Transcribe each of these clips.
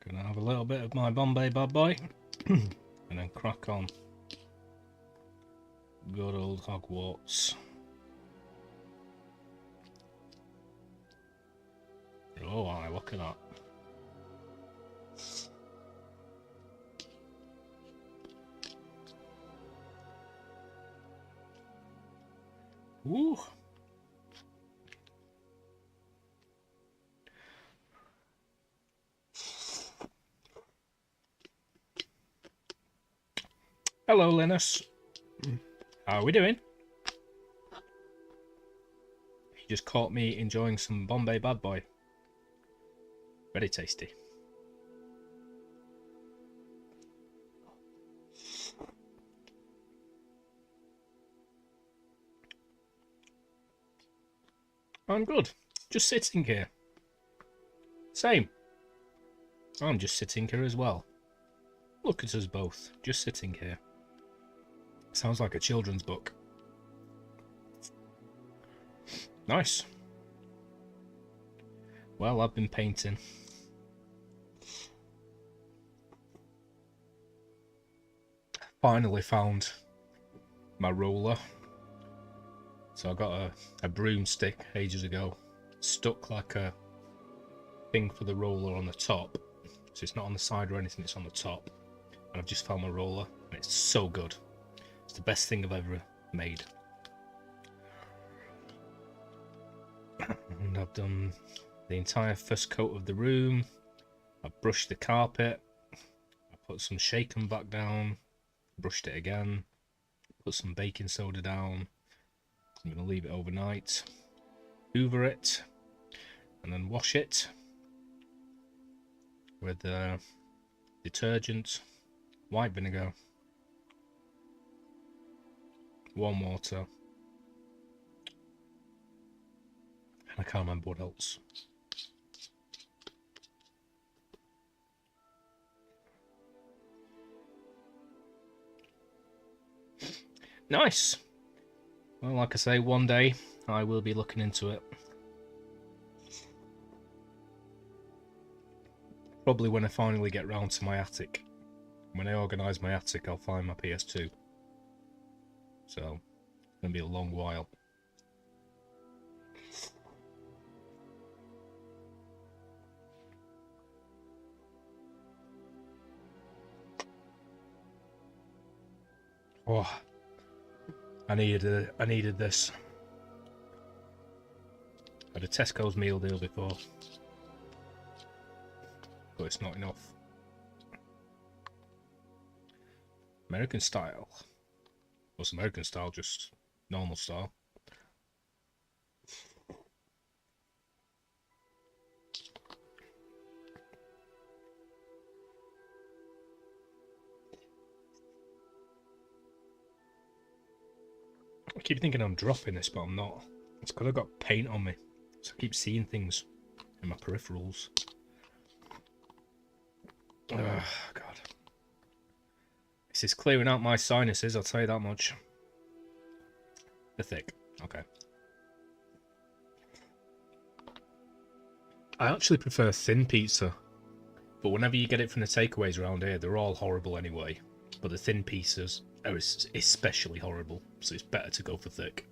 Gonna have a little bit of my Bombay bad boy and then crack on. Good old Hogwarts. Oh, I look at that. Woo! Hello, Linus. How are we doing? You just caught me enjoying some Bombay Bad Boy. Very tasty. I'm good. Just sitting here. Same. I'm just sitting here as well. Look at us both, just sitting here. Sounds like a children's book. Nice. Well, I've been painting. Finally found my roller. So I got a broomstick ages ago. Stuck like a thing for the roller on the top. So it's not on the side or anything, it's on the top. And I've just found my roller and it's so good. It's the best thing I've ever made. And I've done the entire first coat of the room. I've brushed the carpet. I put some shaken back down. Brushed it again. Put some baking soda down. I'm going to leave it overnight. Hoover it. And then wash it with detergent, white vinegar, warm water, and I can't remember what else. Nice. Well, like I say, one day I will be looking into it. Probably when I finally get round to my attic. When I organise my attic, I'll find my PS2. So, it's going to be a long while. Oh, I needed this. I had a Tesco's meal deal before. But it's not enough. American style. What's American style? Just normal style. I keep thinking I'm dropping this, but I'm not. It's because I've got paint on me. So I keep seeing things in my peripherals. Oh, God. This is clearing out my sinuses, I'll tell you that much. They're thick. Okay. I actually prefer thin pizza. But whenever you get it from the takeaways around here, they're all horrible anyway. But the thin pieces are especially horrible. So it's better to go for thick.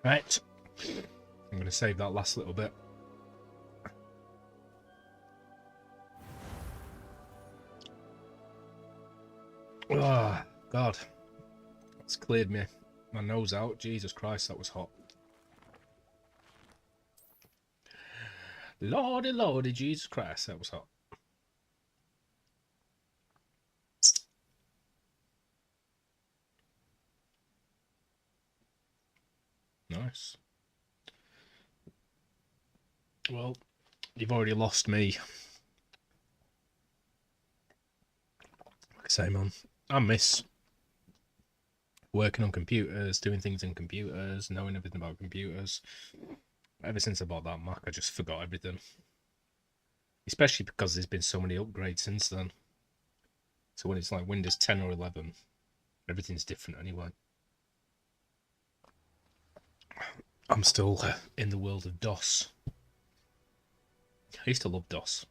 Right, I'm going to save that last little bit. Oh, God. It's cleared my nose out. Jesus Christ, that was hot. Lordy, Lordy, Jesus Christ, that was hot. Nice. Well, you've already lost me. Like I say, man, I miss working on computers, doing things in computers, knowing everything about computers. Ever since I bought that Mac, I just forgot everything. Especially because there's been so many upgrades since then. So when it's like Windows 10 or 11, everything's different anyway. I'm still in the world of DOS. I used to love DOS.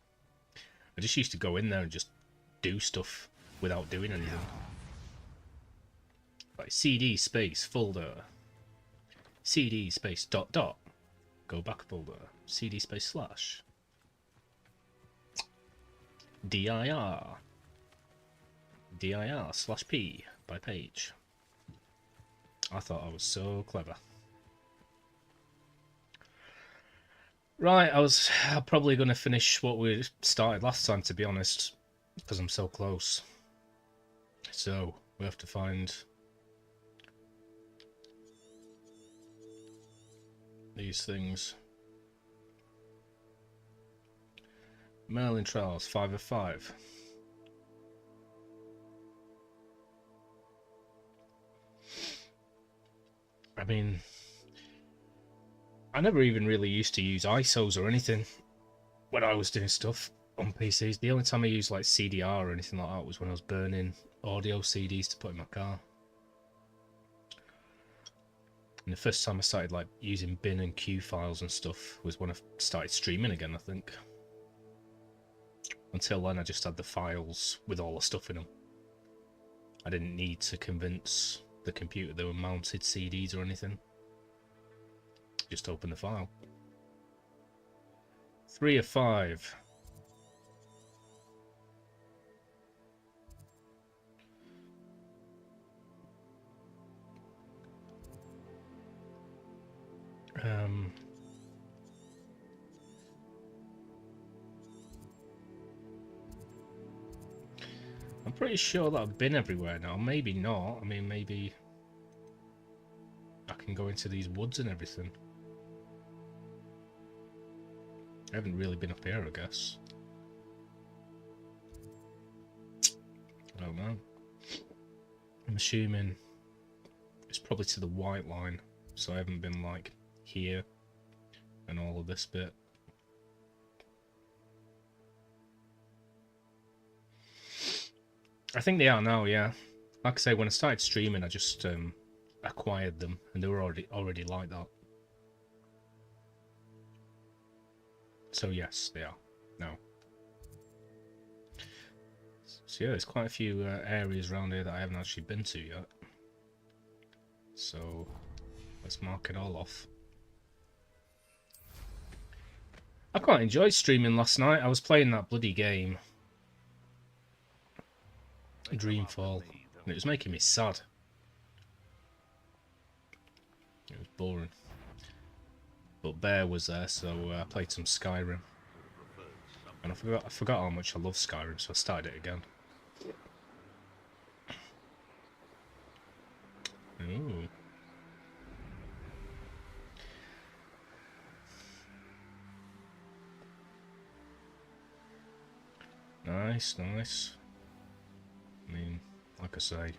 I just used to go in there and just do stuff without doing anything. Like CD space folder, CD space dot dot, go back folder, CD space slash, dir, dir slash p by page. I thought I was so clever. Right, I'm probably going to finish what we started last time, to be honest, because I'm so close. So, we have to find these things. Merlin Trials, 5 of 5. I mean, I never even really used to use ISOs or anything when I was doing stuff on PCs. The only time I used like CDR or anything like that was when I was burning audio CDs to put in my car. And the first time I started like using bin and Q files and stuff was when I started streaming again, I think. Until then I just had the files with all the stuff in them. I didn't need to convince the computer they were mounted CDs or anything. Just open the file. 3 of 5. I'm pretty sure that I've been everywhere now. Maybe not. I mean, maybe I can go into these woods and everything. I haven't really been up here, I guess. I don't know. I'm assuming it's probably to the white line, so I haven't been like here and all of this bit. I think they are now, yeah. Like I say, when I started streaming, I just acquired them, and they were already like that. So yes, they are now. So yeah, there's quite a few areas around here that I haven't actually been to yet. So let's mark it all off. I quite enjoyed streaming last night. I was playing that bloody game, Dreamfall, and it was making me sad. It was boring. But Bear was there, so I played some Skyrim. And I forgot how much I love Skyrim, so I started it again. Ooh. Nice, nice. I mean, like I say,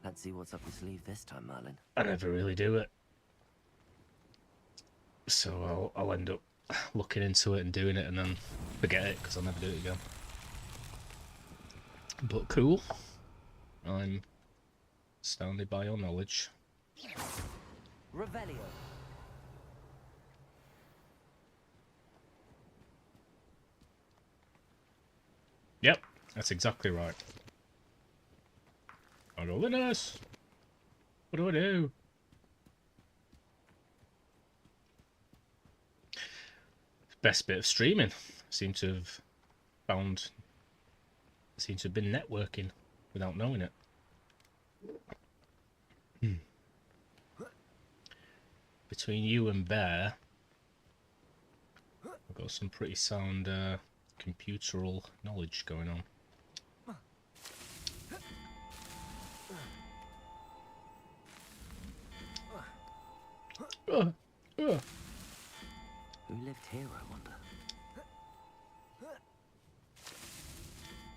Let's see what's up your sleeve this time, Merlin. I never really do it. So I'll end up looking into it and doing it and then forget it because I'll never do it again. But cool. I'm astounded by your knowledge. Revelio. Yep, that's exactly right. I go, Linus! What do I do? Best bit of streaming. Seem to have been networking without knowing it. Between you and Bear, I've got some pretty sound computeral knowledge going on. Who lived here, I wonder?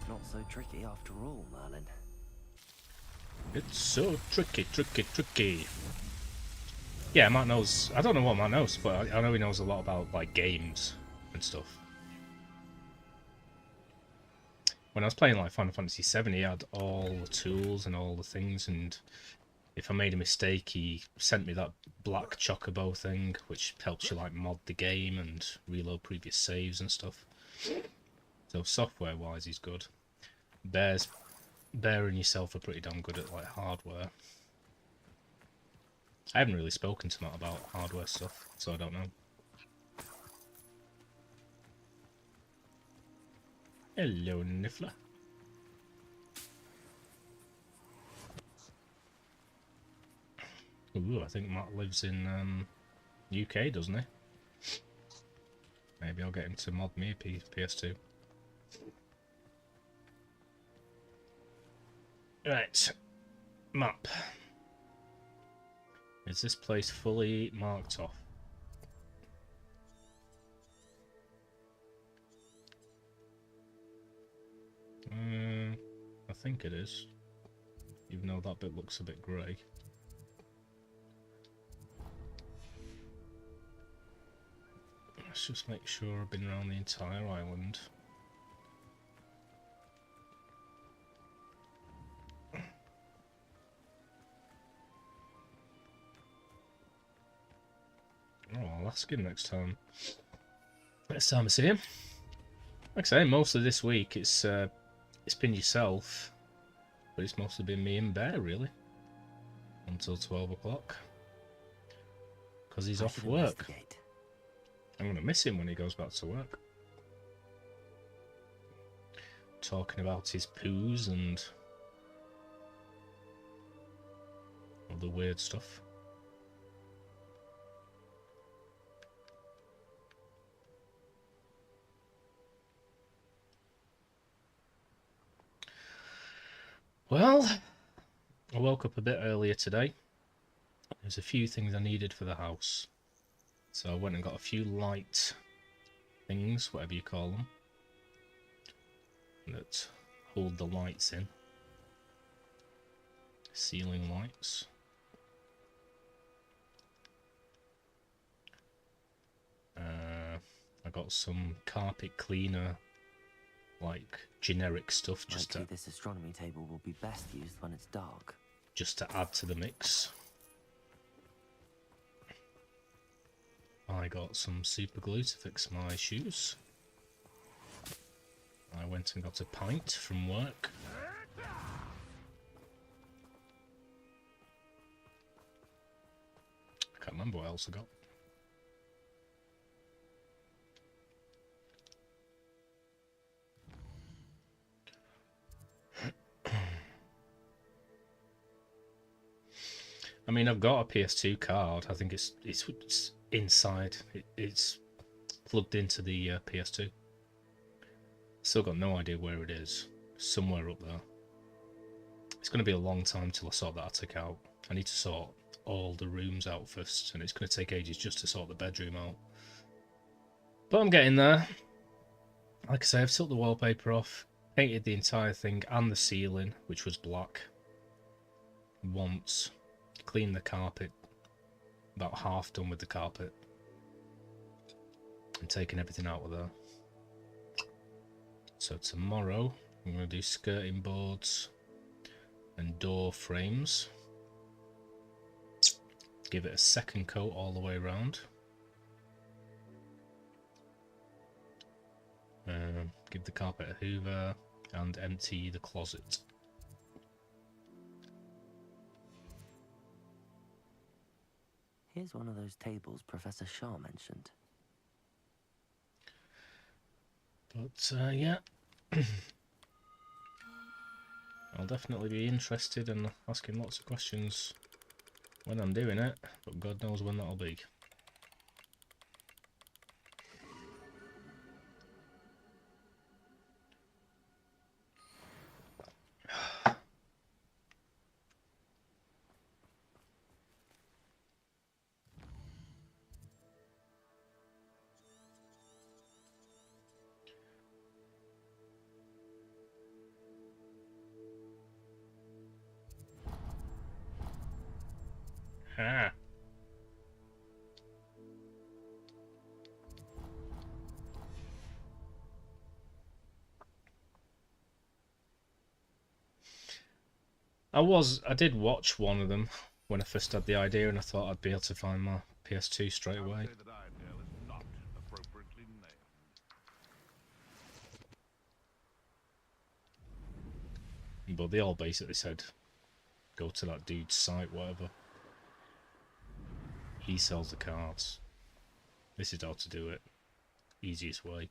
Not so tricky after all, Merlin. It's so tricky, tricky, tricky. Yeah, Matt knows. I don't know what Matt knows, but I know he knows a lot about like games and stuff. when I was playing like Final Fantasy VII, he had all the tools and all the things, and if I made a mistake, he sent me that black chocobo thing, which helps you like mod the game and reload previous saves and stuff. So software-wise, he's good. Bear and yourself are pretty damn good at like hardware. I haven't really spoken to Matt about hardware stuff, so I don't know. Hello, Niffler. Ooh, I think Matt lives in UK, doesn't he? Maybe I'll get him to mod me a PS2. Right, map. Is this place fully marked off? I think it is, even though that bit looks a bit grey. Let's just make sure I've been around the entire island. Oh, I'll ask him next time. Next time I see him. Like I say, most of this week it's been yourself, but it's mostly been me and Bear really, until 12 o'clock. Because he's off work. I'm gonna miss him when he goes back to work. Talking about his poos and all the weird stuff. Well, I woke up a bit earlier today. There's a few things I needed for the house. So I went and got a few light things, whatever you call them, that hold the lights in. Ceiling lights. I got some carpet cleaner, like generic stuff, just to, this astronomy table will be best used when it's dark. Just to add to the mix. I got some super glue to fix my shoes. I went and got a pint from work. I can't remember what else I got. I mean, I've got a PS2 card. I think it's inside. It's plugged into the PS2. Still got no idea where it is. Somewhere up there. It's going to be a long time till I sort that attic out. I need to sort all the rooms out first, and it's going to take ages just to sort the bedroom out. But I'm getting there. Like I say, I've took the wallpaper off, painted the entire thing and the ceiling, which was black, once. Cleaned the carpet, about half done with the carpet, and taking everything out of there. So tomorrow I'm going to do skirting boards and door frames. Give it a second coat all the way around. Give the carpet a hoover and empty the closet. Here's one of those tables Professor Shaw mentioned. But yeah, I'll definitely be interested in asking lots of questions when I'm doing it, but God knows when that'll be. Ah. I did watch one of them when I first had the idea, and I thought I'd be able to find my PS2 straight away. But they all basically said, go to that dude's site, whatever. He sells the cards. This is how to do it. Easiest way.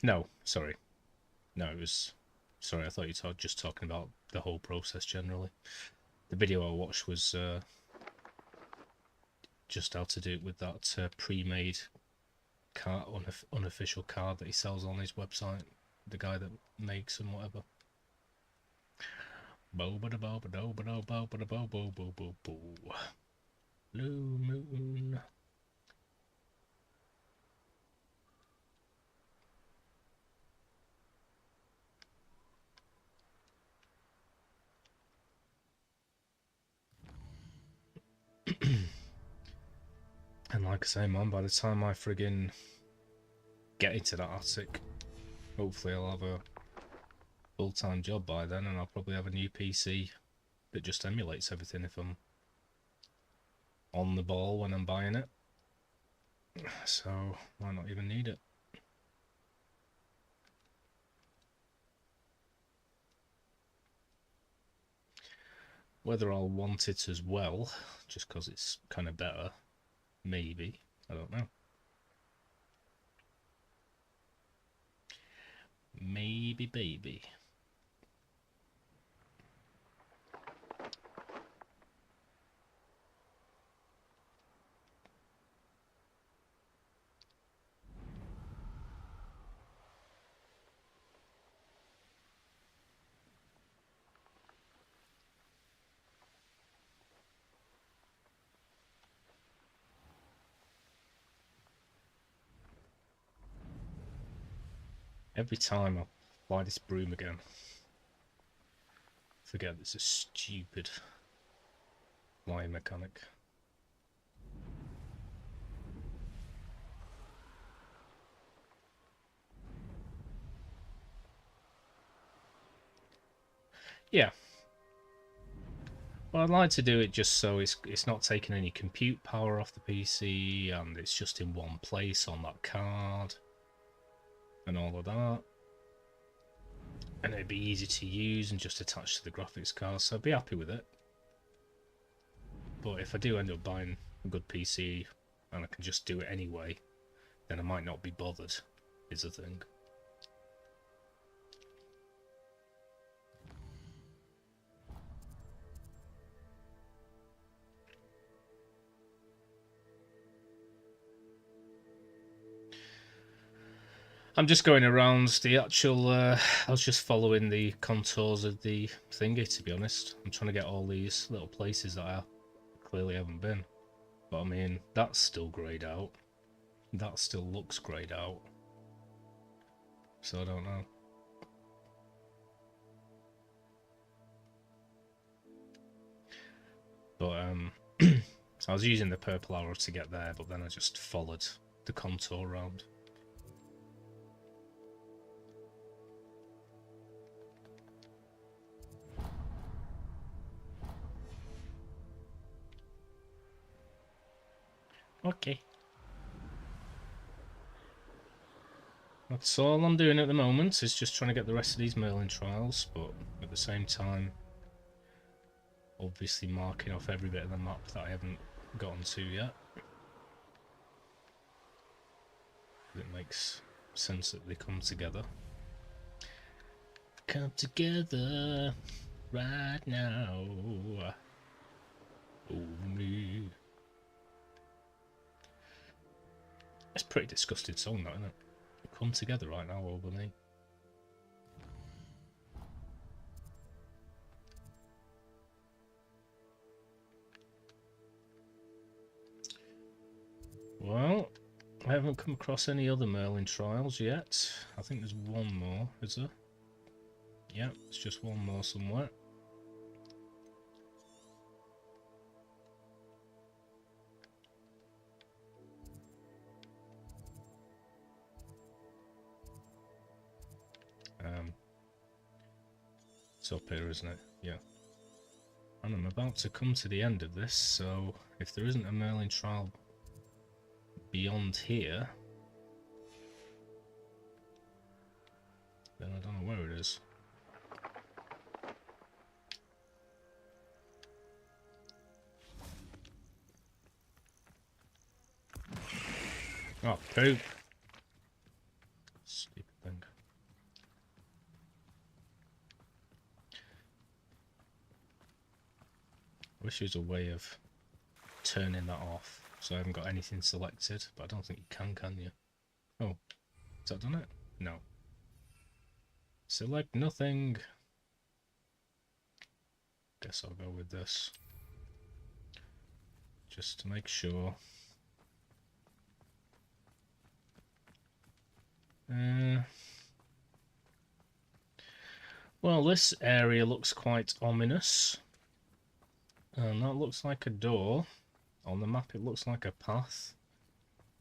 No, sorry. No, it was... Sorry, I thought you were just talking about the whole process generally. The video I watched was just how to do it with that pre-made card, unofficial card that he sells on his website. The guy that makes them, whatever. Blue moon. And like I say, man, by the time I friggin' get into that attic, hopefully I'll have a full-time job by then, and I'll probably have a new PC that just emulates everything if I'm on the ball when I'm buying it. So, might not even need it. Whether I'll want it as well, just because it's kind of better, maybe. I don't know. Maybe, baby. Every time I buy this broom again, I forget it's a stupid flying mechanic. Yeah. Well, I'd like to do it just so it's not taking any compute power off the PC, and it's just in one place on that card, and all of that. And it'd be easy to use and just attach to the graphics card, so I'd be happy with it. But if I do end up buying a good PC and I can just do it anyway, then I might not be bothered, is the thing. I'm just going around the actual, I was just following the contours of the thingy, to be honest. I'm trying to get all these little places that I clearly haven't been. But I mean, that's still greyed out. That still looks greyed out. So I don't know. But, so I was using the purple arrow to get there, but then I just followed the contour around. Okay. That's all I'm doing at the moment, is just trying to get the rest of these Merlin trials, but at the same time, obviously marking off every bit of the map that I haven't gotten to yet. It makes sense that they come together. Come together right now. Oh me. It's a pretty disgusting song, that, isn't it? Come together right now over me. Well, I haven't come across any other Merlin trials yet. I think there's one more, is there? Yep, it's just one more somewhere. It's up here, isn't it? Yeah. And I'm about to come to the end of this, so if there isn't a Merlin trial beyond here, then I don't know where it is. Oh, poop. Stupid thing. I wish there was a way of turning that off so I haven't got anything selected, but I don't think you can you? Oh, has that done it? No. Select nothing. Guess I'll go with this. Just to make sure. Well, this area looks quite ominous. And that looks like a door. On the map it looks like a path.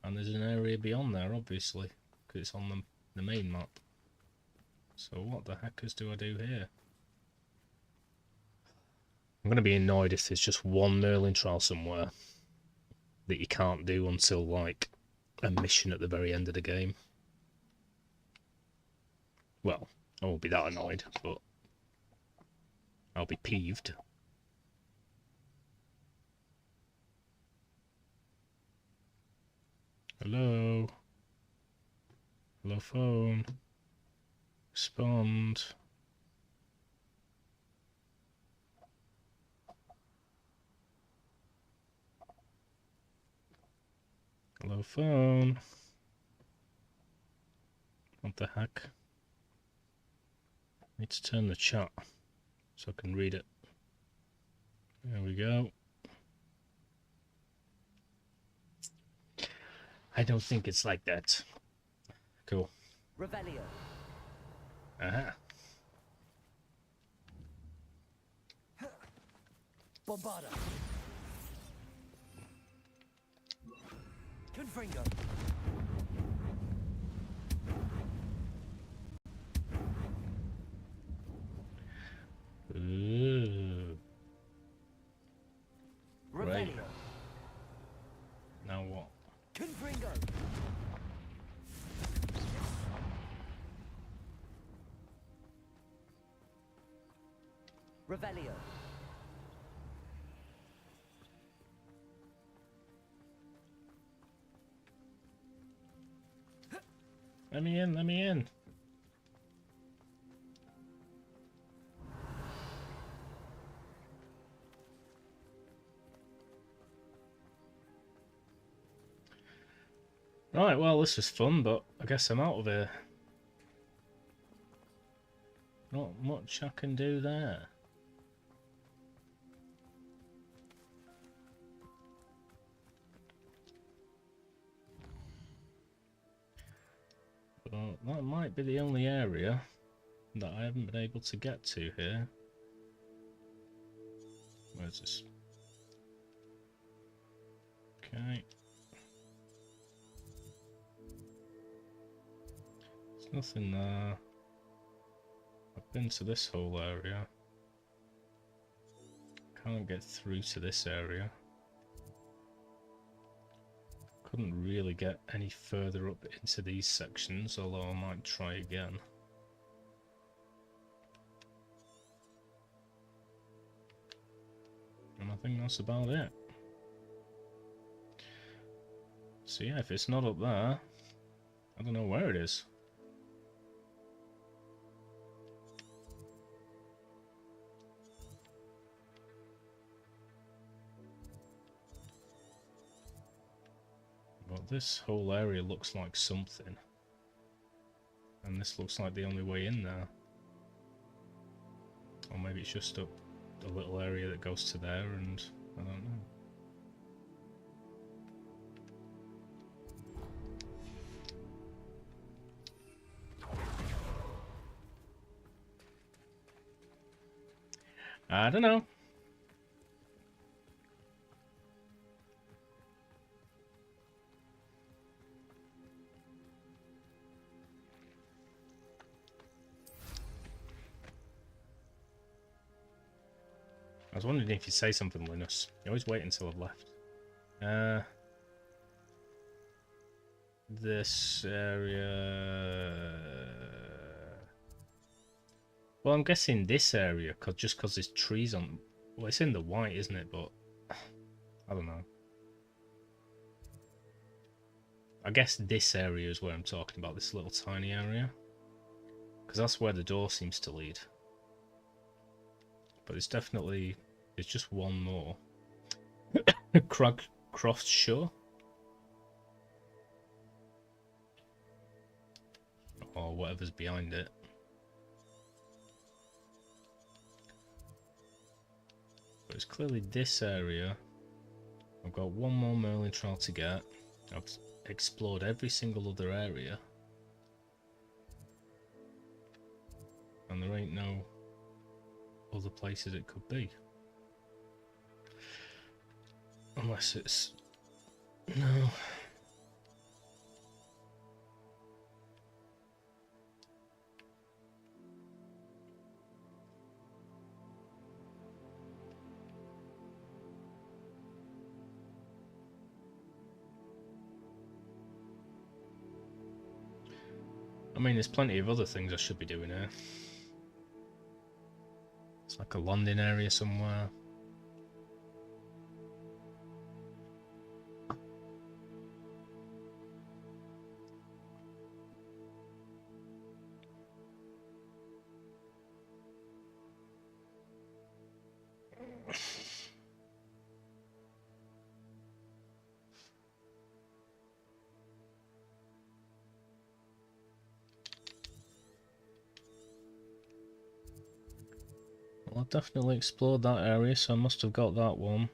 And there's an area beyond there, obviously, because it's on the main map. So what the heckers do I do here? I'm going to be annoyed if there's just one Merlin trial somewhere that you can't do until, like, a mission at the very end of the game. Well, I won't be that annoyed, but I'll be peeved. Hello? Hello, phone? Respond. Hello, phone? What the heck? I need to turn the chat so I can read it. There we go. I don't think it's like that. Cool. Revelio. Aha. Bombarda. Confringo. Ooh. Revelio. Right. Now what? Confringo. Revelio. Let me in, let me in. Right, well, this was fun, but I guess I'm out of here. Not much I can do there. But that might be the only area that I haven't been able to get to here. Where's this? Okay. There's nothing there. I've been to this whole area. Can't get through to this area. Couldn't really get any further up into these sections, although I might try again. And I think that's about it. So yeah, if it's not up there, I don't know where it is. But this whole area looks like something. And this looks like the only way in there. Or maybe it's just up a little area that goes to there, and I don't know. I don't know. I was wondering if you'd say something, Linus. You always wait until I've left. This area... Well, I'm guessing this area, just because there's trees on... Well, it's in the white, isn't it? But... I don't know. I guess this area is where I'm talking about, this little tiny area. Because that's where the door seems to lead. But it's definitely... There's just one more. Croft Shore? Or whatever's behind it. But it's clearly this area. I've got one more Merlin trial to get. I've explored every single other area. And there ain't no other places it could be. Unless it's... No. I mean, there's plenty of other things I should be doing here. It's like a landing area somewhere. Well, I've definitely explored that area, so I must have got that one.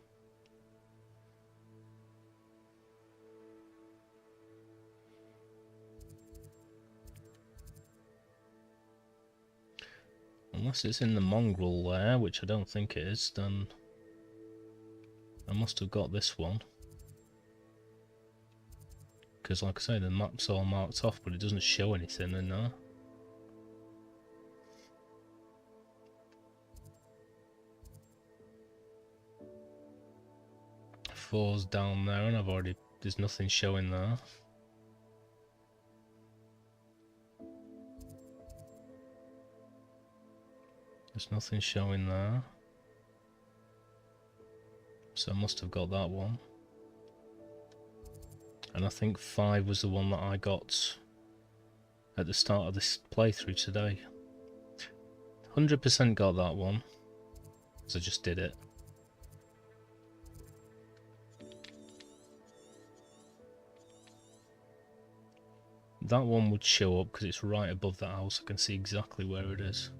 Unless it's in the mongrel there, which I don't think it is, then I must have got this one. Because like I say, the map's all marked off, but it doesn't show anything in there. Four's down there, and there's nothing showing there. There's nothing showing there. So I must have got that one. And I think 5 was the one that I got at the start of this playthrough today. 100% got that one, because I just did it. That one would show up because it's right above that house. I can see exactly where it is.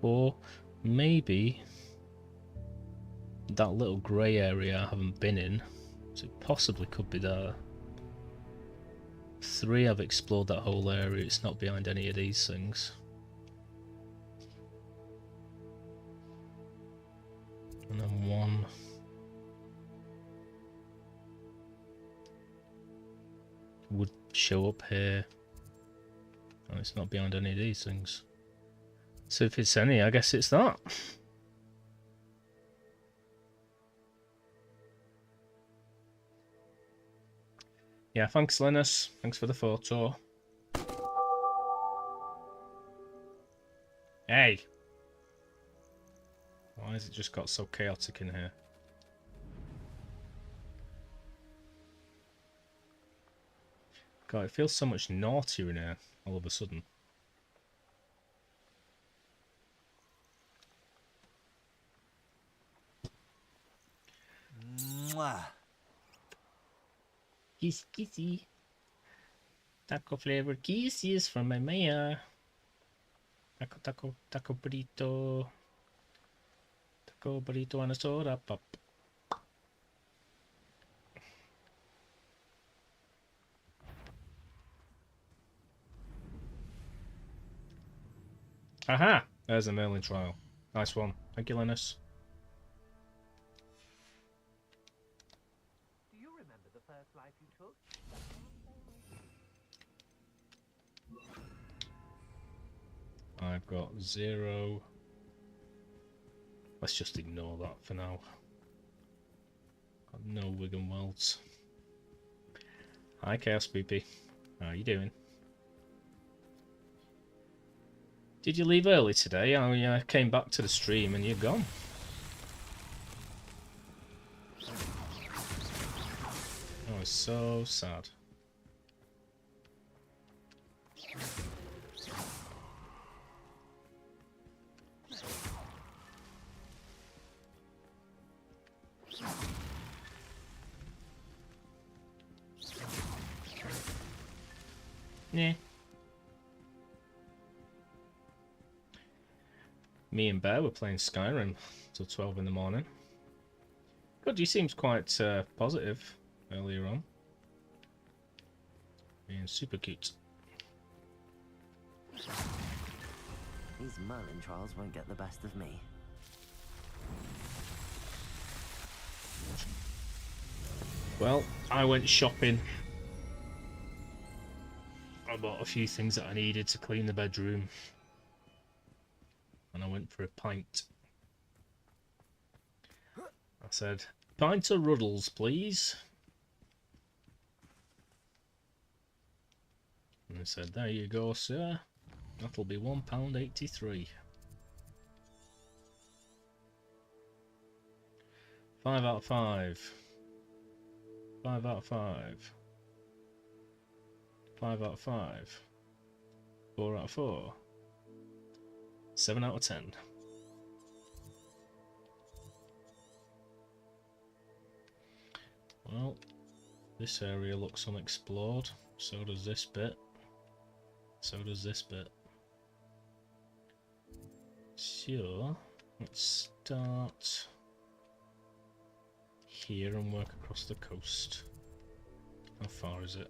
4, maybe that little grey area I haven't been in, so it possibly could be there. 3, I've explored that whole area, it's not behind any of these things. And then 1. Would show up here, and it's not behind any of these things. So if it's any, I guess it's that. Yeah, thanks Linus, thanks for the photo. Hey! Why has it just got so chaotic in here? God, it feels so much naughtier in here all of a sudden. Mwah. Kiss, kissy. Taco flavored kisses from my Maya. Taco burrito. Taco burrito and a soda pop. Aha! There's a Merlin trial. Nice one. Thank you, Linus. Do you remember the first life you took? I've got 0. Let's just ignore that for now. Got no Wigan welds. Hi, Chaos BP. How are you doing? Did you leave early today? I came back to the stream and you're gone. I was so sad. Yeah. Me and Bear were playing Skyrim till 12 in the morning. God, you seemed quite positive earlier on. Being super cute. These Merlin trials won't get the best of me. Well, I went shopping. I bought a few things that I needed to clean the bedroom. And I went for a pint. I said, pint of Ruddles, please. And they said, there you go, sir. That'll be £1.83. 5 out of 5. 5 out of 5. 5 out of 5. 4 out of 4. 7 out of 10. Well, this area looks unexplored. So does this bit. So does this bit. So, let's start here and work across the coast. How far is it?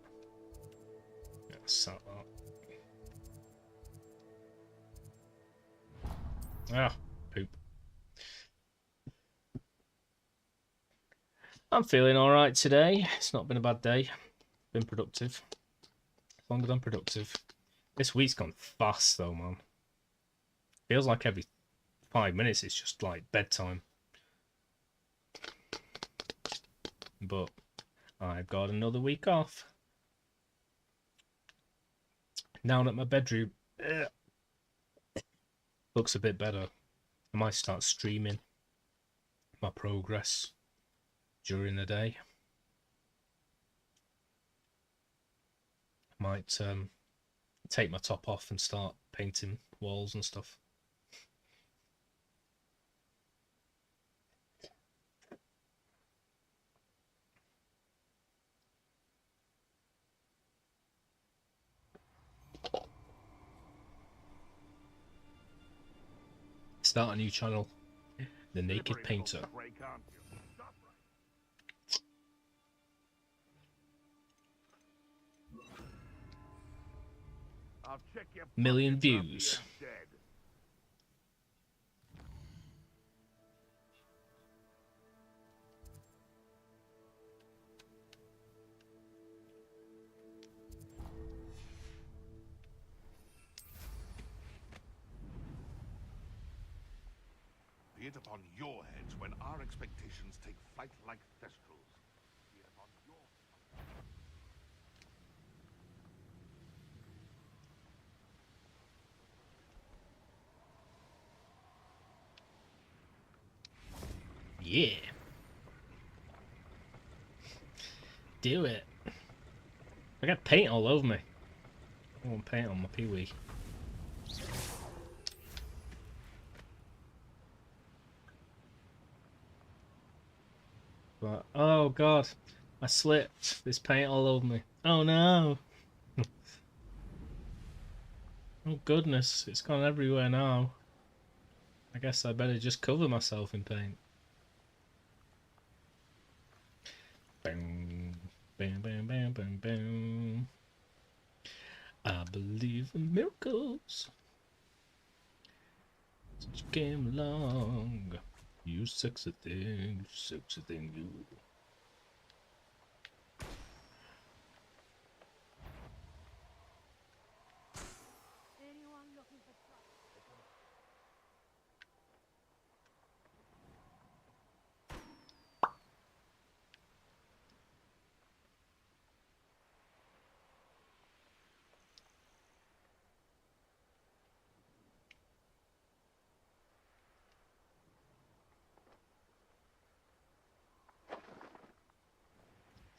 Yeah, sat that. Ah, poop. I'm feeling alright today. It's not been a bad day. Been productive. Longer than productive. This week's gone fast though, man. Feels like every 5 minutes it's just like bedtime. But I've got another week off. Now that my bedroom looks a bit better, I might start streaming my progress during the day. I might take my top off and start painting walls and stuff. Start a new channel, The Naked Painter. Million views. Be it upon your heads when our expectations take flight like thestrals. Be it upon your... Yeah. Do it. I got paint all over me. I want paint on my peewee. But, oh god, I slipped. There's paint all over me. Oh no. Oh goodness, it's gone everywhere now. I guess I better just cover myself in paint. Boom, bam, bam, bam, bam, bam. I believe in miracles. Since you came along, you sexy thing, you. Anyone looking for trouble?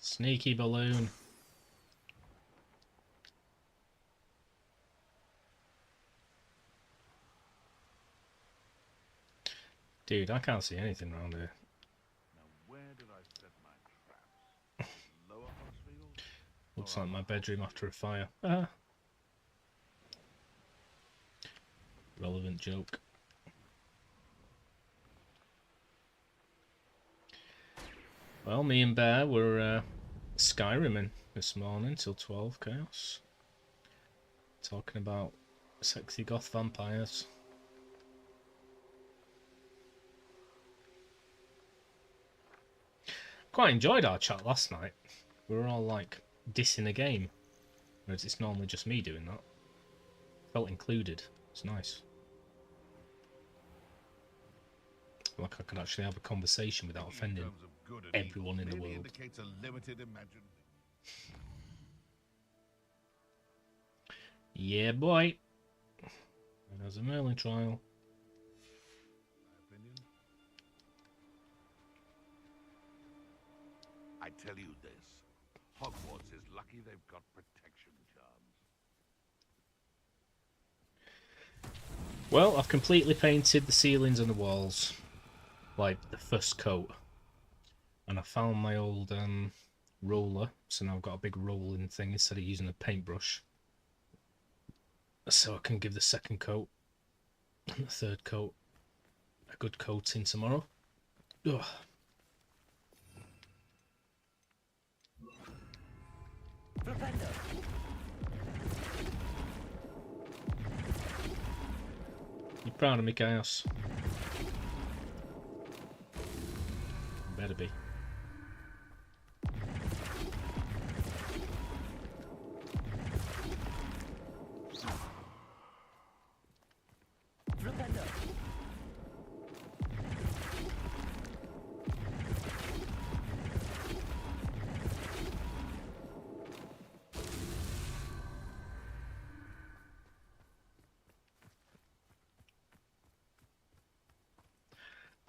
Sneaky balloon. Dude, I can't see anything around here. Now, where did I set my traps? Lower Hogsfield? Looks like my bedroom after a fire. Ah. Relevant joke. Well, me and Bear were Skyriming this morning till 12 chaos. Talking about sexy goth vampires. Quite enjoyed our chat last night. We were all like dissing a game, whereas it's normally just me doing that. Felt included. It's nice. Like I could actually have a conversation without offending everyone in the world. Indicates a limited imagination. Yeah, boy. There's a Merlin trial. My opinion? I tell you this. Hogwarts is lucky they've got protection charms. Well, I've completely painted the ceilings and the walls. Like the first coat. And I found my old roller. So now I've got a big rolling thing instead of using a paintbrush. So I can give the second coat and the third coat a good coating tomorrow. Ugh. You proud of me, Chaos? Better be.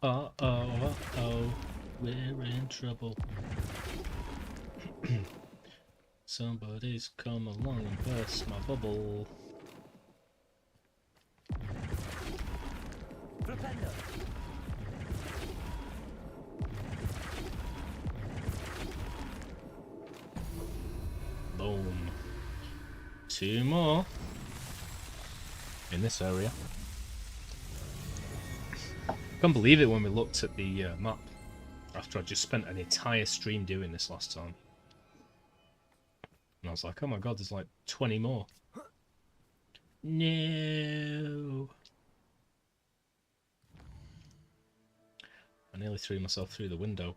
Uh-oh, we're in trouble. Somebody's come along and burst my bubble. Boom. 2 more in this area. Can't believe it when we looked at the map after I just spent an entire stream doing this last time. And I was like, oh my god, there's like 20 more. No. I nearly threw myself through the window.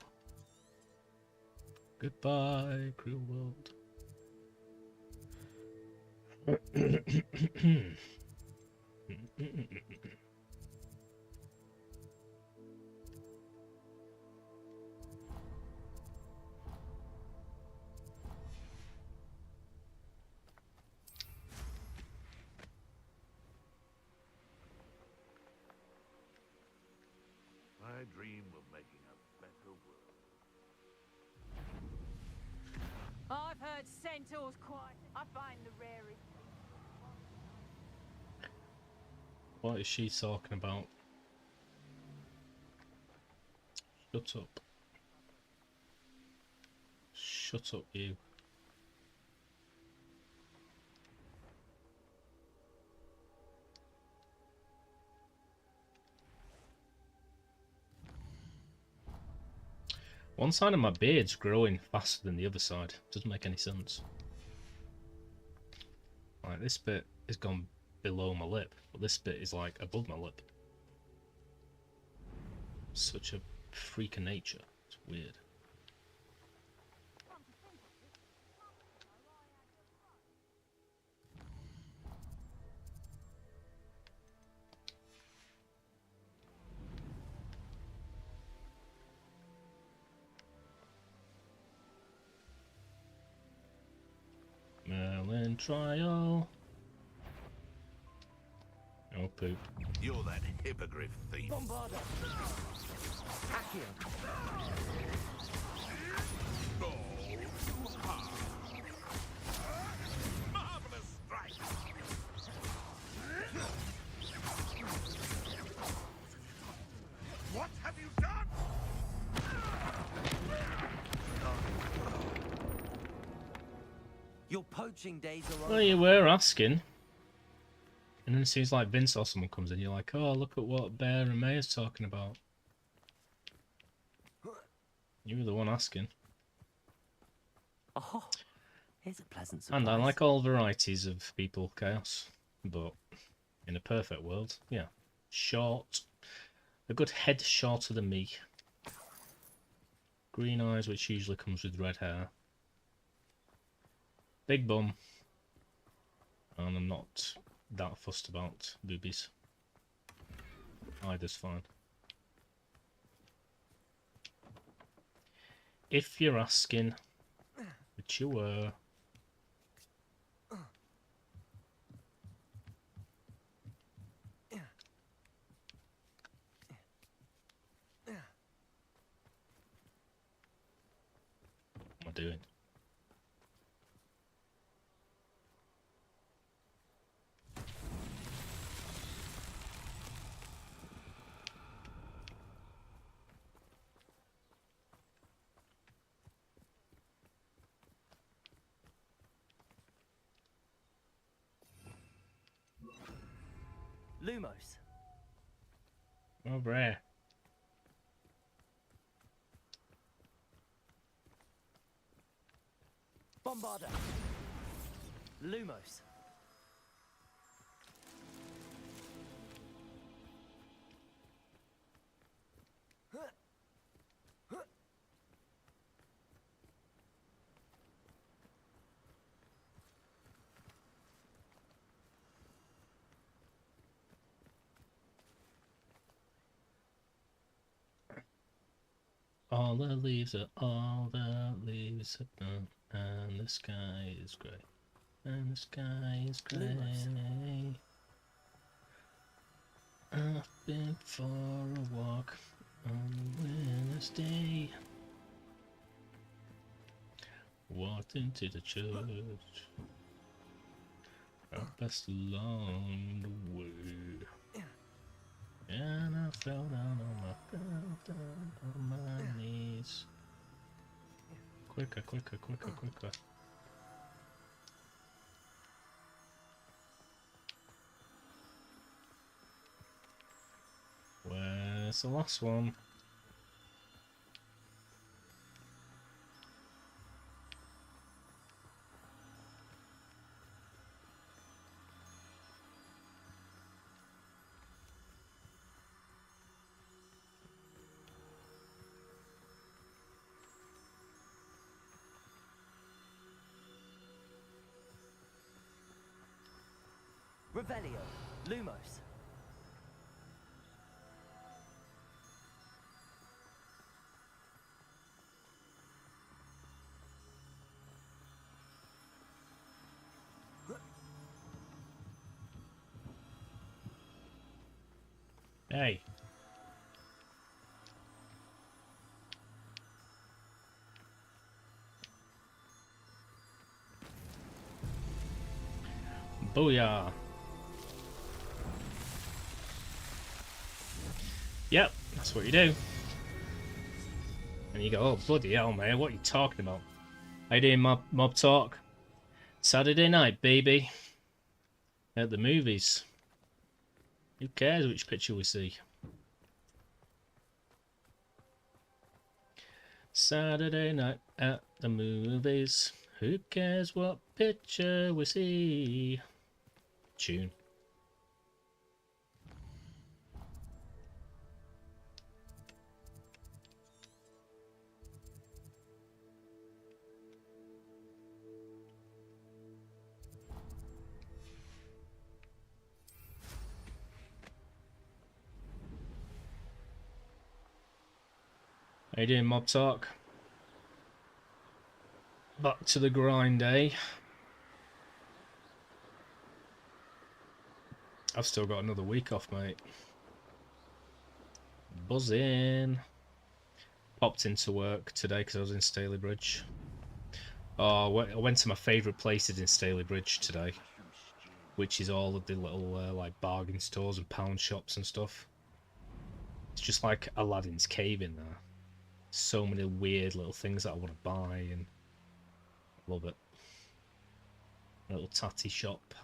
Goodbye, cruel world. I dream of making a better world. I've heard centaurs quite. I find the rarest. What is she talking about? Shut up. Shut up, you. One side of my beard's growing faster than the other side. Doesn't make any sense. Like, this bit has gone below my lip, but this bit is like above my lip. Such a freak of nature. It's weird. Merlin trial. Oh poop. You're that hippogriff thief. Bombarda! Accio! Oh, too hard. Marvelous strike. What have you done? Your poaching days are Well, over. you were asking. And then it seems like Vince or someone comes in, you're like, oh, look at what Bear and May is talking about. You were the one asking. Oh, here's a pleasant surprise. And I like all varieties of people, Chaos. But in a perfect world, yeah. Short. A good head shorter than me. Green eyes, which usually comes with red hair. Big bum. And I'm not that fussed about boobies. Either's fine. If you're asking, which you were. What am I doing? Lumos. Over here. Bombarda. Lumos. All the leaves are brown, and the sky is grey. And the sky is grey. I've been for a walk on Wednesday. Day. Walked into the church. I passed along the way. And I fell down on my knees. Quicker, quicker, quicker, quicker. Where's the last one? Revelio. Lumos. Hey. Booyah. Yep, that's what you do. And you go, oh bloody hell, man, what are you talking about? How you doing, mob talk? Saturday night, baby. At the movies. Who cares which picture we see? Saturday night at the movies. Who cares what picture we see? Tune. How you doing, Mob Talk? Back to the grind, eh? I've still got another week off, mate. Buzzing. Popped into work today because I was in Stalybridge. Oh, I went to my favourite places in Stalybridge today, which is all of the little like bargain stores and pound shops and stuff. It's just like Aladdin's cave in there. So many weird little things that I want to buy, and I love it. A little tatty shop.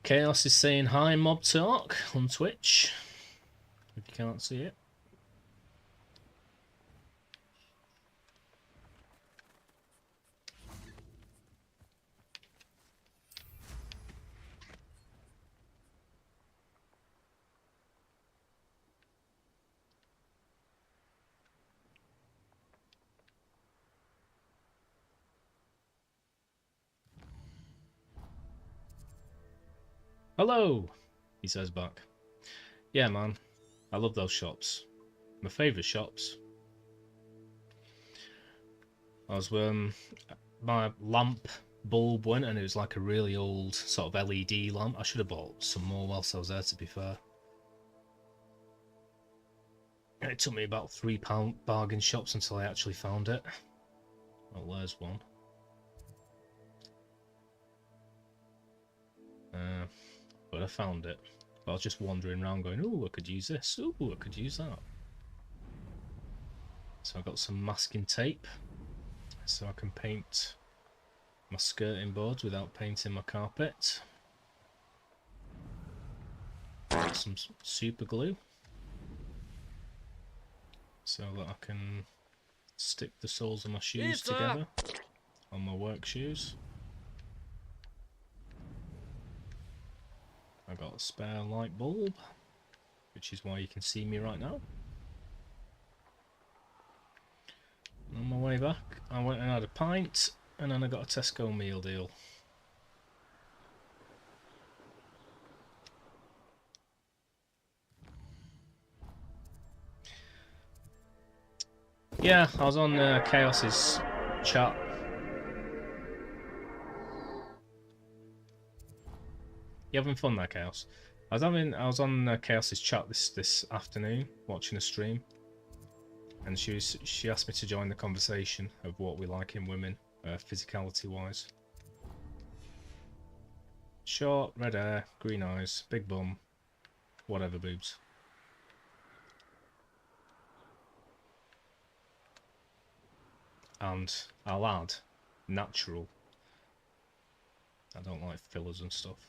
Chaos is saying hi, Mob Talk on Twitch. If you can't see it. Hello, he says back. Yeah, man, I love those shops. My favourite shops. I was my lamp bulb went, and it was like a really old sort of LED lamp. I should have bought some more whilst I was there, to be fair. And it took me about £3 bargain shops until I actually found it. Well, there's one. But I found it. But I was just wandering around going, oh, I could use this. Oh, I could use that. So I got some masking tape, so I can paint my skirting boards without painting my carpet. Got some super glue, so that I can stick the soles of my shoes together on my work shoes. I got a spare light bulb, which is why you can see me right now. On my way back, I went and had a pint, and then I got a Tesco meal deal. Yeah, I was on Chaos's chat. You having fun there, Chaos? I was on Chaos's chat this afternoon, watching a stream, and she asked me to join the conversation of what we like in women, physicality wise. Short, red hair, green eyes, big bum, whatever boobs. And I'll add, natural. I don't like fillers and stuff.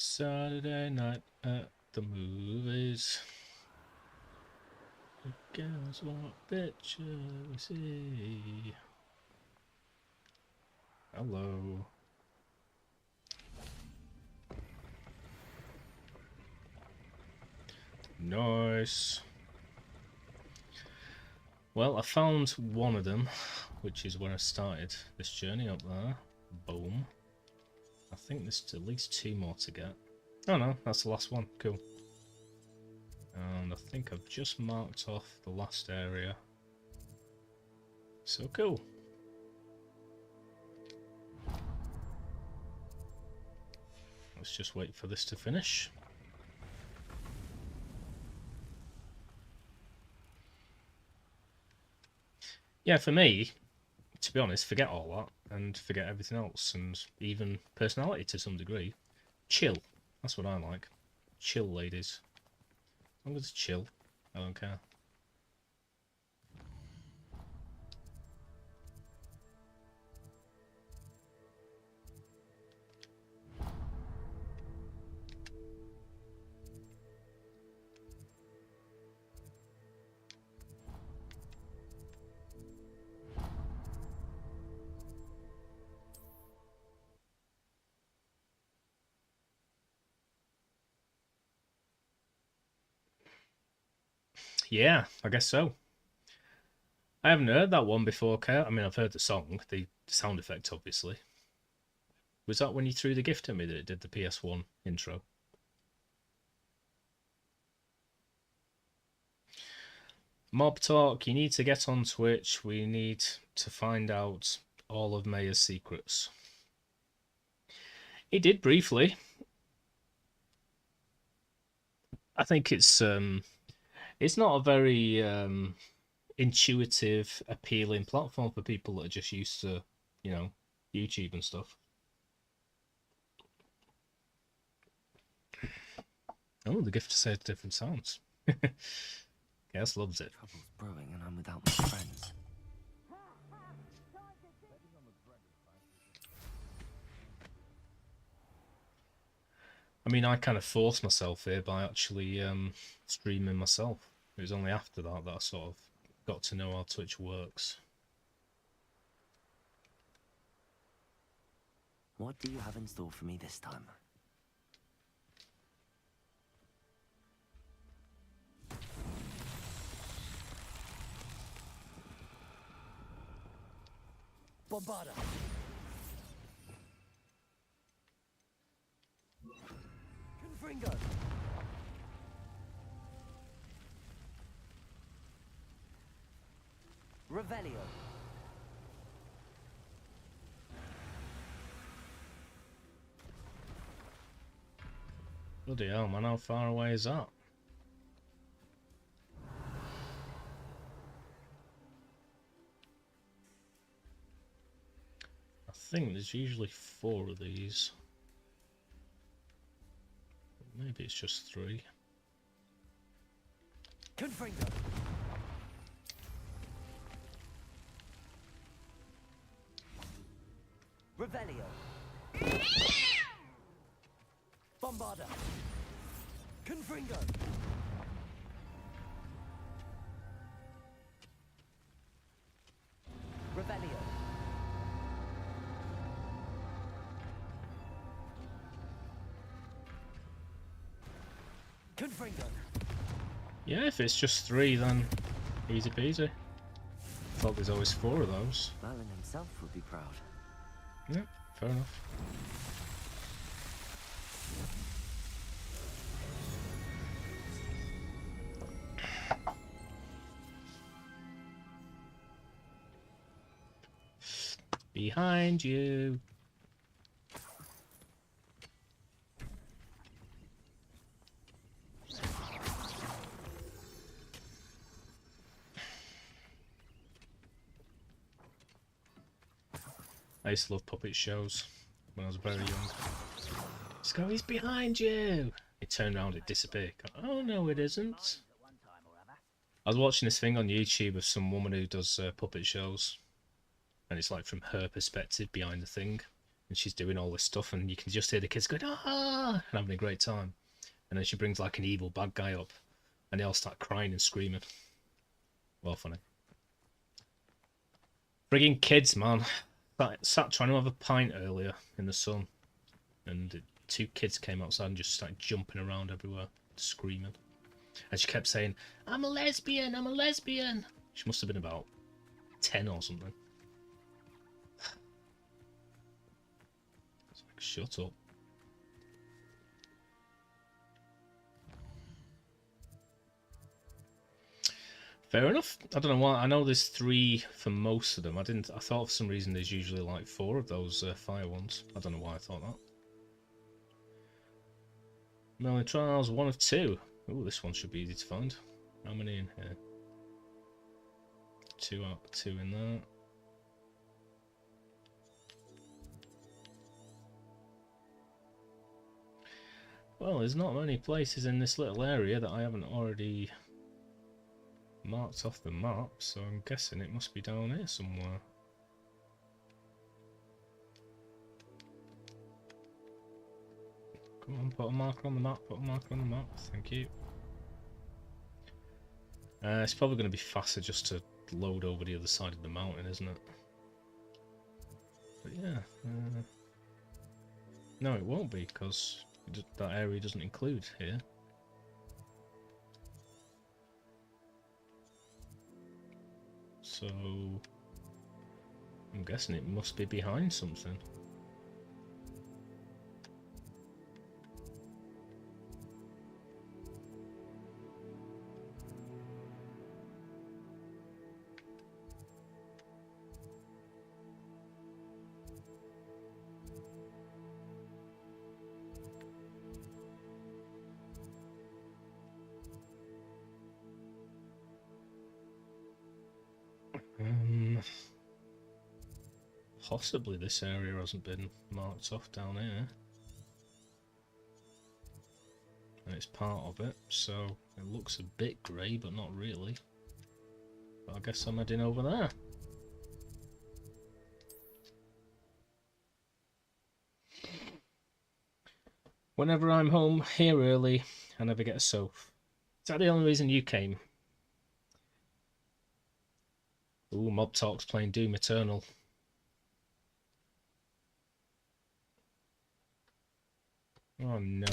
Saturday night at the movies. The girls want picture we see. Hello. Nice. Well, I found one of them, which is where I started this journey up there. Boom. I think there's at least 2 more to get. Oh no, that's the last one. Cool. And I think I've just marked off the last area. So cool. Let's just wait for this to finish. Yeah, for me, to be honest, forget all that and forget everything else, and even personality to some degree. Chill. That's what I like. Chill, ladies. As long as it's chill, I don't care. Yeah, I guess so. I haven't heard that one before, Kurt. I mean, I've heard the song, the sound effect, obviously. Was that when you threw the gift at me that it did the PS1 intro? Mob Talk, you need to get on Twitch. We need to find out all of Maya's secrets. He did briefly. I think it's not a very intuitive, appealing platform for people that are just used to, you know, YouTube and stuff. Oh, the gift said different sounds. Yes, loves it. Trouble's brewing and I'm without my friends. I mean, I kind of forced myself here by actually streaming myself. It was only after that that I sort of got to know how Twitch works. What do you have in store for me this time? Bombarda! Confringo! Revelio! Bloody hell, man, how far away is that? I think there's usually 4 of these. Maybe it's just 3. Confringo! Revelio! Bombarda! Confringo! Revelio! Confringo! Yeah, if it's just 3, then easy peasy. I thought there's always 4 of those. Merlin himself would be proud. Yeah, fair enough. Behind you. I used to love puppet shows when I was very young. Just go, he's behind you! It turned around, it disappeared. Oh no, it isn't. I was watching this thing on YouTube of some woman who does puppet shows. And it's like from her perspective behind the thing. And she's doing all this stuff and you can just hear the kids going, ah! And having a great time. And then she brings like an evil bad guy up. And they all start crying and screaming. Well, funny. Frigging kids, man. Sat trying to have a pint earlier in the sun, and 2 kids came outside and just started jumping around everywhere, screaming. And she kept saying, "I'm a lesbian, I'm a lesbian." She must have been about 10 or something. It's like, shut up. Fair enough. I don't know why. I know there's 3 for most of them. I thought for some reason there's usually like 4 of those fire ones. I don't know why I thought that. Merlin Trials, 1 of 2. Oh, this one should be easy to find. How many in here? 2 out, 2 in there. Well, there's not many places in this little area that I haven't already marked off the map, so I'm guessing it must be down here somewhere. Come on, put a marker on the map, put a marker on the map, thank you. It's probably going to be faster just to load over the other side of the mountain, isn't it? But yeah, no it won't be, because that area doesn't include here. So I'm guessing it must be behind something. Possibly this area hasn't been marked off down here. And it's part of it, so it looks a bit grey, but not really. But I guess I'm heading over there. Whenever I'm home here early, I never get a soap. Is that the only reason you came? Ooh, Mob Talk's playing Doom Eternal. Oh no.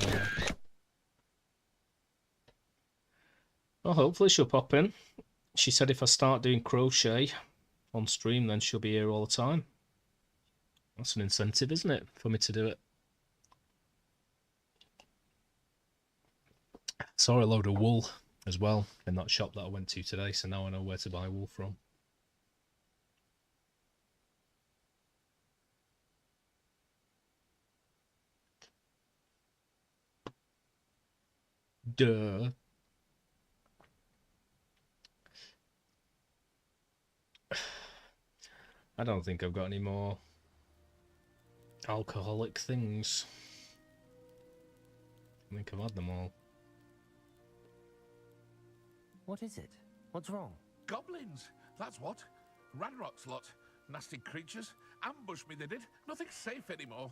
Well, hopefully she'll pop in. She said if I start doing crochet on stream, then she'll be here all the time. That's an incentive, isn't it, for me to do it? Saw a load of wool as well in that shop that I went to today, so now I know where to buy wool from. Duh. I don't think I've got any more alcoholic things. I think I've had them all. What is it? What's wrong? Goblins, that's what. Ranrock's lot. Nasty creatures. Ambushed me, they did. Nothing safe anymore.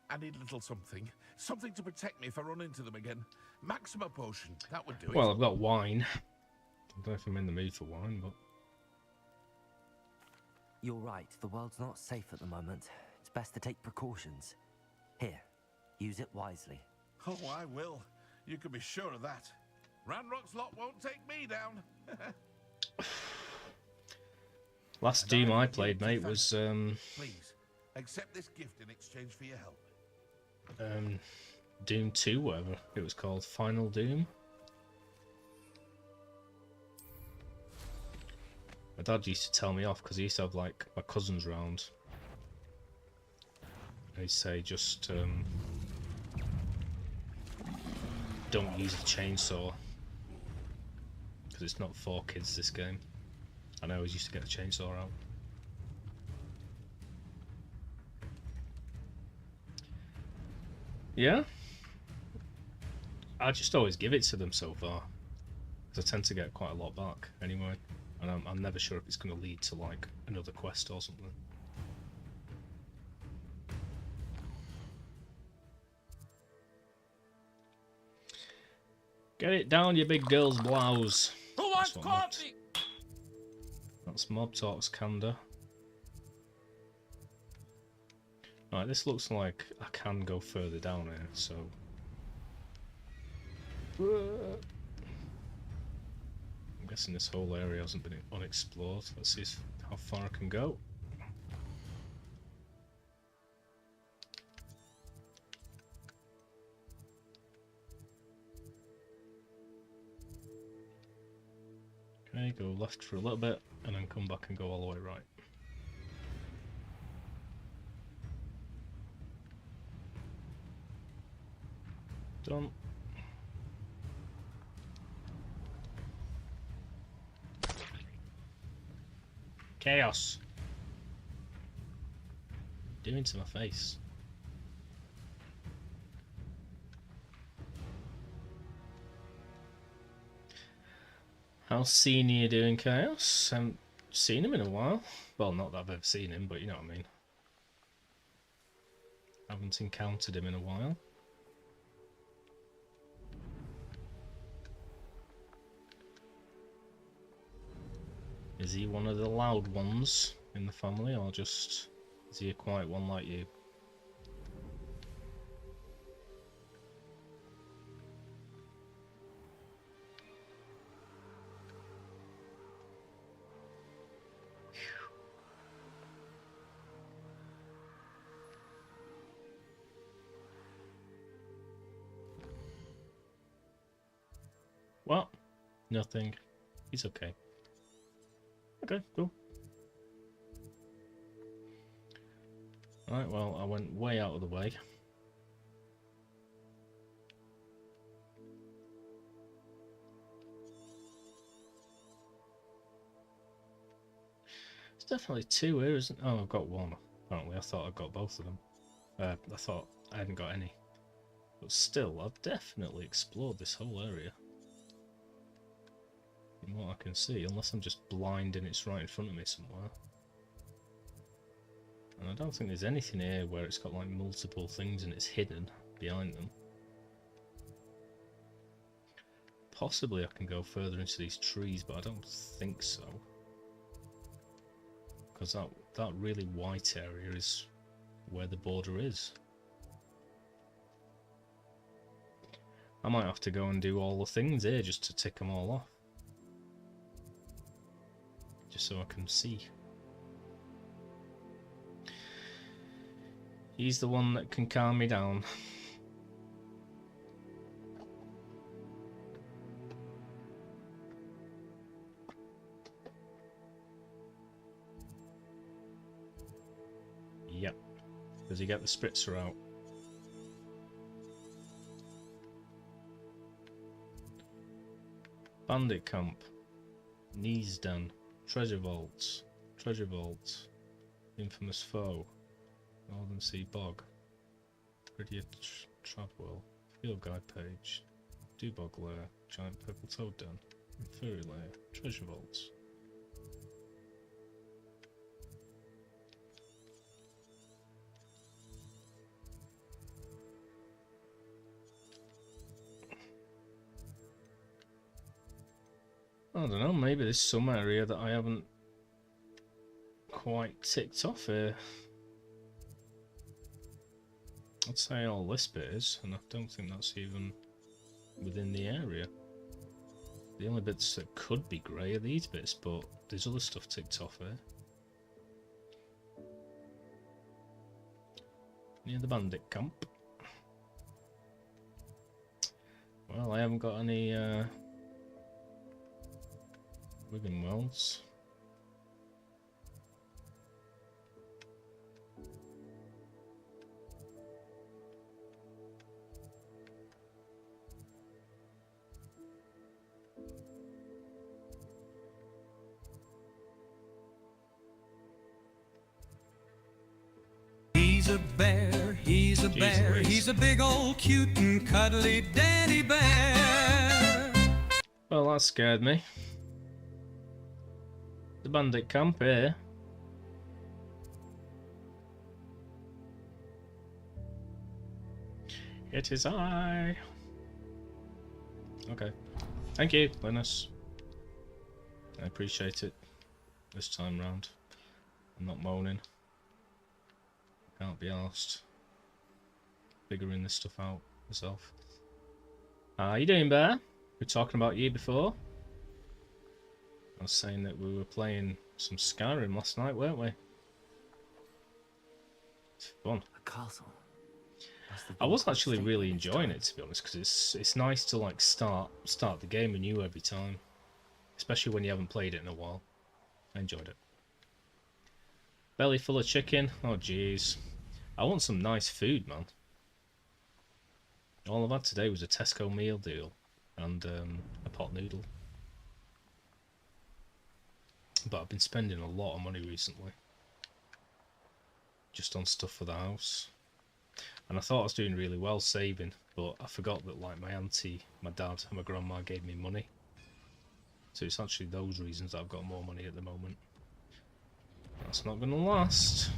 I need a little something. Something to protect me if I run into them again. Maxima potion, that would do it. Well, I've got wine. I don't know if I'm in the mood for wine, but... You're right, the world's not safe at the moment. It's best to take precautions. Here, use it wisely. Oh, I will. You can be sure of that. Ranrock's lot won't take me down. Last Doom I played, mate, was Please, accept this gift in exchange for your help. Doom 2, whatever it was called. Final Doom. My dad used to tell me off because he used to have, like, my cousins round. And he'd say, just, don't use a chainsaw. Because it's not for kids, this game. And I always used to get the chainsaw out. Yeah? I just always give it to them so far. Because I tend to get quite a lot back, anyway. And I'm never sure if it's going to lead to, like, another quest or something. Get it down, you big girl's blouse. Who wants coffee? That's Mob Talk's candor. Right, this looks like I can go further down here, so... I'm guessing this whole area hasn't been unexplored. Let's see how far I can go. Okay, go left for a little bit, and then come back and go all the way right. Done. Chaos. Doing to my face. How's Senior doing, Chaos? Haven't seen him in a while. Well, not that I've ever seen him, but you know what I mean. Haven't encountered him in a while. Is he one of the loud ones in the family, or just is he a quiet one like you? What? Nothing. He's okay. Okay, cool. Alright, well, I went way out of the way. There's definitely two here, isn't there? Oh, I've got one. Apparently, I thought I got both of them. I thought I hadn't got any. But still, I've definitely explored this whole area. From what I can see, unless I'm just blind and it's right in front of me somewhere. And I don't think there's anything here where it's got like multiple things and it's hidden behind them. Possibly I can go further into these trees, but I don't think so. Because that really white area is where the border is. I might have to go and do all the things here just to tick them all off. Just so I can see. He's the one that can calm me down. Yep. Does he get the spritzer out? Bandit camp. Knees done. Treasure vaults. Treasure vaults. Infamous foe. Northern Sea Bog. Prettier Tradwell. Field guide page. Dewbog lair. Giant purple toad den. Fairy lair. Treasure vaults. I don't know, maybe there's some area that I haven't quite ticked off here. I'd say all this bit is, and I don't think that's even within the area. The only bits that could be grey are these bits, but there's other stuff ticked off here. Near the bandit camp. Well, I haven't got any Wigan wells. He's a bear, he's a bear, Louise. he's a big old cute and cuddly daddy bear. Well, that scared me. The bandit camp here. It is I. Okay. Thank you, Linus. I appreciate it. This time round. I'm not moaning. Can't be arsed. Figuring this stuff out myself. How you doing, Bear? We were talking about you before. I was saying that we were playing some Skyrim last night, weren't we? It's fun. A castle. Must have I been was quite actually stately really in its enjoying time. it, to be honest, because it's nice to like start the game anew every time, especially when you haven't played it in a while. I enjoyed it. Belly full of chicken. Oh jeez, I want some nice food, man. All I've had today was a Tesco meal deal and a pot noodle. But I've been spending a lot of money recently, just on stuff for the house. And I thought I was doing really well saving, but I forgot that like my auntie, my dad and my grandma gave me money. So it's actually those reasons that I've got more money at the moment. That's not going to last.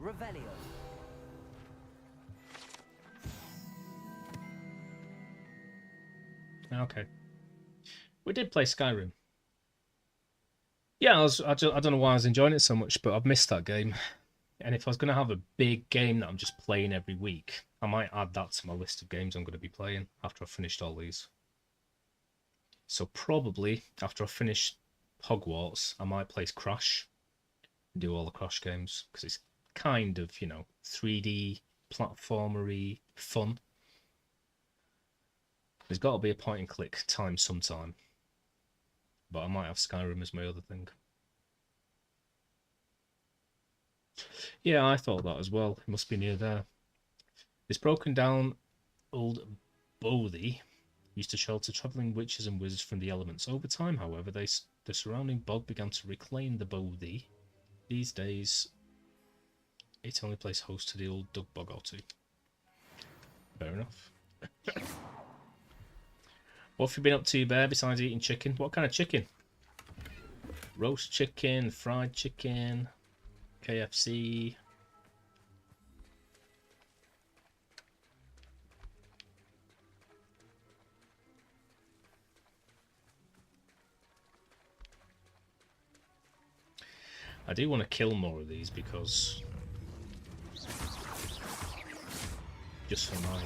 Revelio. Okay. We did play Skyrim. Yeah, I don't know why I was enjoying it so much, but I've missed that game. And if I was going to have a big game that I'm just playing every week, I might add that to my list of games I'm going to be playing after I've finished all these. So probably after I finish Hogwarts, I might play Crash and do all the Crash games because it's kind of, 3D platformery fun. There's got to be a point and click time sometime. But I might have Skyrim as my other thing. Yeah, I thought that as well. It must be near there. This broken down old bothy used to shelter travelling witches and wizards from the elements. Over time, however, the surrounding bog began to reclaim the bothy. These days, it only plays host to the old Dug Bog or two. Fair enough. What have you been up to, Bear, besides eating chicken? What kind of chicken? Roast chicken, fried chicken, KFC. I do want to kill more of these because just for my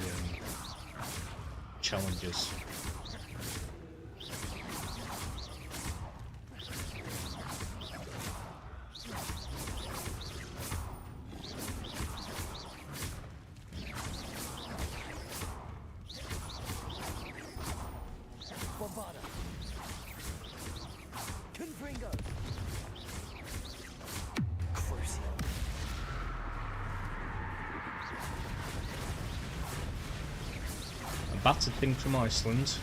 challenges. Battered thing from Iceland.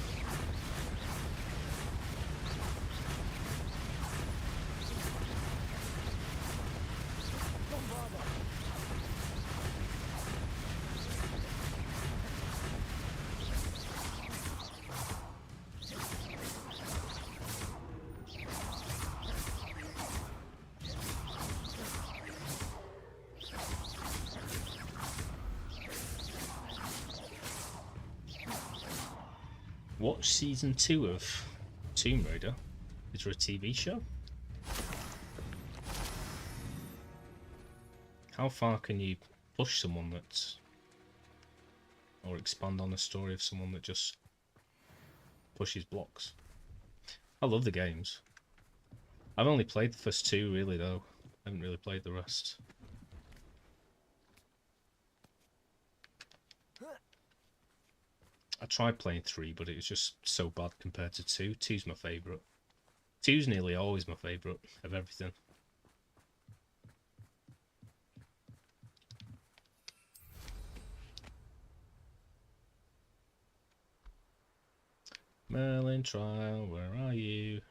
Watch season 2 of Tomb Raider. Is there a TV show? How far can you push someone that's, or expand on a story of someone that just pushes blocks? I love the games. I've only played the first 2 really though. I haven't really played the rest. I tried playing 3, but it was just so bad compared to 2. 2's my favourite. 2's nearly always my favourite of everything. Merlin Trial, where are you?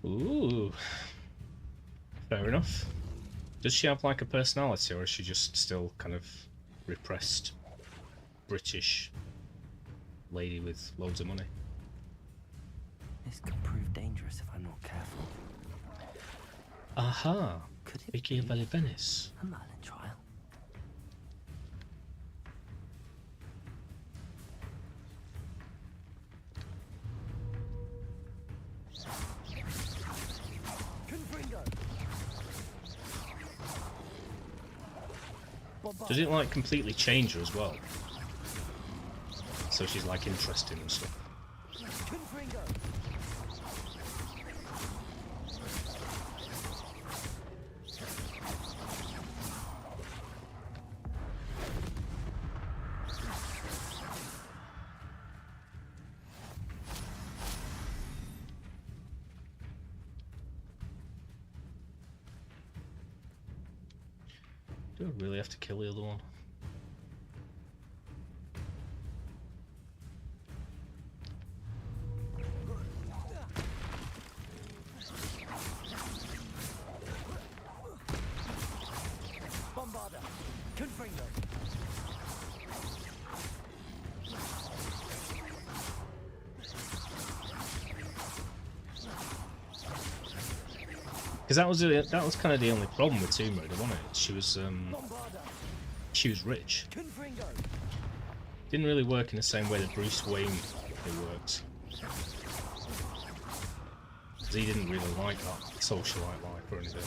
Ooh, fair enough. Does she have like a personality, or is she just still kind of repressed British lady with loads of money? This could prove dangerous if I'm not careful. Aha! Could it Vicky be of Venice. a Merlin trial? Does it like completely change her as well? So she's like interesting and stuff. Do I really have to kill the other one? Because that was kind of the only problem with Tomb Raider, wasn't it? She was rich. Didn't really work in the same way that Bruce Wayne worked. Because he didn't really like that socialite life or anything.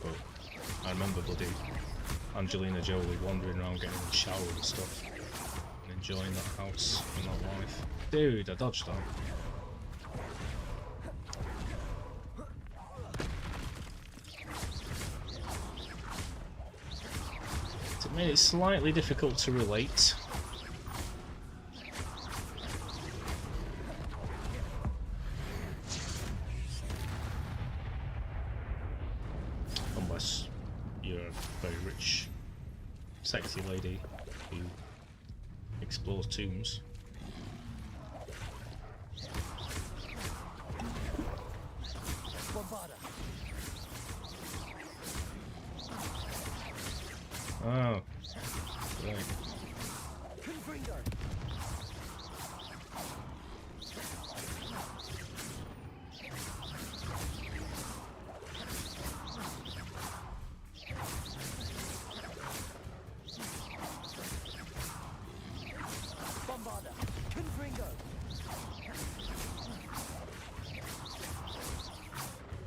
But I remember bloody Angelina Jolie wandering around getting in the shower and stuff. And enjoying that house and that life. Dude, I dodged that. It made it slightly difficult to relate. Unless you're a very rich, sexy lady who explores tombs. Oh, right.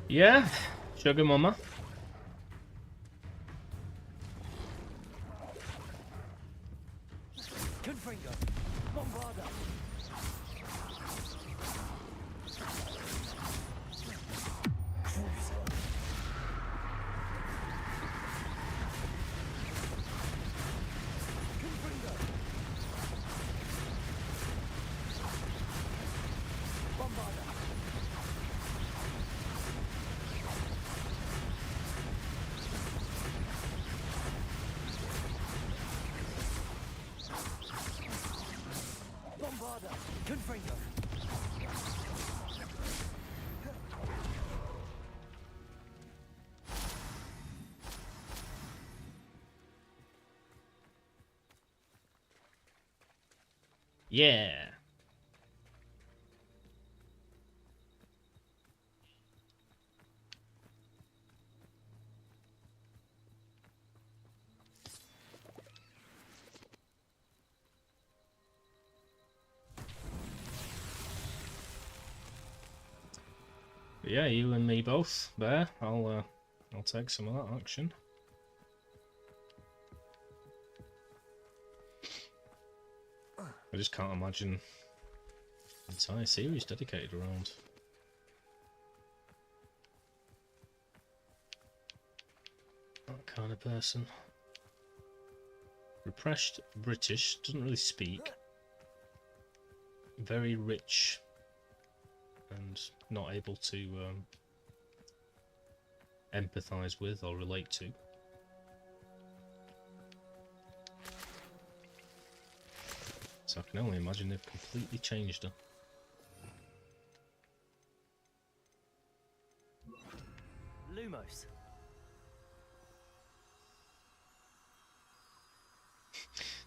Yeah, sugar mama. Yeah. But yeah, you and me both there. I'll take some of that action. I just can't imagine an entire series dedicated around that kind of person. Repressed British, doesn't really speak. Very rich and not able to empathise with or relate to. So I can only imagine they've completely changed her. Lumos.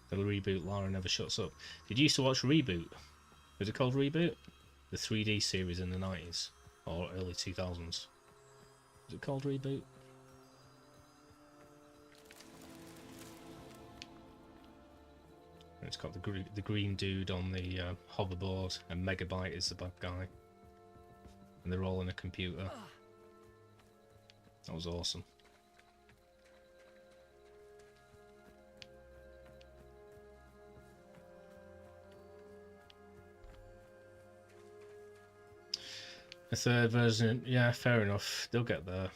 The reboot Lara Never Shuts Up. Did you used to watch Reboot? Was it called Reboot? The 3D series in the 90s or early 2000s. Was it called Reboot? It's got the green dude on the hoverboard, and Megabyte is the bad guy, and they're all in a computer. That was awesome. The third version, yeah, fair enough. They'll get there.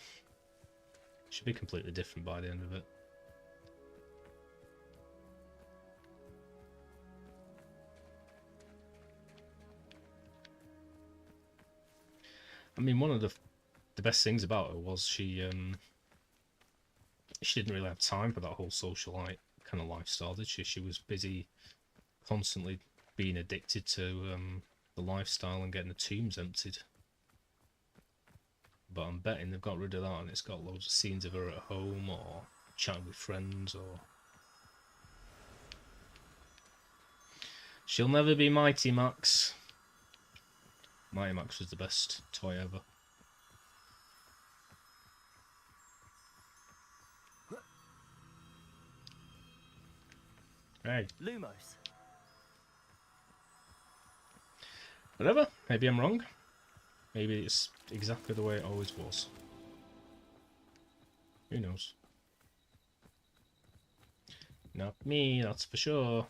Should be completely different by the end of it. I mean, one of the best things about her was she didn't really have time for that whole socialite kind of lifestyle, did she? She was busy constantly being addicted to the lifestyle and getting the tombs emptied. But I'm betting they've got rid of that and it's got loads of scenes of her at home or chatting with friends or... She'll never be mighty, Max. Mighty Max was the best toy ever. Hey. Lumos. Whatever. Maybe I'm wrong. Maybe it's exactly the way it always was. Who knows? Not me, that's for sure.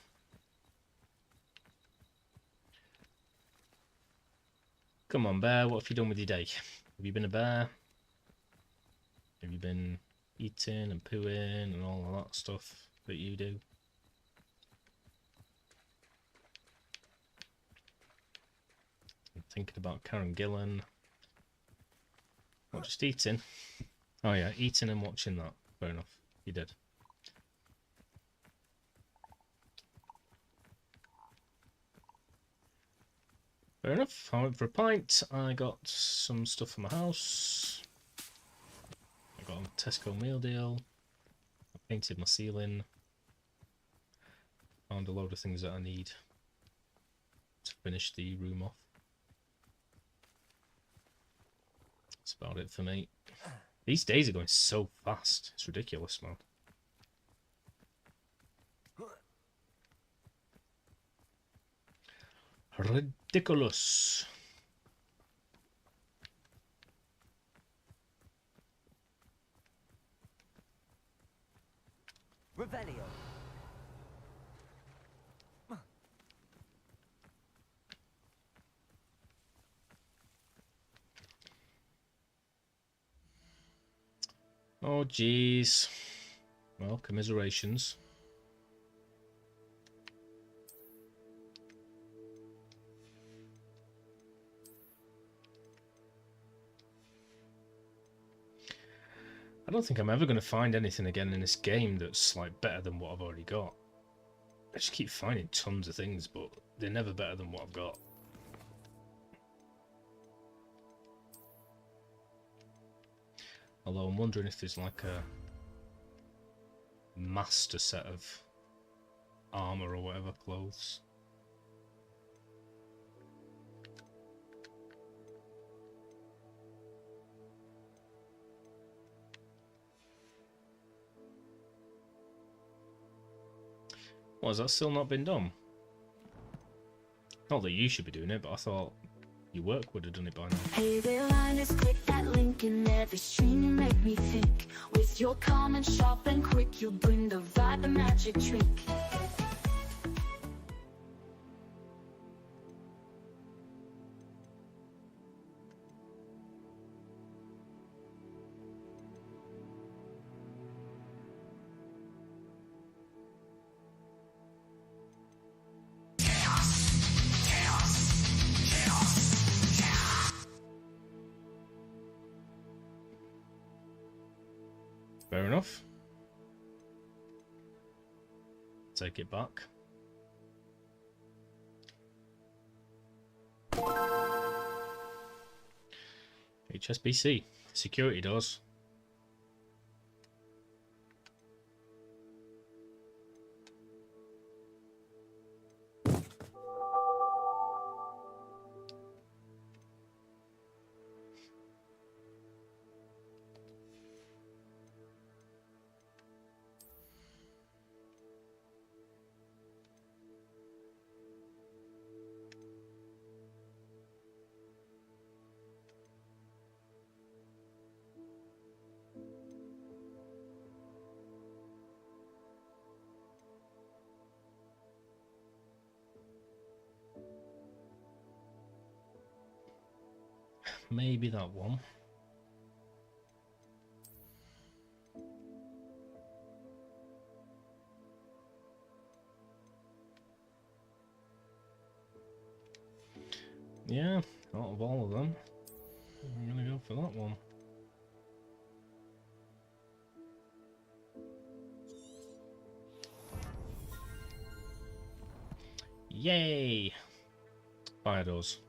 Come on, bear, what have you done with your day? Have you been a bear? Have you been eating and pooing and all of that stuff that you do? I'm thinking about Karen Gillan. Not just eating. Oh yeah, eating and watching that. Fair enough. You did. Fair enough. I went for a pint. I got some stuff for my house. I got a Tesco meal deal. I painted my ceiling. Found a load of things that I need to finish the room off. That's about it for me. These days are going so fast. It's ridiculous, man. Ridiculous. Revelio. Oh, jeez. Well, commiserations. I don't think I'm ever going to find anything again in this game that's like better than what I've already got. I just keep finding tons of things, but they're never better than what I've got. Although I'm wondering if there's like a master set of armor or whatever, clothes. What, has that still not been done? Not that you should be doing it, but I thought your work would have done it by now. Hey there, Linus, click that link in every stream. You make me think. With your calm and sharp and quick, you bring the vibe, the magic trick. Fair enough. Take it back. HSBC. Security doors. Maybe that one. Yeah, out of all of them, I'm gonna go for that one. Yay! Fire doors.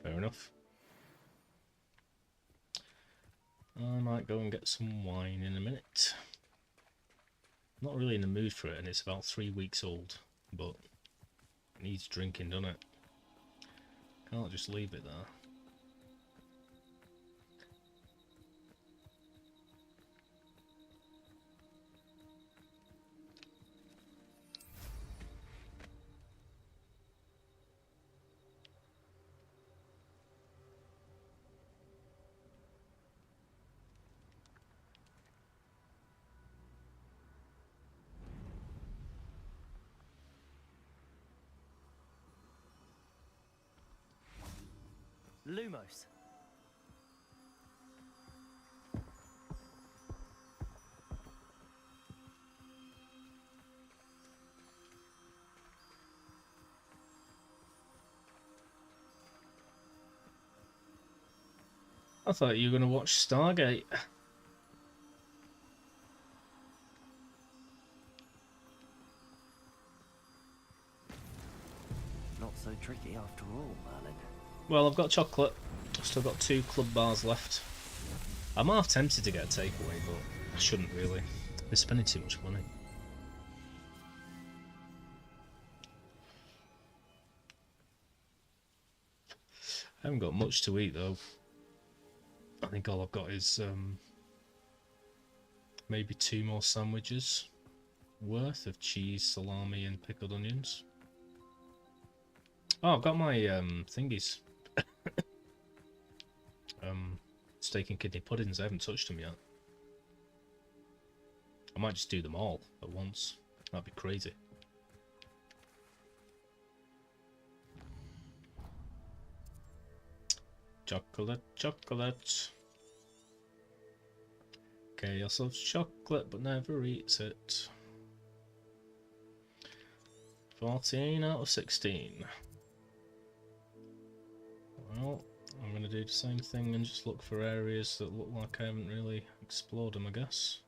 Fair enough. I might go and get some wine in a minute. I'm not really in the mood for it, and it's about 3 weeks old, but it needs drinking, doesn't it? Can't just leave it there. Lumos. I thought you were going to watch Stargate. Not so tricky after all, Merlin. Well, I've got chocolate. I've still got 2 club bars left. I'm half tempted to get a takeaway, but I shouldn't really. They're spending too much money. I haven't got much to eat though. I think all I've got is maybe 2 more sandwiches worth of cheese, salami and pickled onions. Oh, I've got my thingies. Steak and kidney puddings. I haven't touched them yet. I might just do them all at once. That'd be crazy. Chocolate, chocolate. Chaos loves chocolate but never eats it. 14 out of 16. Well, I'm going to do the same thing and just look for areas that look like I haven't really explored them, I guess.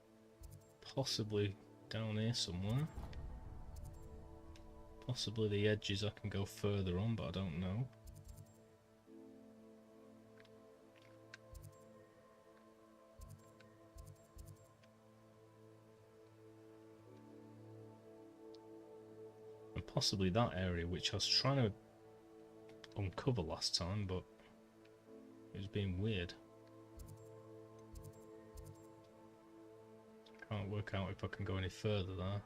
Possibly down here somewhere. Possibly the edges I can go further on, but I don't know. And possibly that area which I was trying to uncover last time, but it was being weird. Can't work out if I can go any further there.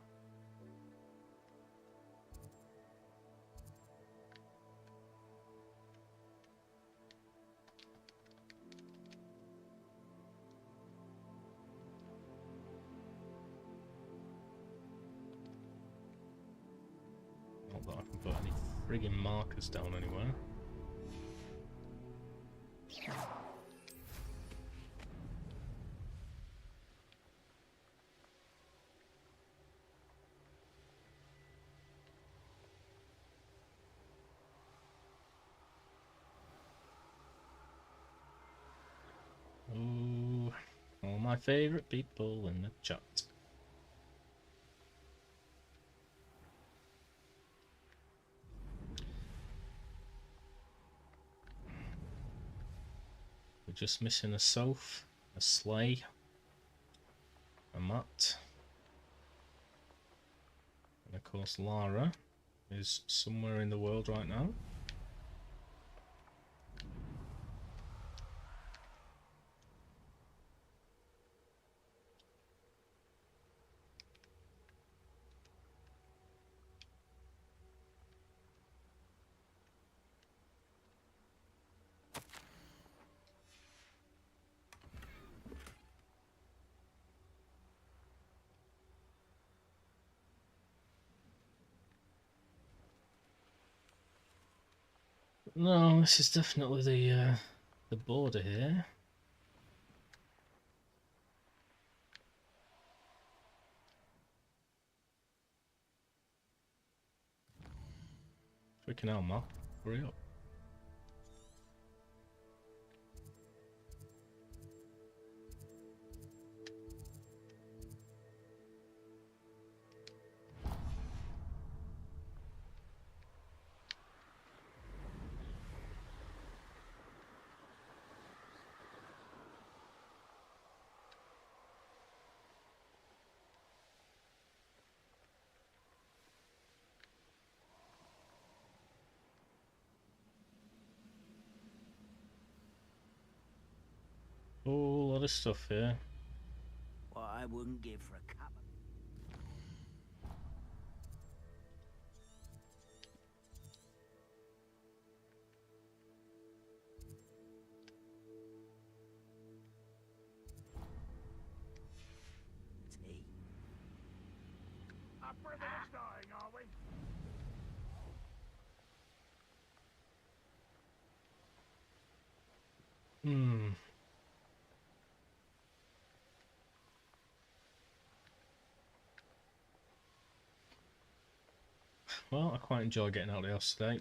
Not that I can put any friggin' markers down anywhere. Ooh, all my favourite people in the chat. We're just missing a Soph, a Slay, a Matt, and of course Lara is somewhere in the world right now. No, this is definitely the border here. Freaking hell, Mal. Hurry up. Oh, a lot of stuff here. What I wouldn't give for a cup of... tea. Our privileged dying, are we? Hmm. Well, I quite enjoy getting out of the house today.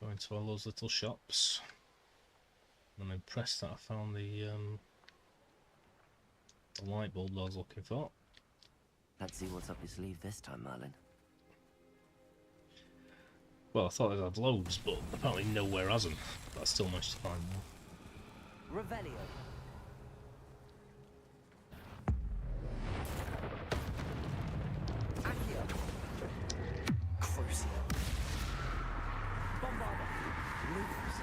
Going to all those little shops. I'm impressed that I found the light bulb I was looking for. Let's see what's up your sleeve this time, Merlin. Well, I thought it had loads, but apparently nowhere hasn't. But I still managed to find one. Revelio. Accio. Crucio. Bombarda. Lupus.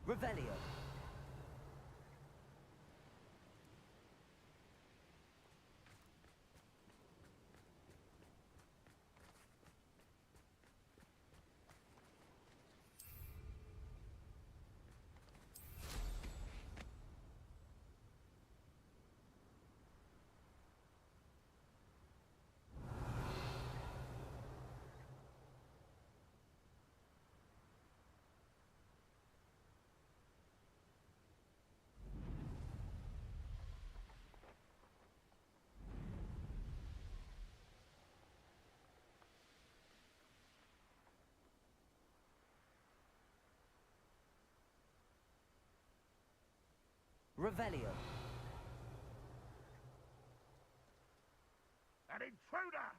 Revelio. Revelio. An intruder!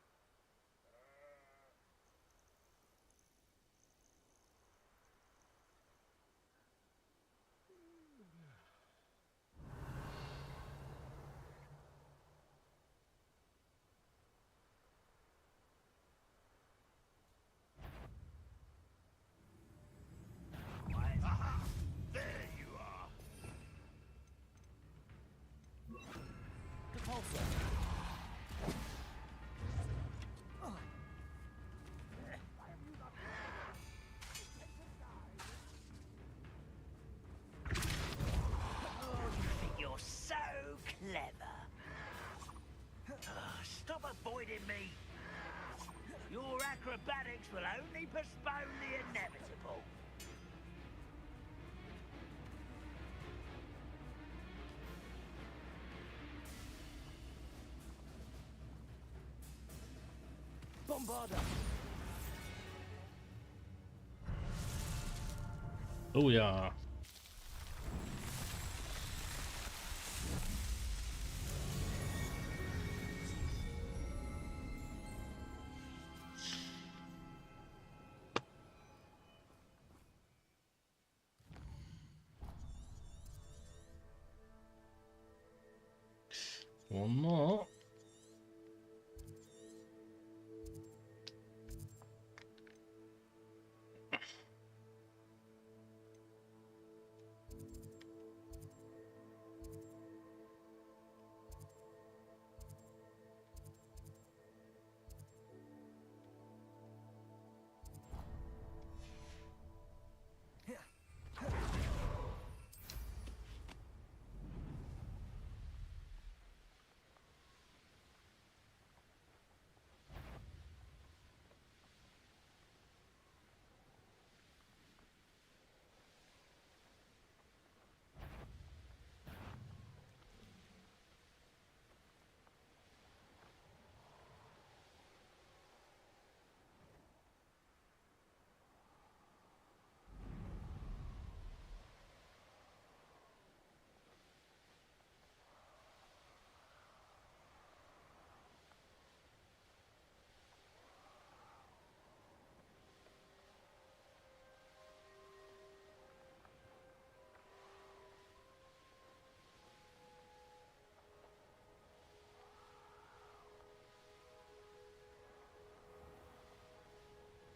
Aha! There you are! Repulsor. You're so clever. Stop avoiding me. Your acrobatics will only postpone the inevitable. Bombarda. Oh yeah. One more.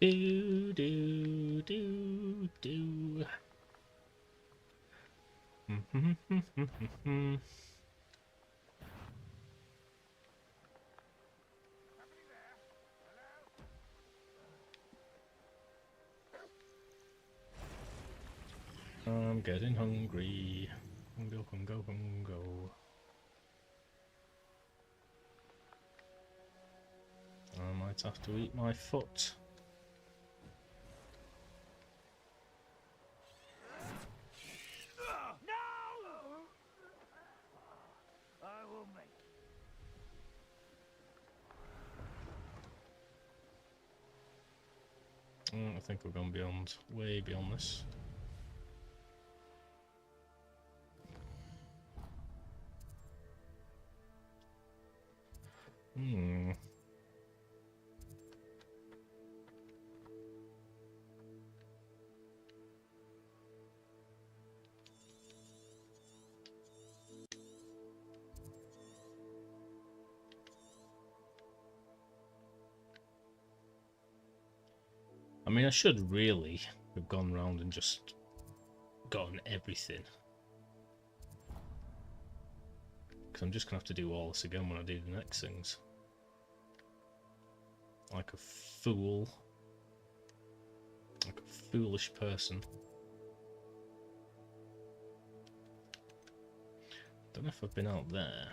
Do do do do. I'm getting hungry. Hungo, hungo, hungo. I might have to eat my foot. No! I will make. I think we've gone beyond, way beyond this. I mean, I should really have gone round and just gotten everything. Because I'm just going to have to do all this again when I do the next things. Like a fool. Like a foolish person. Don't know if I've been out there.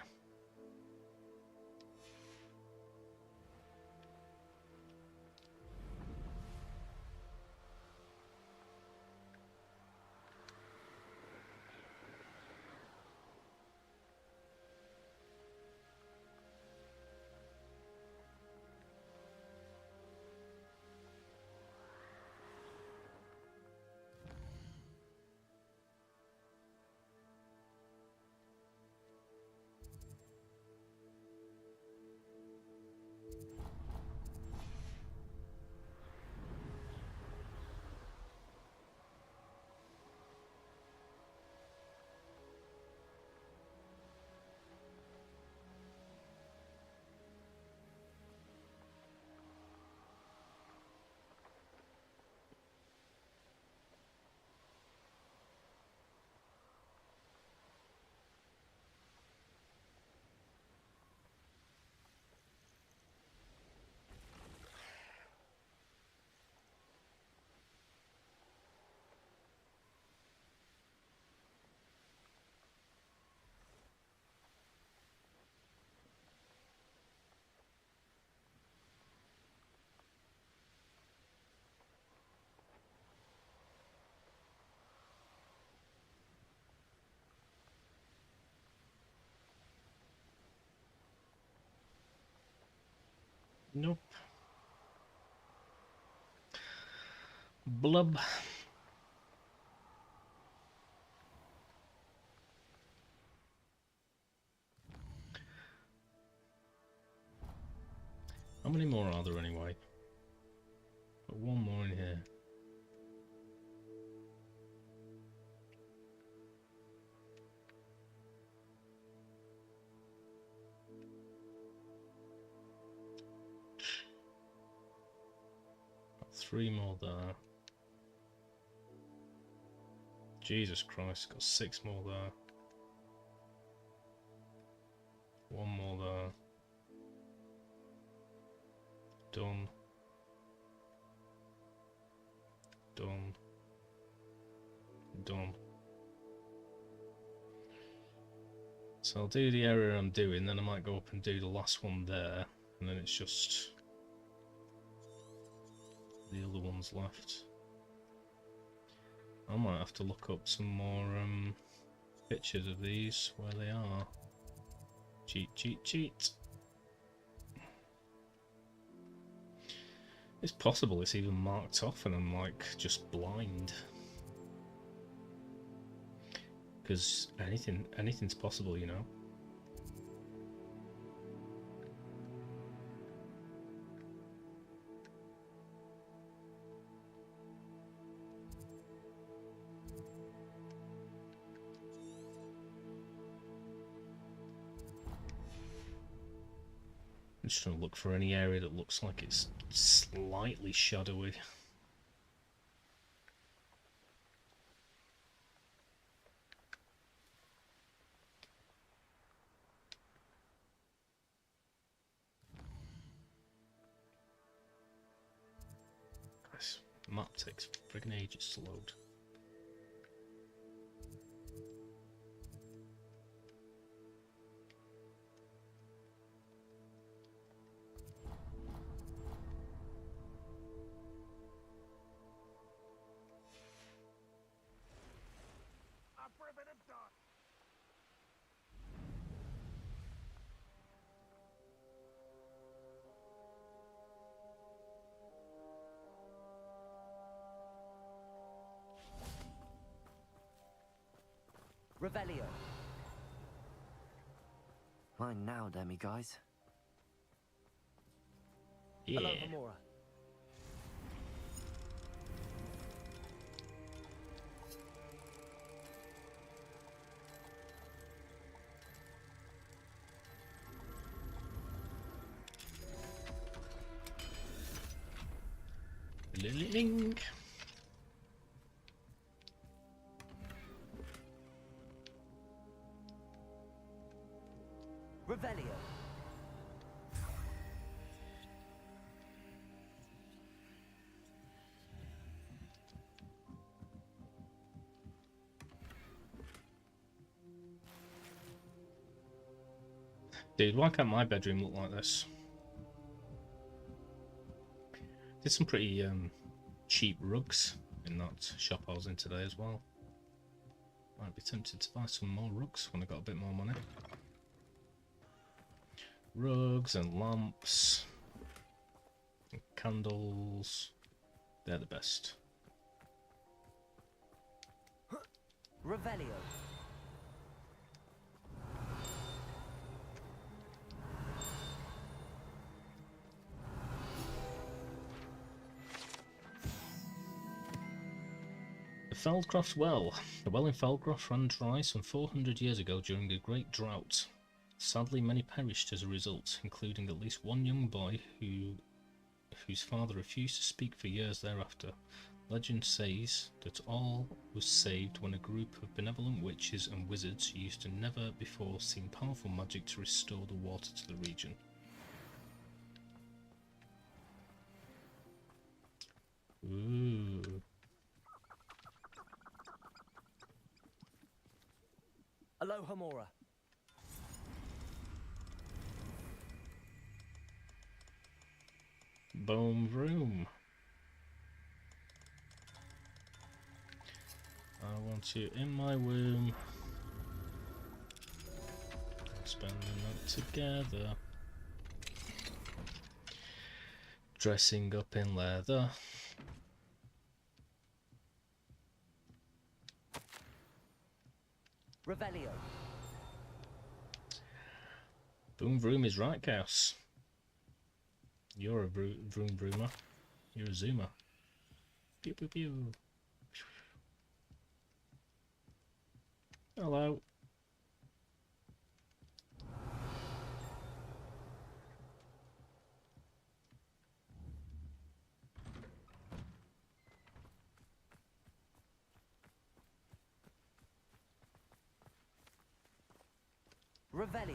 Nope. Blub. How many more are there anyway? Got one more in here. Got 3 more there. Jesus Christ, got 6 more there. 1 more there. Done. Done. Done. So I'll do the area I'm doing, then I might go up and do the last one there, and then it's just the other ones left. I might have to look up some more pictures of these, where they are. Cheat, cheat, cheat. It's possible it's even marked off and I'm like just blind. Because anything's possible, you know. I'm just trying to look for any area that looks like it's slightly shadowy. This map takes friggin' ages to load. Up for a bit of dot. Revelio. Fine now, demi guys. Yeah. Hello, Hamura. Ling. Revelio. Dude, why can't my bedroom look like this? There's some pretty cheap rugs in that shop I was in today as well. Might be tempted to buy some more rugs when I got a bit more money. Rugs and lamps and candles. They're the best. Revelio. The Feldcroft Well. The well in Feldcroft ran dry some 400 years ago during a great drought. Sadly, many perished as a result, including at least one young boy whose father refused to speak for years thereafter. Legend says that all was saved when a group of benevolent witches and wizards used a never before seen powerful magic to restore the water to the region. Ooh. Hello, Hamura. Boom room. I want you in my womb. Spending it together. Dressing up in leather. Revelio. Boom vroom is right, Chaos. You're a vroom vroomer. You're a zoomer. Pew pew pew. Hello. Revelio.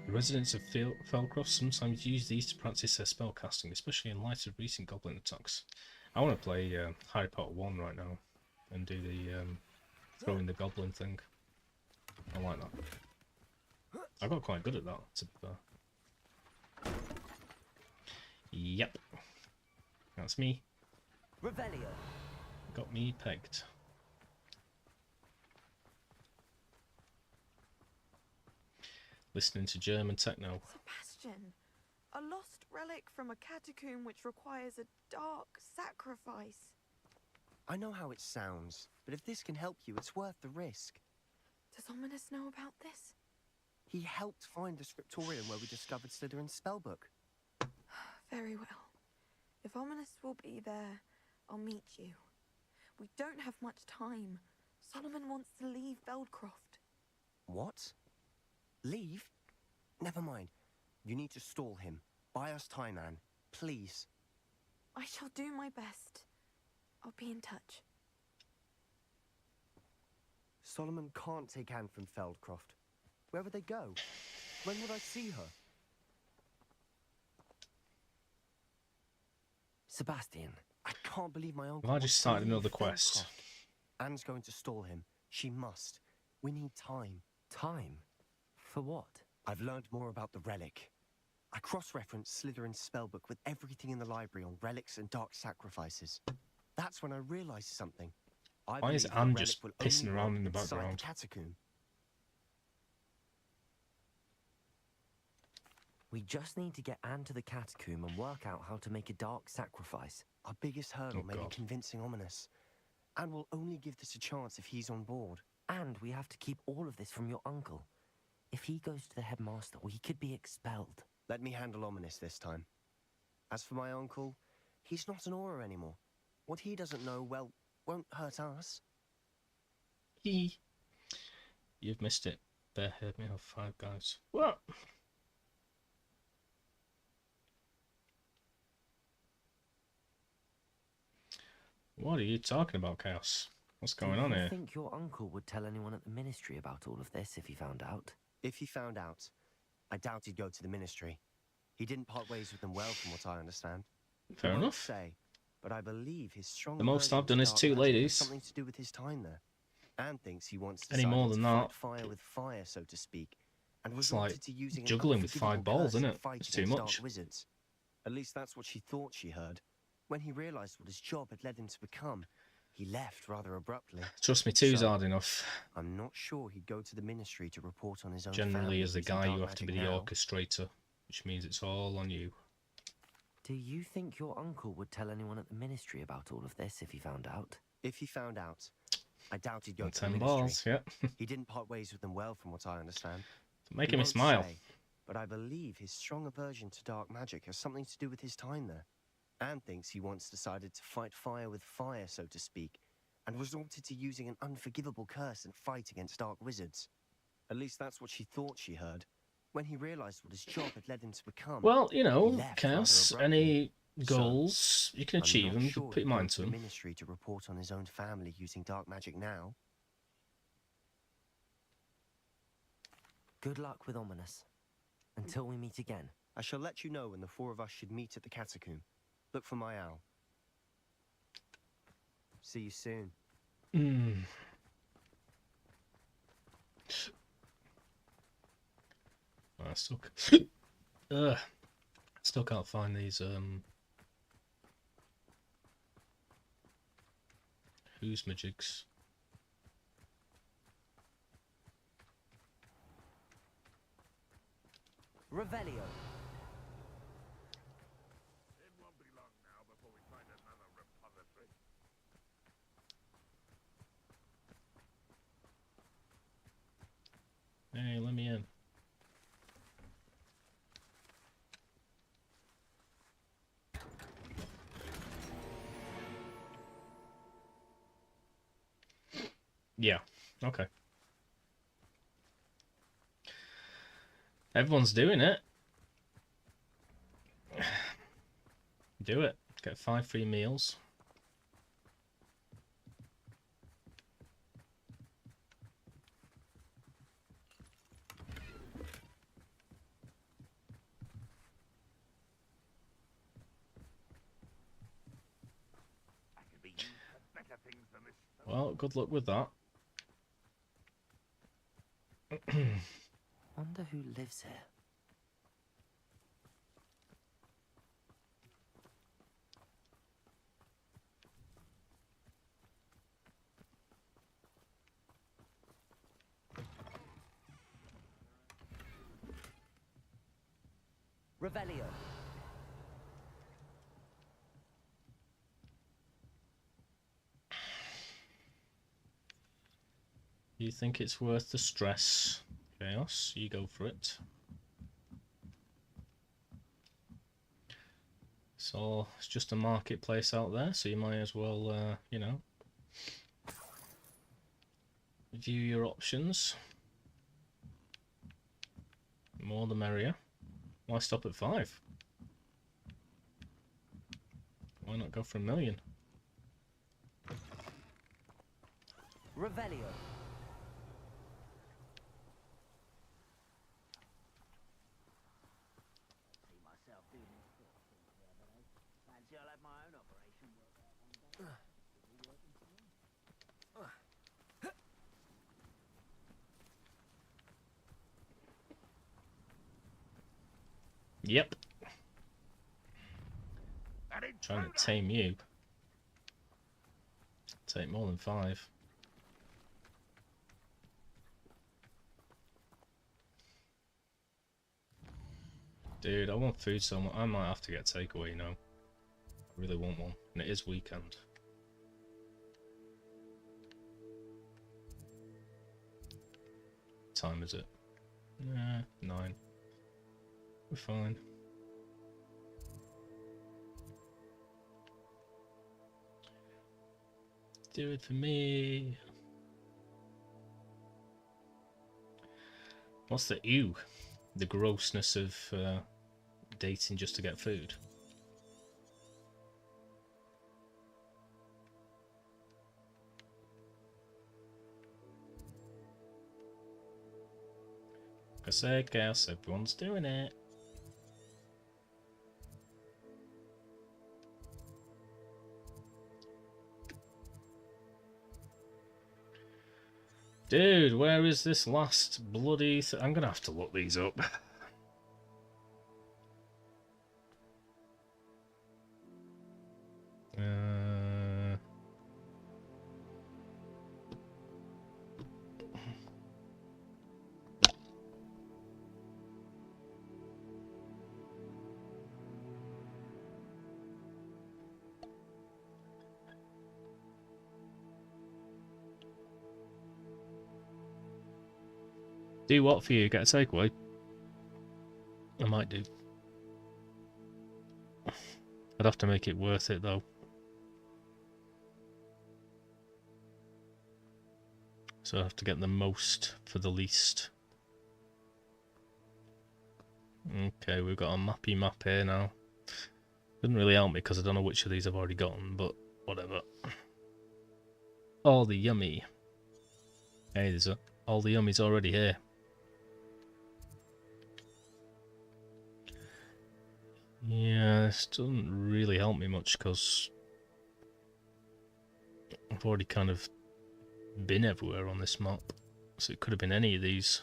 The residents of Feldcroft sometimes use these to practice their spellcasting, especially in light of recent goblin attacks. I want to play Harry Potter 1 right now and do the throwing the goblin thing. I like that. I got quite good at that, to be fair. Yep. That's me. Revelio. Got me pegged. Listening to German techno. Sebastian, a lost relic from a catacomb which requires a dark sacrifice. I know how it sounds, but if this can help you, it's worth the risk. Does Ominous know about this? He helped find the scriptorium where we discovered Slytherin's spellbook. Very well. If Ominous will be there, I'll meet you. We don't have much time. Solomon wants to leave Feldcroft. What? Leave? Never mind. You need to stall him. Buy us time, Anne. Please. I shall do my best. I'll be in touch. Solomon can't take Anne from Feldcroft. Where would they go? When would I see her? Sebastian. I can't believe my uncle. Well, I just started wants to another leave quest. Feldcroft. Anne's going to stall him. She must. We need time. Time? For what? I've learned more about the relic. I cross-referenced Slytherin's spellbook with everything in the library on relics and dark sacrifices. That's when I realized something. I Why is believe the Anne relic just will pissing only around work in the inside background? The catacomb. We just need to get Anne to the catacomb and work out how to make a dark sacrifice. Our biggest hurdle Oh, may be God. convincing Ominous. And we'll only give this a chance if he's on board. And we have to keep all of this from your uncle. If he goes to the headmaster, we could be expelled. Let me handle Ominous this time. As for my uncle, he's not an Auror anymore. What he doesn't know, well, won't hurt us. You've missed it. Bear heard me have 5 guys. What? What are you talking about, Chaos? What's going on Do you here? think your uncle would tell anyone at the ministry about all of this if he found out? If he found out, I doubt he'd go to the ministry. He didn't part ways with them well, from what I understand. Fair I won't enough. say, but I believe his strong. The most aversion I've done to is dark 2 magic has ladies. Something to do with his time there. Anne thinks he wants Any more decided than to fight that, fire with fire, so to speak, and it's resorted like to using an juggling with 5 unforgivable balls, curse isn't in it? fight It's too against much. dark wizards. At least that's what she thought she heard. When he realized what his job had led him to become, he left rather abruptly. Trust me, 2's So, hard enough. I'm not sure he'd go to the ministry to report on his own Generally, family as the using guy, dark you have to be magic the now. orchestrator, which means it's all on you. Do you think your uncle would tell anyone at the ministry about all of this if he found out? If he found out, I doubt he'd go And to the 10 ministry. balls, yeah. He didn't part ways with them well, from what I understand. Making He me won't smile. say, but I believe his strong aversion to dark magic has something to do with his time there. Anne thinks he once decided to fight fire with fire, so to speak, and resorted to using an unforgivable curse in fight against dark wizards. At least that's what she thought she heard. When he realized what his job had led him to become. Well, you know, he left Chaos, rather any So, goals, you can I'm achieve not them, sure put your he'd go mind to to the them. ministry to report on his own family using dark magic now. Good luck with Ominous. Until we meet again. I shall let you know when the 4 of us should meet at the catacomb. Look for my owl. See you soon. I still can't find these who's majigs. Revelio. It won't be long now before we find another repository. Hey, let me in. Yeah, okay. Everyone's doing it. Do it. Get 5 free meals. I could be used for better things than this. Well, good luck with that. Wonder who lives here. Revelio. You think it's worth the stress? Chaos, you go for it. So it's just a marketplace out there, so you might as well, you know, View your options. More the merrier. Why stop at 5? Why not go for 1 million? Revelio. See myself doing this sort of thing here, but fancy I'll have my own operation work out one day. Yep. An Trying to intruder! tame you. Take more than 5. Dude, I want food so much. I might have to get takeaway, you know. I really want one. And it is weekend. What time is it? 9. We're fine. Do it for me. What's the ew? The grossness of dating just to get food. I guess everyone's doing it. Dude, where is this last bloody... I'm gonna have to look these up. Do what for you? Get a takeaway? I might do. I'd have to make it worth it though. So I have to get the most for the least. Okay, we've got a mappy map here now. Doesn't really help me because I don't know which of these I've already gotten, but whatever. All the yummy. Hey, there's all the yummy's already here. Yeah, this doesn't really help me much because I've already kind of been everywhere on this map, so it could have been any of these.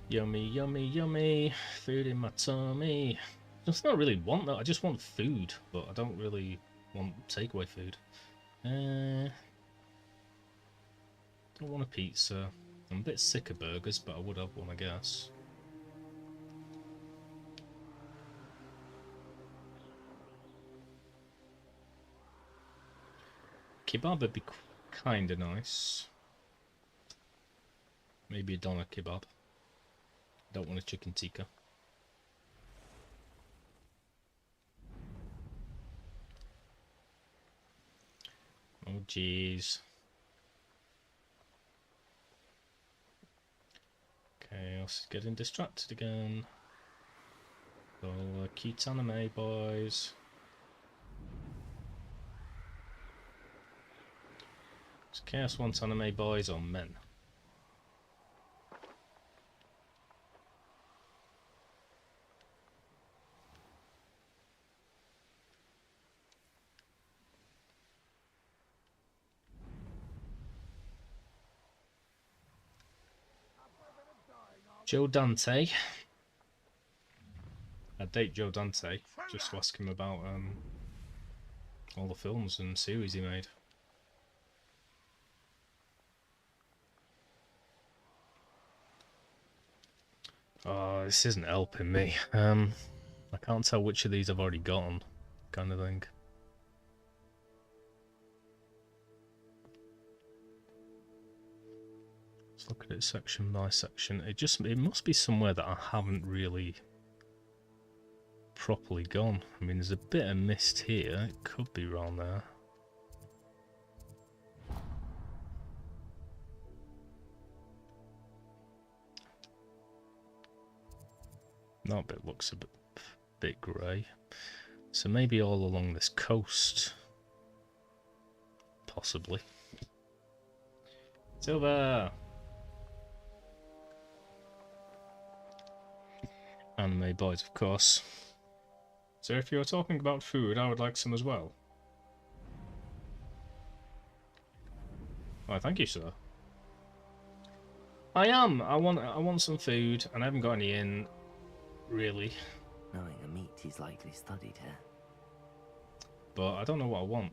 Yummy, yummy, yummy. Food in my tummy. Just not really want that. I just want food, but I don't really want takeaway food. Don't want a pizza. I'm a bit sick of burgers, but I would have one, I guess. Kebab would be kind of nice. Maybe a doner kebab. Don't want a chicken tikka. Oh jeez. Okay, us getting distracted again. So cute anime boys. Does Chaos want anime boys or men? Joe Dante. I'd date Joe Dante just to ask him about all the films and series he made. Oh, this isn't helping me. I can't tell which of these I've already gotten, kind of thing. Let's look at it section by section. It must be somewhere that I haven't really properly gone. I mean, there's a bit of mist here. It could be around there. That bit looks a bit grey. So maybe all along this coast. Possibly. Silver! Anime boys, of course. So if you're talking about food, I would like some as well. Why, thank you, sir. I am. I want some food, and I haven't got any in, really. Knowing the meat, he's likely studied here. But I don't know what I want.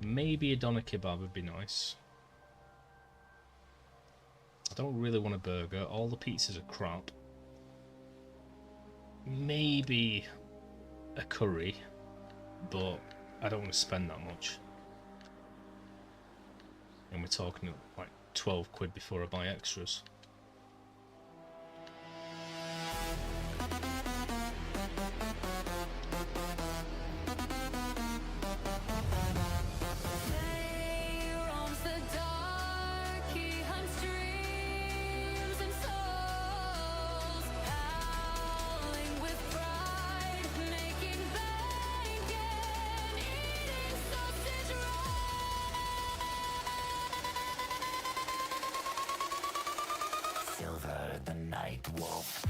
Maybe a doner kebab would be nice. I don't really want a burger. All the pizzas are crap. Maybe a curry, but I don't want to spend that much. And we're talking like 12 quid before I buy extras. Silver the Night Wolf.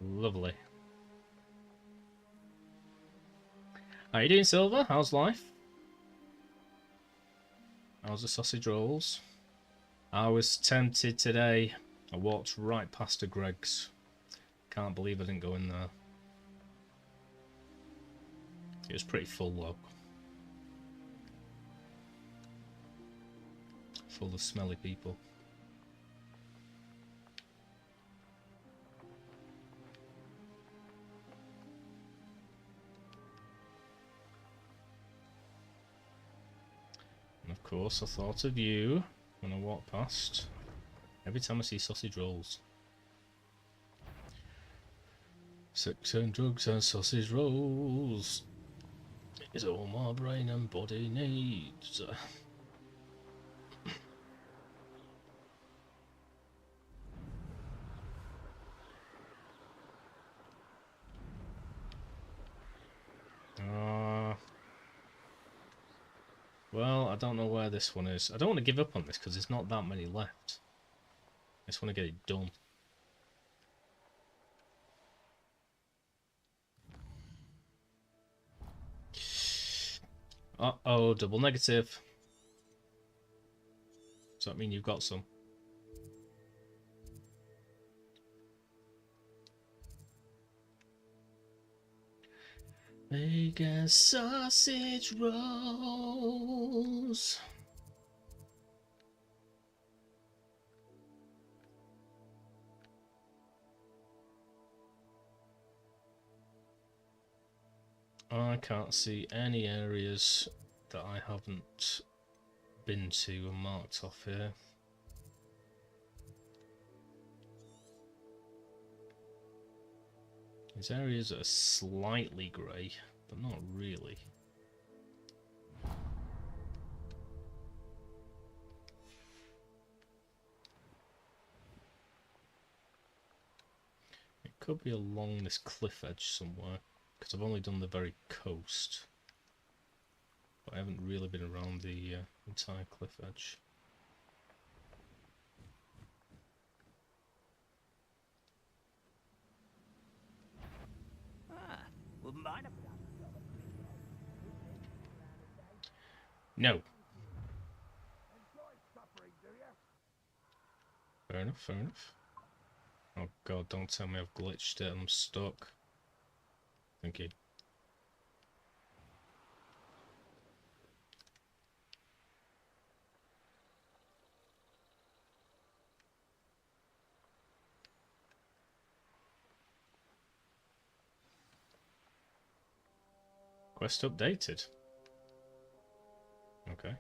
Lovely. How you doing, Silver? How's life? How's the sausage rolls? I was tempted today. I walked right past a Greg's. Can't believe I didn't go in there. It was pretty full though. Full of smelly people. And of course I thought of you when I walked past. Every time I see sausage rolls. Sex and drugs and sausage rolls is all my brain and body needs. Well, I don't know where this one is. I don't want to give up on this because there's not that many left. I just want to get it done. Uh-oh, double negative. Does that mean you've got some? Vegan sausage rolls. I can't see any areas that I haven't been to and marked off here. These areas are slightly grey, but not really. It could be along this cliff edge somewhere, because I've only done the very coast. But I haven't really been around the entire cliff edge. Wouldn't mind if No. Fair enough, fair enough. Oh god, don't tell me I've glitched it and I'm stuck. Thank you. Quest updated. Okay.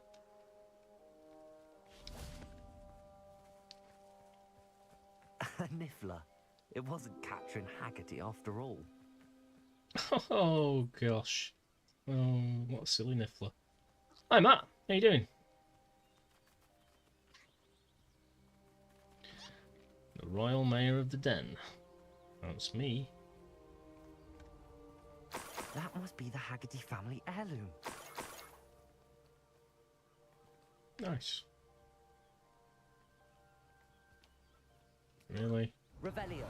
Niffler. It wasn't capturing Haggerty after all. Oh gosh. Oh, what a silly niffler. Hi Matt, how you doing? The Royal Mayor of the Den. That's me. That must be the Haggerty family heirloom. Nice. Really? Revelio.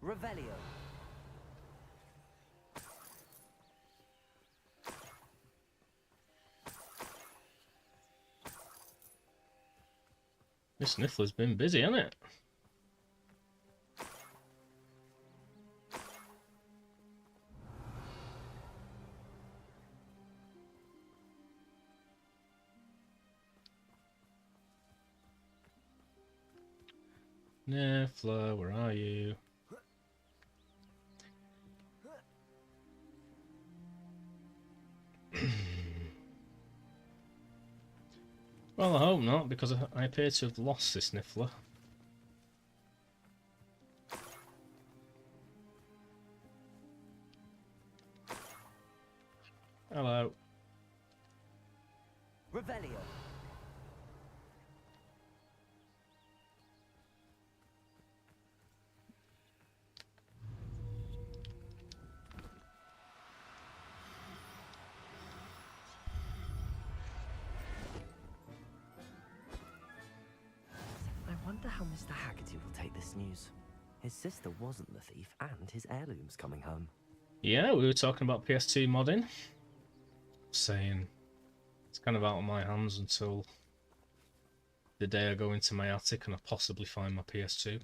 Revelio. This niffler's been busy, hasn't it? Niffler, where are you? Well, I hope not, because I appear to have lost this niffler. Hello. Revelio. I wonder how Mr. Haggerty will take this news. His sister wasn't the thief, and his heirloom's coming home. Yeah, we were talking about PS2 modding. Saying it's kind of out of my hands until the day I go into my attic and I possibly find my PS2. And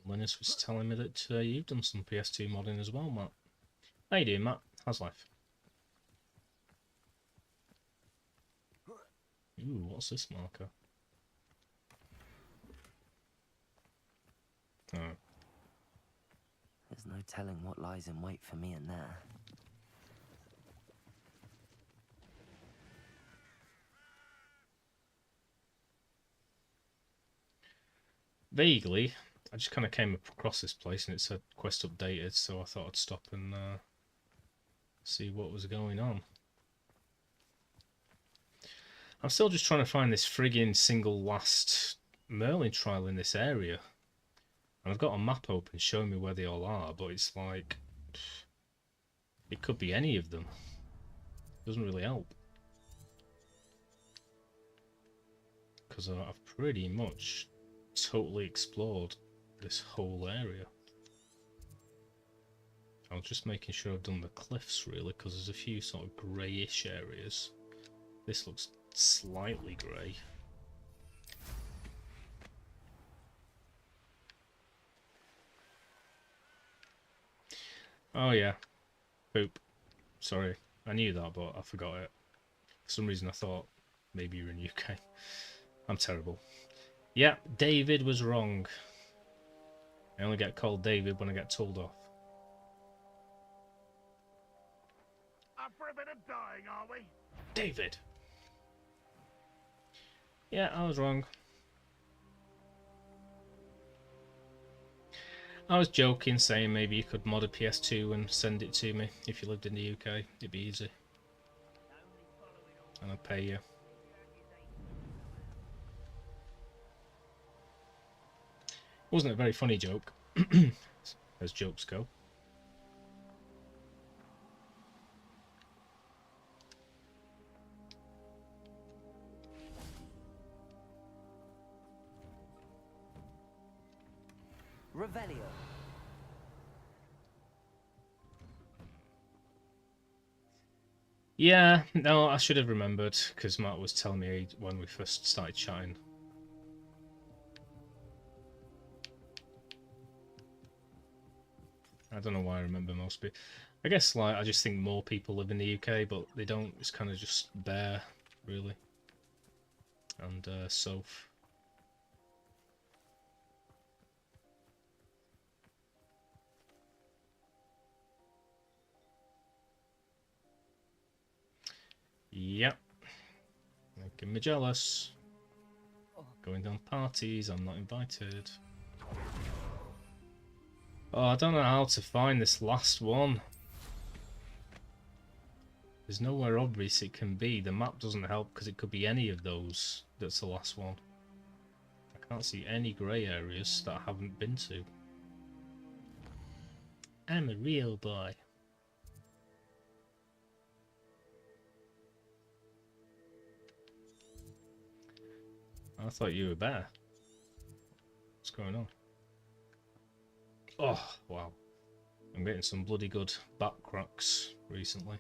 Linus was telling me that you've done some PS2 modding as well, Matt. How you doing, Matt? How's life? Ooh, what's this marker? Oh. There's no telling what lies in wait for me in there. Vaguely, I just kind of came across this place and it said quest updated, so I thought I'd stop and see what was going on. I'm still just trying to find this friggin' single last Merlin trial in this area. And I've got a map open showing me where they all are, but it's like... it could be any of them. Doesn't really help. Because I've pretty much totally explored this whole area. I was just making sure I've done the cliffs really, because there's a few sort of greyish areas. This looks slightly grey. Oh yeah, poop. Sorry, I knew that, but I forgot it. For some reason I thought maybe you're in UK. I'm terrible. Yeah, David was wrong. I only get called David when I get told off. Up for a bit of dying, are we? David! Yeah, I was wrong. I was joking, saying maybe you could mod a PS2 and send it to me if you lived in the UK. It'd be easy. and I pay you. Wasn't a very funny joke, as jokes go. Revelio. Yeah, no, I should have remembered, because Matt was telling me when we first started chatting. I don't know why I remember most people. I guess, like, I just think more people live in the UK, but they don't. It's kind of just Bear, really. And Soph. Yep. Making me jealous. Going on parties, I'm not invited. Oh, I don't know how to find this last one. There's nowhere obvious it can be. The map doesn't help because it could be any of those that's the last one. I can't see any grey areas that I haven't been to. I'm a real boy. I thought you were Bear. What's going on? Oh, wow. I'm getting some bloody good back cracks recently.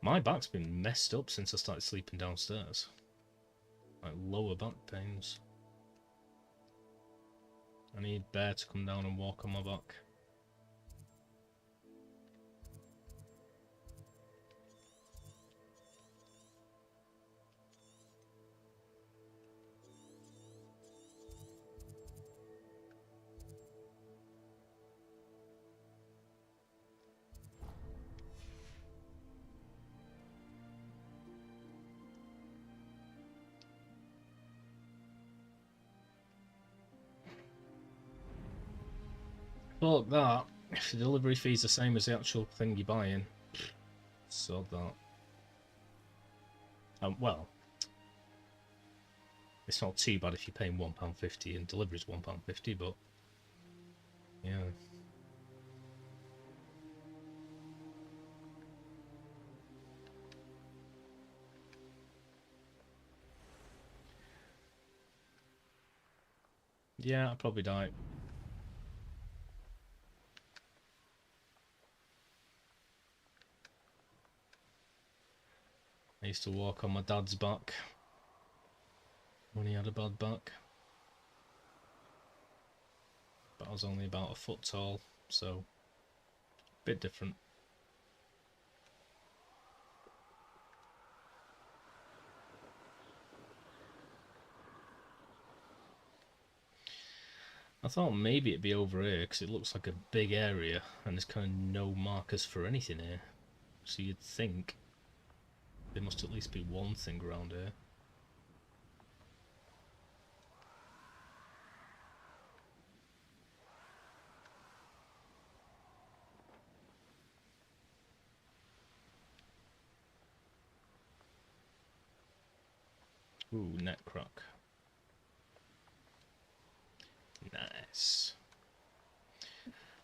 My back's been messed up since I started sleeping downstairs. Like lower back pains. I need Bear to come down and walk on my back. Fuck that. If the delivery fee's the same as the actual thing you're buying, sod that. Well, it's not too bad if you're paying £1.50 and delivery's £1.50, but yeah. Yeah, I'd probably die. I used to walk on my dad's back when he had a bad back. But I was only about a foot tall, so a bit different. I thought maybe it'd be over here because it looks like a big area and there's kind of no markers for anything here. So you'd think there must at least be one thing around here. Ooh, net crack. Nice.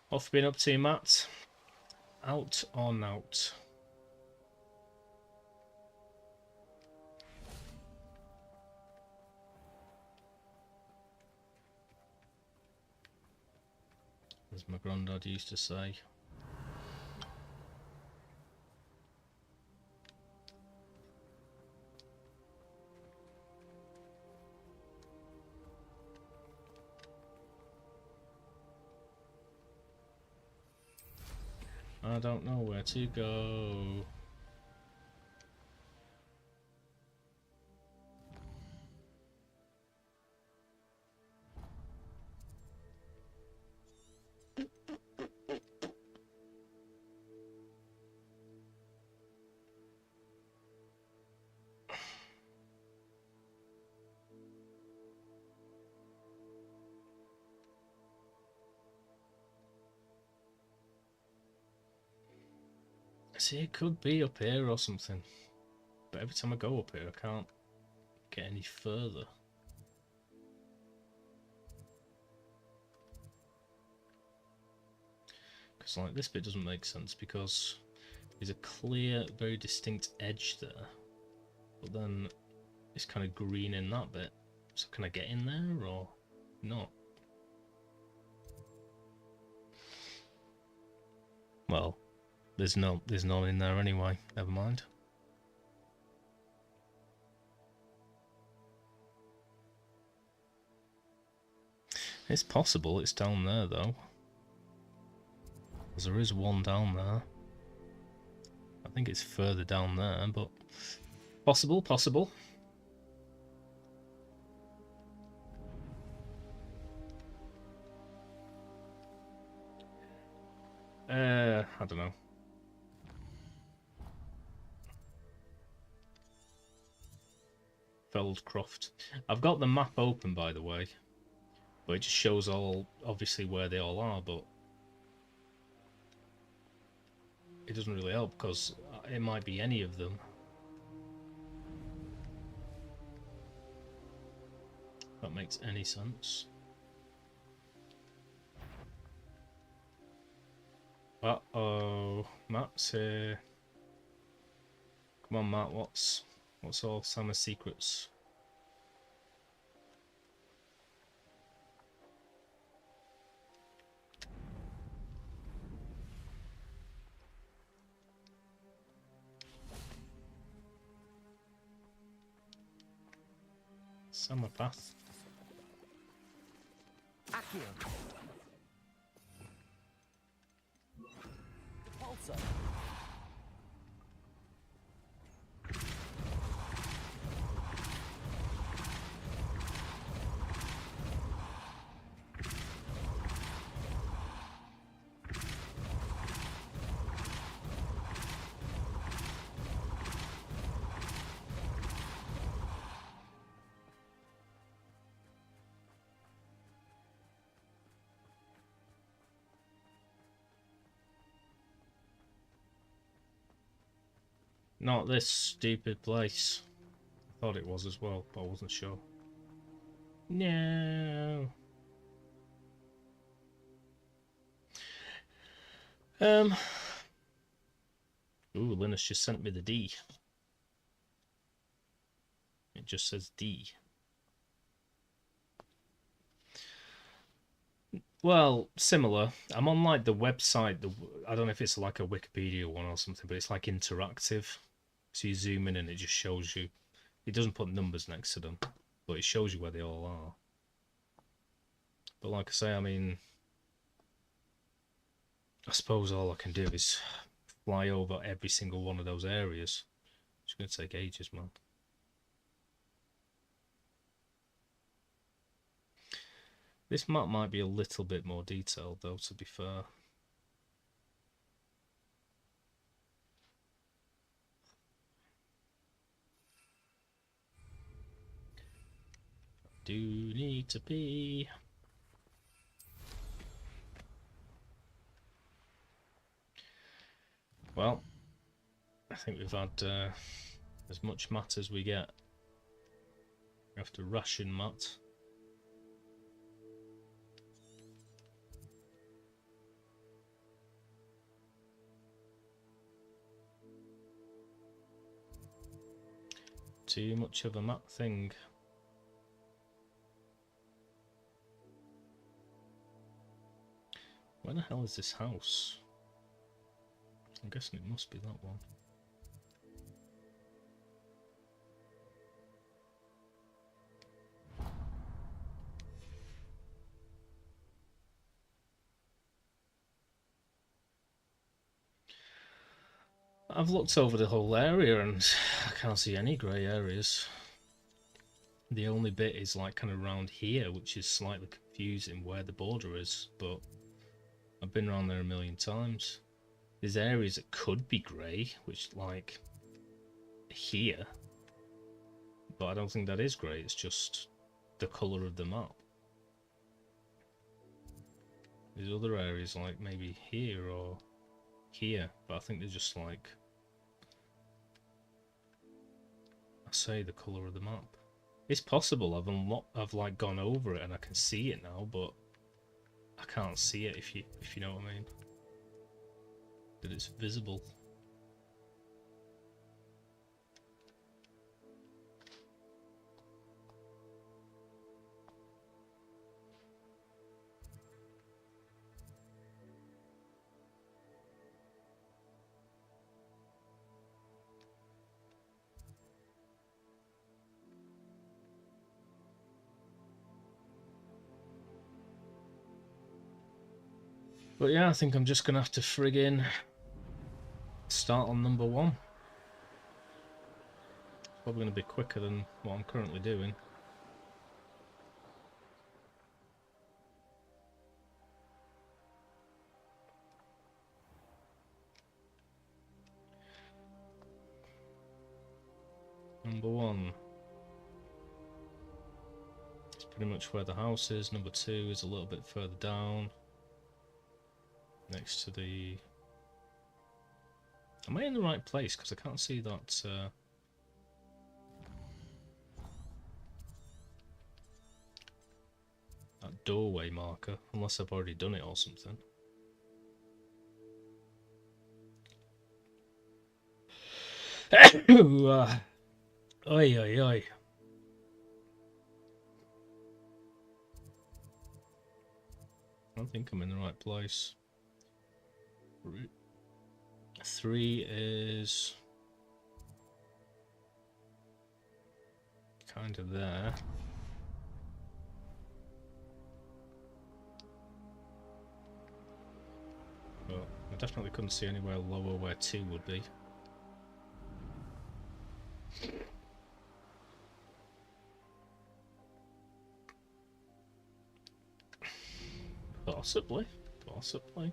What have you been up to, Matt? Out on out? As my granddad used to say. I don't know where to go. See, it could be up here or something. But every time I go up here, I can't get any further. Because like this bit doesn't make sense because there's a clear, very distinct edge there. But then it's kind of green in that bit. So can I get in there or not? Well, there's none in there anyway. Never mind. It's possible it's down there though. Because there is one down there. I think it's further down there, but possible, possible. I don't know. Feldcroft. I've got the map open, by the way, but it just shows all obviously where they all are, but it doesn't really help because it might be any of them. If that makes any sense. Uh-oh, Matt's here. Come on, Matt, what's all Sam's secrets? Summerpath. Accio. Pulsar. Not this stupid place. I thought it was as well, but I wasn't sure. No. Ooh, Linus just sent me the D. It just says D. Well, similar. I'm on like the website. I don't know if it's like a Wikipedia one or something, but it's like interactive. So you zoom in and it just shows you. It doesn't put numbers next to them, but it shows you where they all are. But like I say, I mean, I suppose all I can do is fly over every single one of those areas. It's going to take ages, man. This map might be a little bit more detailed, though, to be fair. Do need to pee. Well, I think we've had as much mat as we get. We have to ration mat. Too much of a mat thing. Where the hell is this house? I'm guessing it must be that one. I've looked over the whole area and I can't see any grey areas. The only bit is like kind of around here, which is slightly confusing where the border is, but I've been around there a million times. There's areas that could be grey, which like here, but I don't think that is grey, it's just the colour of the map. There's other areas like maybe here or here, but I think they're just like say the colour of the map. It's possible I've like gone over it and I can see it now, but I can't see it if you know what I mean. That it's visible. But yeah, I think I'm just gonna have to friggin' start on number 1. Probably gonna be quicker than what I'm currently doing. Number 1. It's pretty much where the house is. Number 2 is a little bit further down. Next to the... Am I in the right place? Because I can't see that... that doorway marker, unless I've already done it or something. Oi, oi, oi. I think I'm in the right place. 3 is kind of there. But I definitely couldn't see anywhere lower where 2 would be. Possibly. Possibly.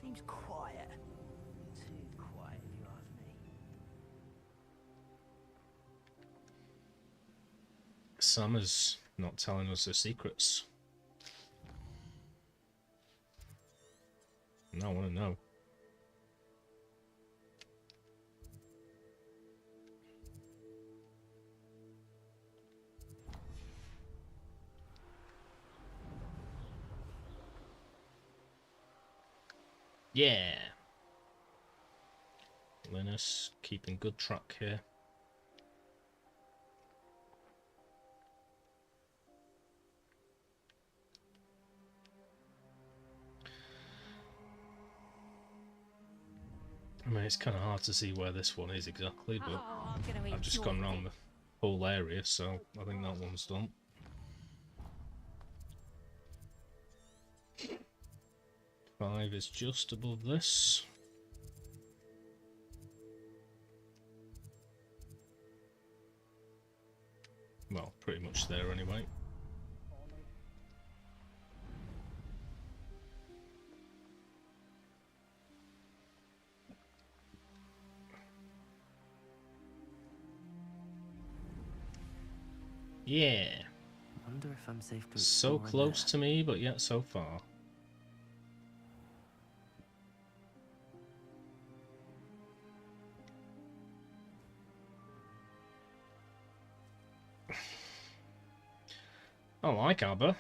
Seems quiet. Too quiet, if you ask me. Summer's not telling us the secrets. Now I want to know. Yeah. Linus keeping good track here. I mean, it's kind of hard to see where this one is exactly, but I've just gone around the whole area, so I think that one's done. Five is just above this. Well, pretty much there anyway. Yeah. Wonder if I'm safe to So explore close there. to me, but yet so far. I like ABBA.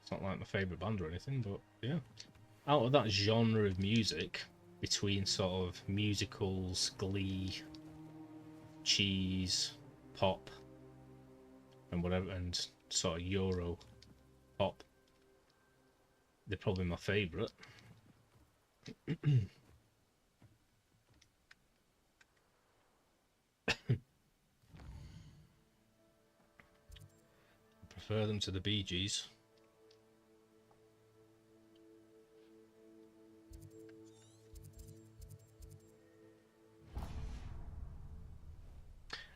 It's not like my favourite band or anything, but yeah. Out of that genre of music, between sort of musicals, Glee, Cheese, pop, and whatever, and sort of Euro pop, they're probably my favourite. Prefer them to the Bee Gees.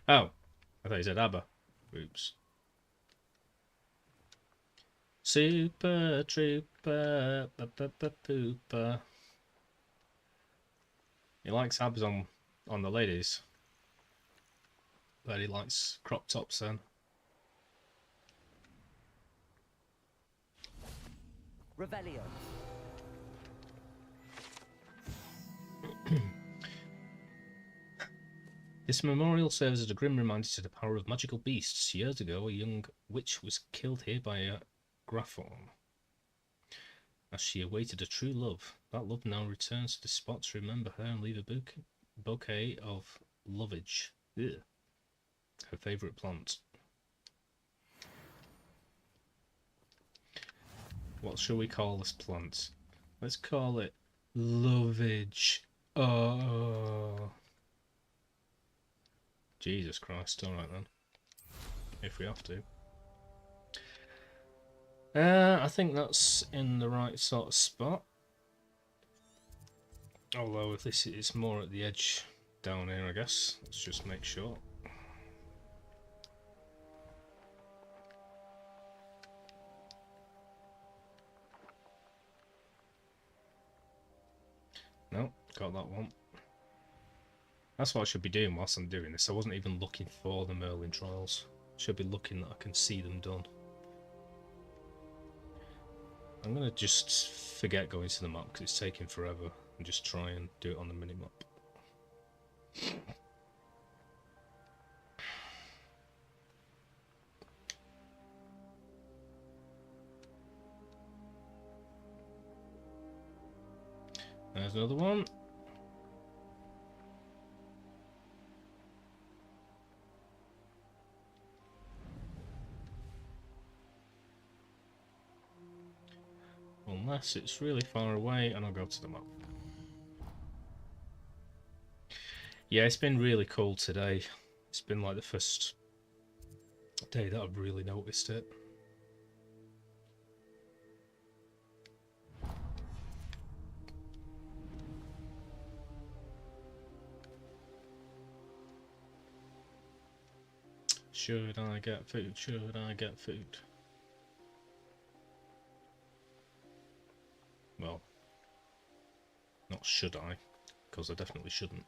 Oh, I thought you said ABBA. Oops. Super Trooper, pooper. He likes abs on the ladies, but he likes crop tops then. Revelio. This memorial serves as a grim reminder to the power of magical beasts. Years ago, a young witch was killed here by a Graphorn as she awaited a true love. That love now returns to the spot to remember her and leave a bouquet of lovage. Ugh. Her favourite plant. What shall we call this plant? Let's call it lovage. Oh. Jesus Christ, alright then. If we have to. I think that's in the right sort of spot. Although if this is more at the edge down here, I guess. Let's just make sure. No, got that one. That's what I should be doing whilst I'm doing this. I wasn't even looking for the Merlin trials. Should be looking that I can see them done. I'm going to just forget going to the map because it's taking forever and just try and do it on the minimap. There's another one. Unless it's really far away and I'll go to the map. Yeah, it's been really cold today. It's been like the first day that I've really noticed it. Should I get food? Should I get food? Well, not should I, because I definitely shouldn't.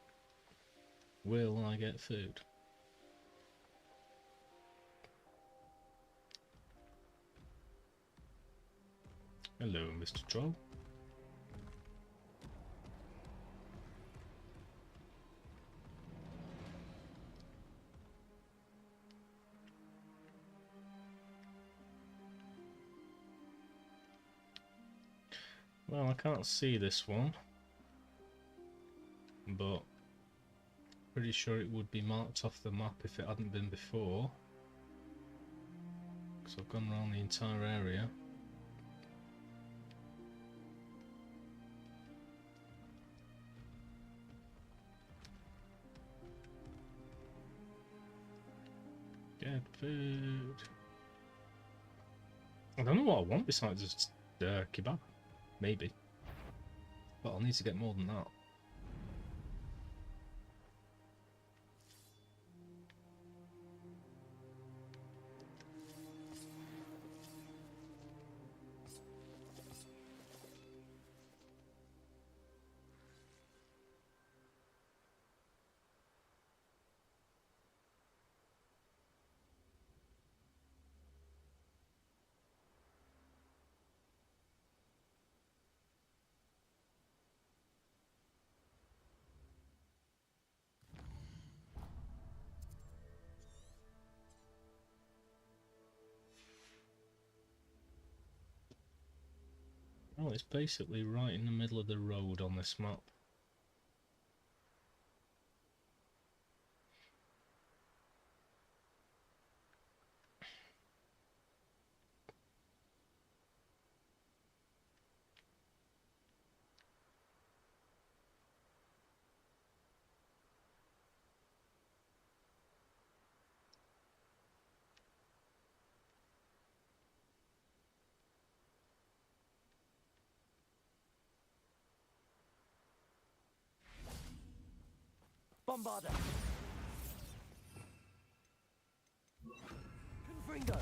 Will I get food? Hello, Mr. Troll. Well, I can't see this one, but pretty sure it would be marked off the map if it hadn't been before, because I've gone around the entire area. Get food. I don't know what I want besides just kebab. Maybe. But I'll need to get more than that. Well, it's basically right in the middle of the road on this map. Bombarder. Confringo.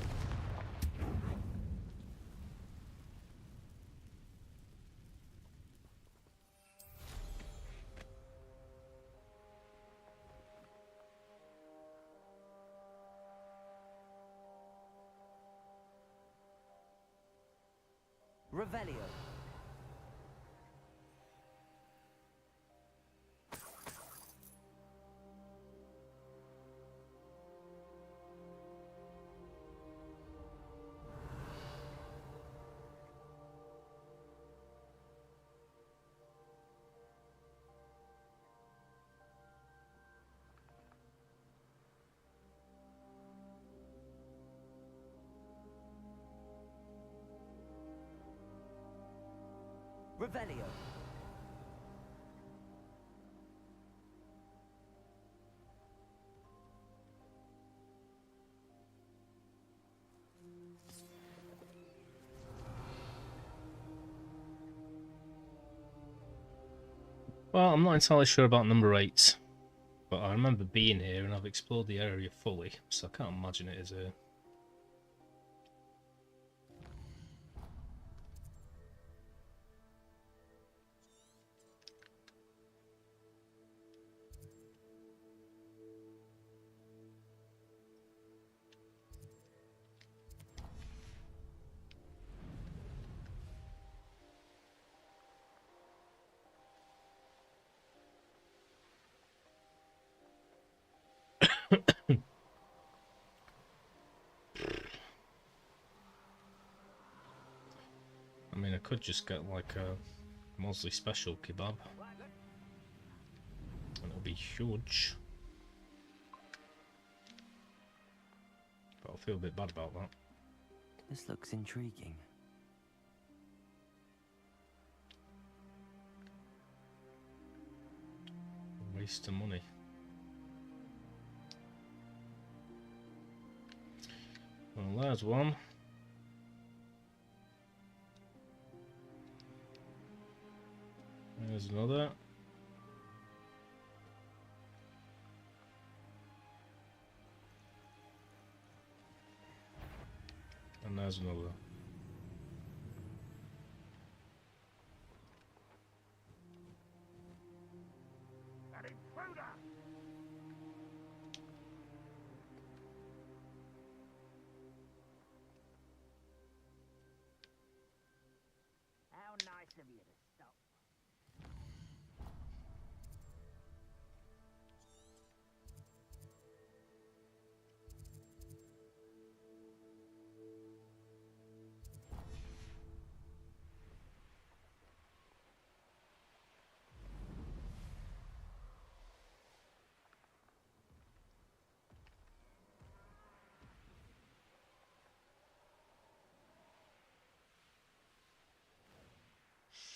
Revelio. Revelio. Well, I'm not entirely sure about number 8, but I remember being here and I've explored the area fully, so I can't imagine it is here. I mean, I could just get like a Mosley special kebab, and it'll be huge. But I'll feel a bit bad about that. This looks intriguing. Waste of money. Well, there's one. There's another. And there's another. An intruder! How nice of you to stop.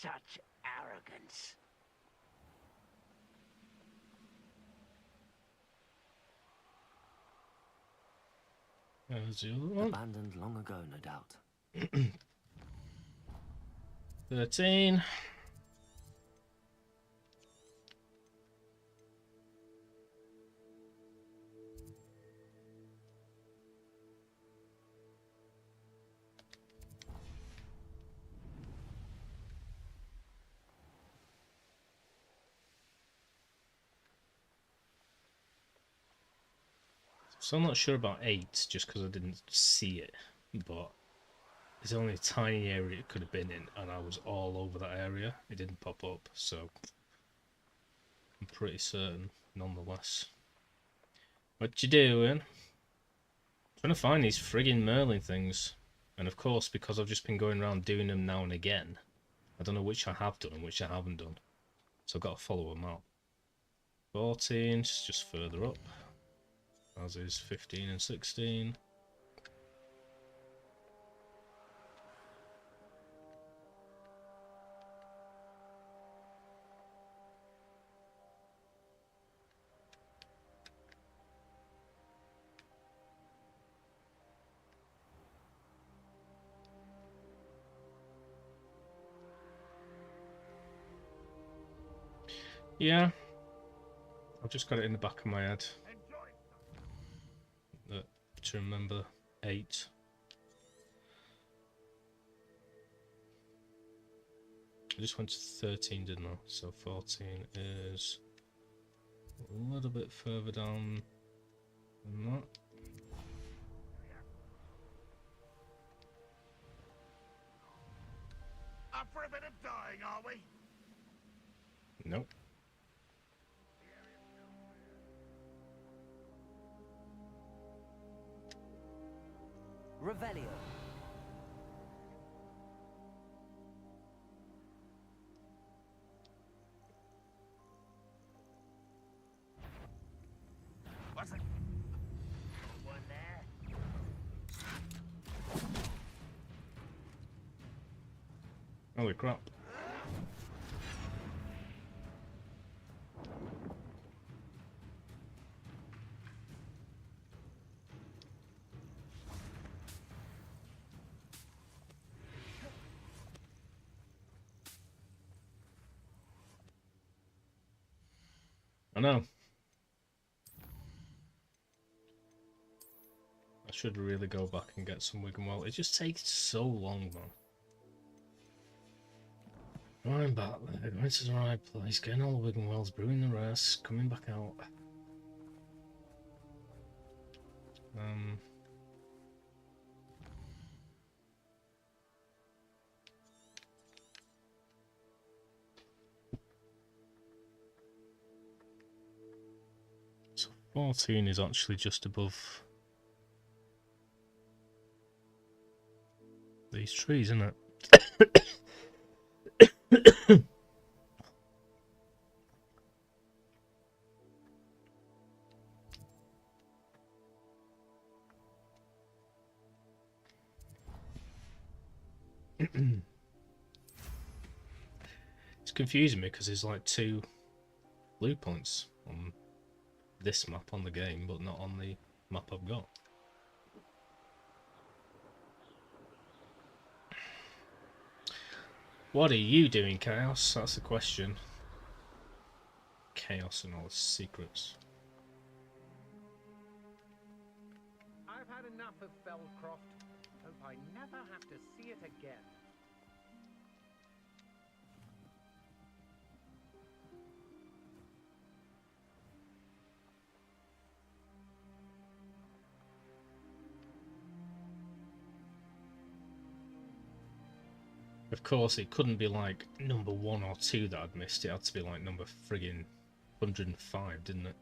Such arrogance. There's the other one. Abandoned long ago, no doubt. 13. So I'm not sure about 8, just because I didn't see it, but there's only a tiny area it could have been in, and I was all over that area. It didn't pop up, so I'm pretty certain, nonetheless. What you doing? Trying to find these friggin' Merlin things, and of course, because I've just been going around doing them now and again, I don't know which I have done and which I haven't done, so I've got to follow them out. 14, just further up. As is 15 and 16. Yeah, I've just got it in the back of my head. To remember 8. I just went to 13, didn't I? So 14 is a little bit further down than that. Up for a bit of dying, are we? Nope. Revelio. What's it? One there. Holy crap. know. I should really go back and get some Wiggenweld. It just takes so long, man. I'm back there, going to the right place, getting all the Wiggenwelds, brewing the rest, coming back out. So 14 is actually just above these trees, isn't it? It's confusing me because there's like 2 blue points on this map on the game, but not on the map I've got. What are you doing, Chaos? That's the question. Chaos and all its secrets. I've had enough of Belcroft. Hope I never have to see it again. Of course, it couldn't be like number 1 or 2 that I'd missed. It had to be like number friggin' 105, didn't it?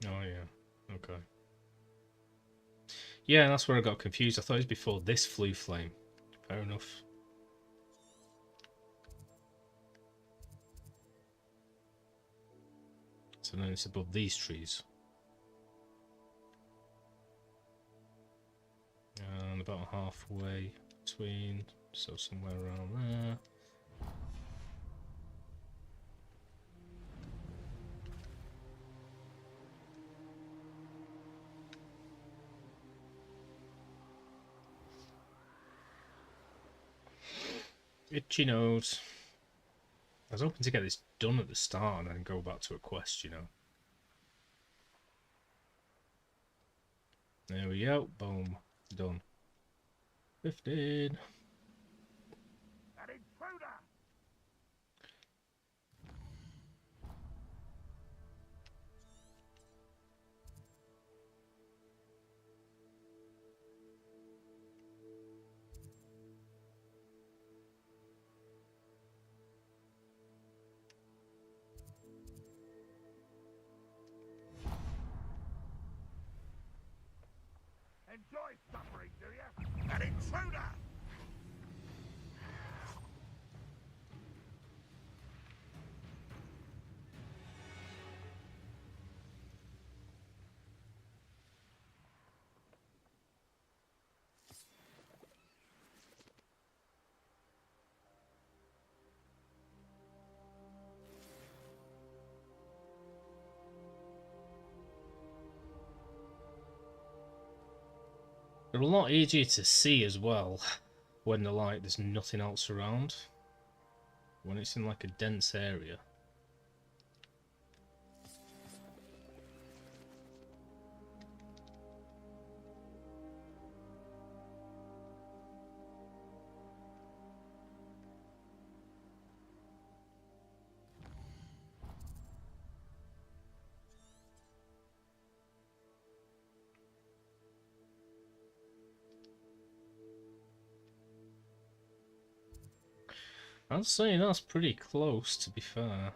Oh yeah, okay. Yeah, that's where I got confused. I thought it was before this flue flame. Fair enough. So then it's above these trees. And about halfway between, so somewhere around there. Itchy nose. I was hoping to get this done at the start and then go back to a quest, you know. There we go. Boom. Done. 15. An intruder! Enjoy suffering, do you? An intruder! They're a lot easier to see as well when they're like there's nothing else around. When it's in like a dense area. I'd say that's pretty close, to be fair.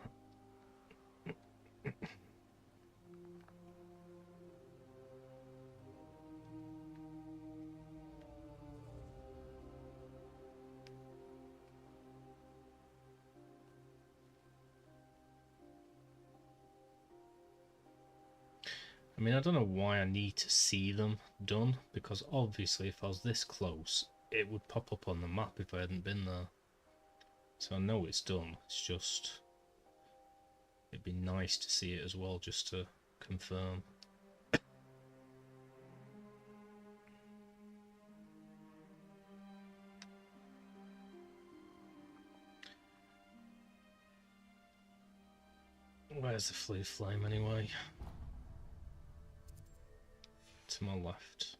I mean, I don't know why I need to see them done, because obviously if I was this close, it would pop up on the map if I hadn't been there. So I know it's done, it's just... it'd be nice to see it as well, just to confirm. Where's the flue flame anyway? To my left.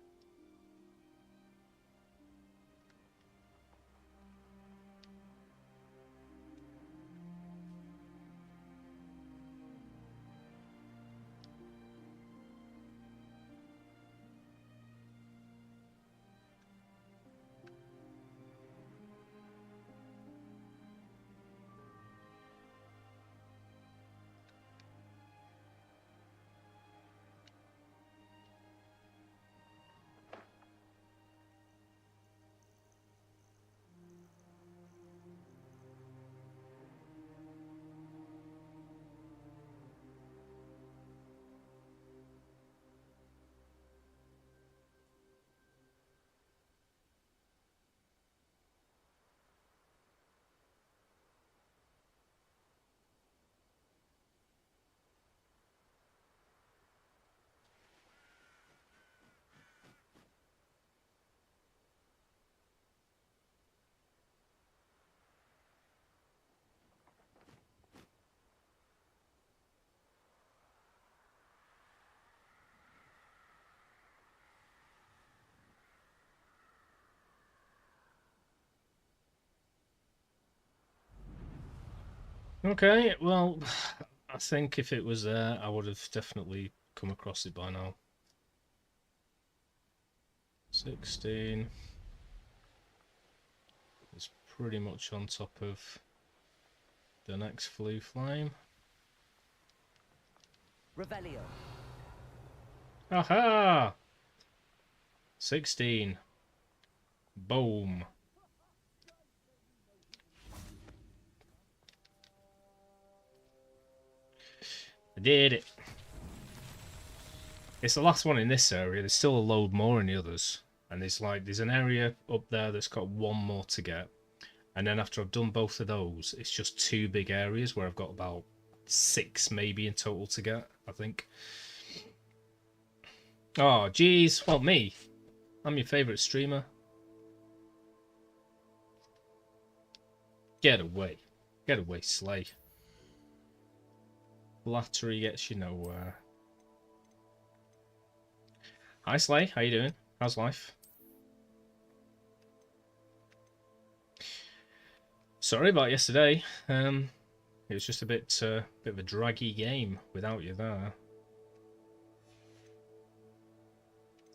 Okay, well, I think if it was there, I would have definitely come across it by now. 16 is pretty much on top of the next flue flame. Revelio. Aha! 16. Boom. I did it. It's the last one in this area. There's still a load more in the others. And there's an area up there that's got one more to get. And then after I've done both of those, it's just 2 big areas where I've got about 6 maybe in total to get, I think. Oh, geez. Well, me. I'm your favourite streamer. Get away. Get away, Slay. Flattery gets you nowhere. Hi, Slay. How you doing? How's life? Sorry about yesterday. It was just a bit of a draggy game without you there.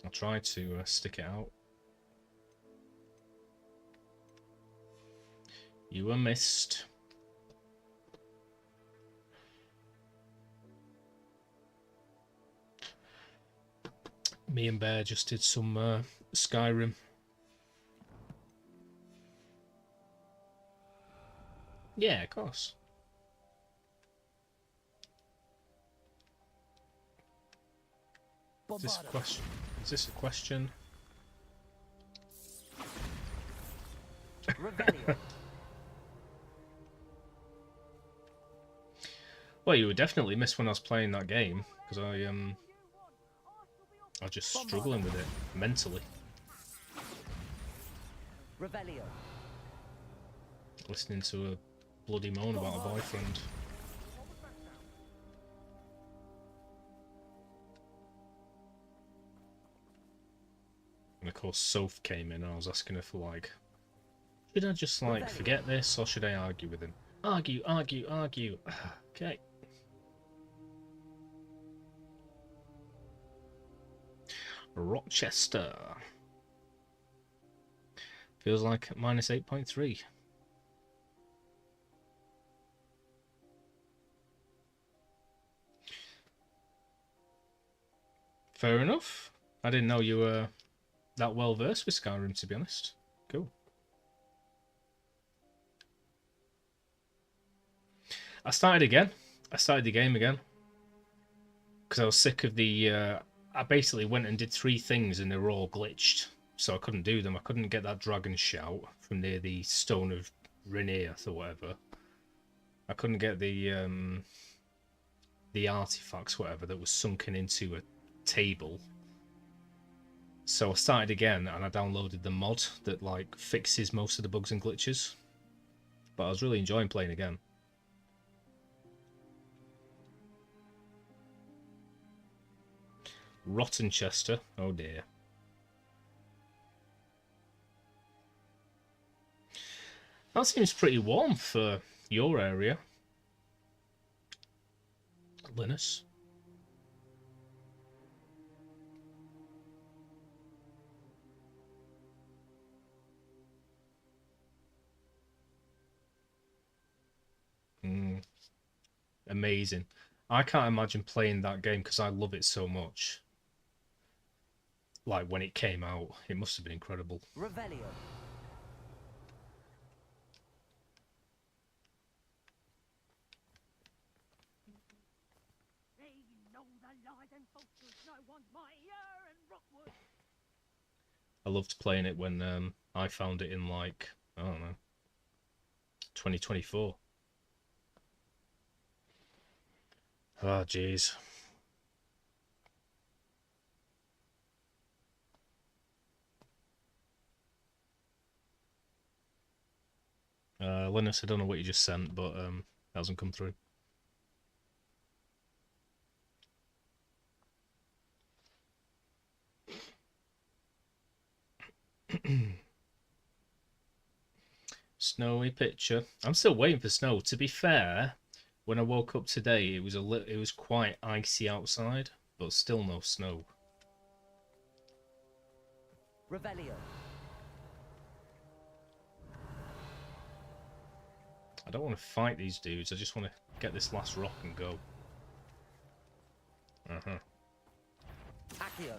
I'll try to stick it out. You were missed. Me and Bear just did some Skyrim. Yeah, of course. Is this a question? Is this a question? Well, you would definitely miss when I was playing that game because I was just struggling with it mentally. Revelio. Listening to a bloody moan about a boyfriend. And of course Soph came in and I was asking her for like, should I just like forget this or should I argue with him? Argue, argue, argue. Okay. Rochester. Feels like minus 8.3. Fair enough. I didn't know you were that well versed with Skyrim, to be honest. Cool. I started again. I started the game again. because I was sick of the. I basically went and did 3 things and they were all glitched, so I couldn't do them. I couldn't get that dragon shout from near the Stone of Rhaenyra or whatever. I couldn't get the artifacts, whatever, that was sunken into a table. So I started again and I downloaded the mod that like fixes most of the bugs and glitches. But I was really enjoying playing again. Rottenchester, oh dear. That seems pretty warm for your area, Linus. Amazing. I can't imagine playing that game because I love it so much. Like when it came out, it must have been incredible. Revelio. I loved playing it when I found it in like, I don't know, 2024. Oh, jeez. Linus, I don't know what you just sent, but it hasn't come through. Snowy picture. I'm still waiting for snow. To be fair, when I woke up today, it was quite icy outside, but still no snow. Revelio. I don't want to fight these dudes. I just want to get this last rock and go. Accio.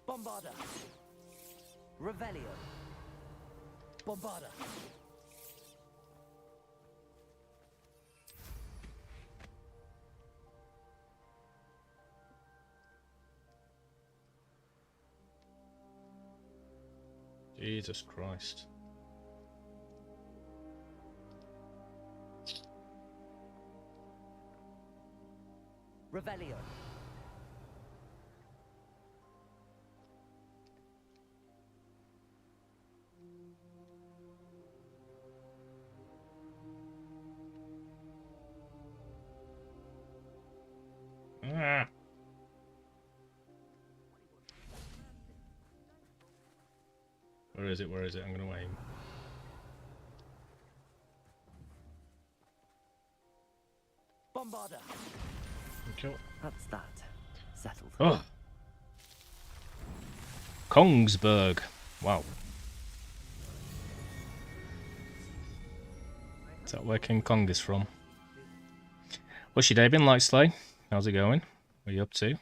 Bombarda. Revelio. Bombarda. Jesus Christ. Revelio. Ah. Where is it? Where is it? I'm going to aim. Bombarda. Okay. That's that. Settled. Oh. Kongsberg. Wow. Is that where King Kong is from? What's your day been like, Slay? How's it going? What are you up to?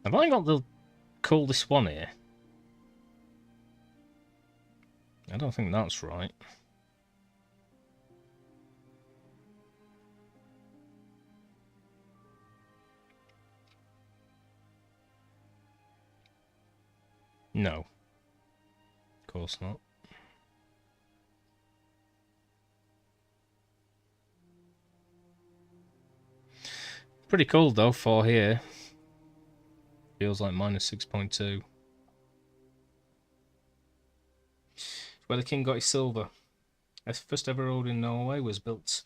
Have I got the coolest one here? I don't think that's right. No. Of course not. Pretty cool though for here. Feels like minus 6.2. Where the king got his silver. His first ever road in Norway was built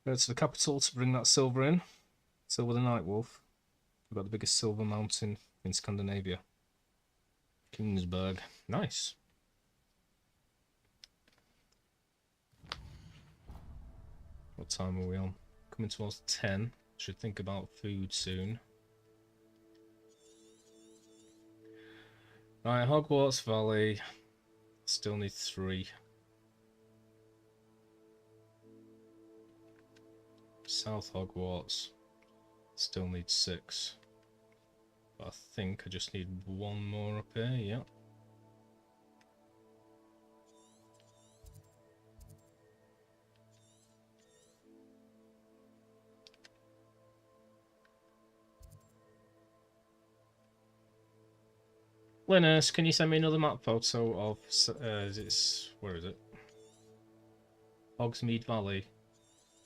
to the capital to bring that silver in. Silver the Nightwolf. We've got the biggest silver mountain in Scandinavia. Kingsburg. Nice. What time are we on? Coming towards 10. Should think about food soon. Right, Hogwarts Valley. Still need 3. South Hogwarts. Still need 6. But I think I just need 1 more up here, yeah. Linus, can you send me another map photo of, where is it? Hogsmeade Valley.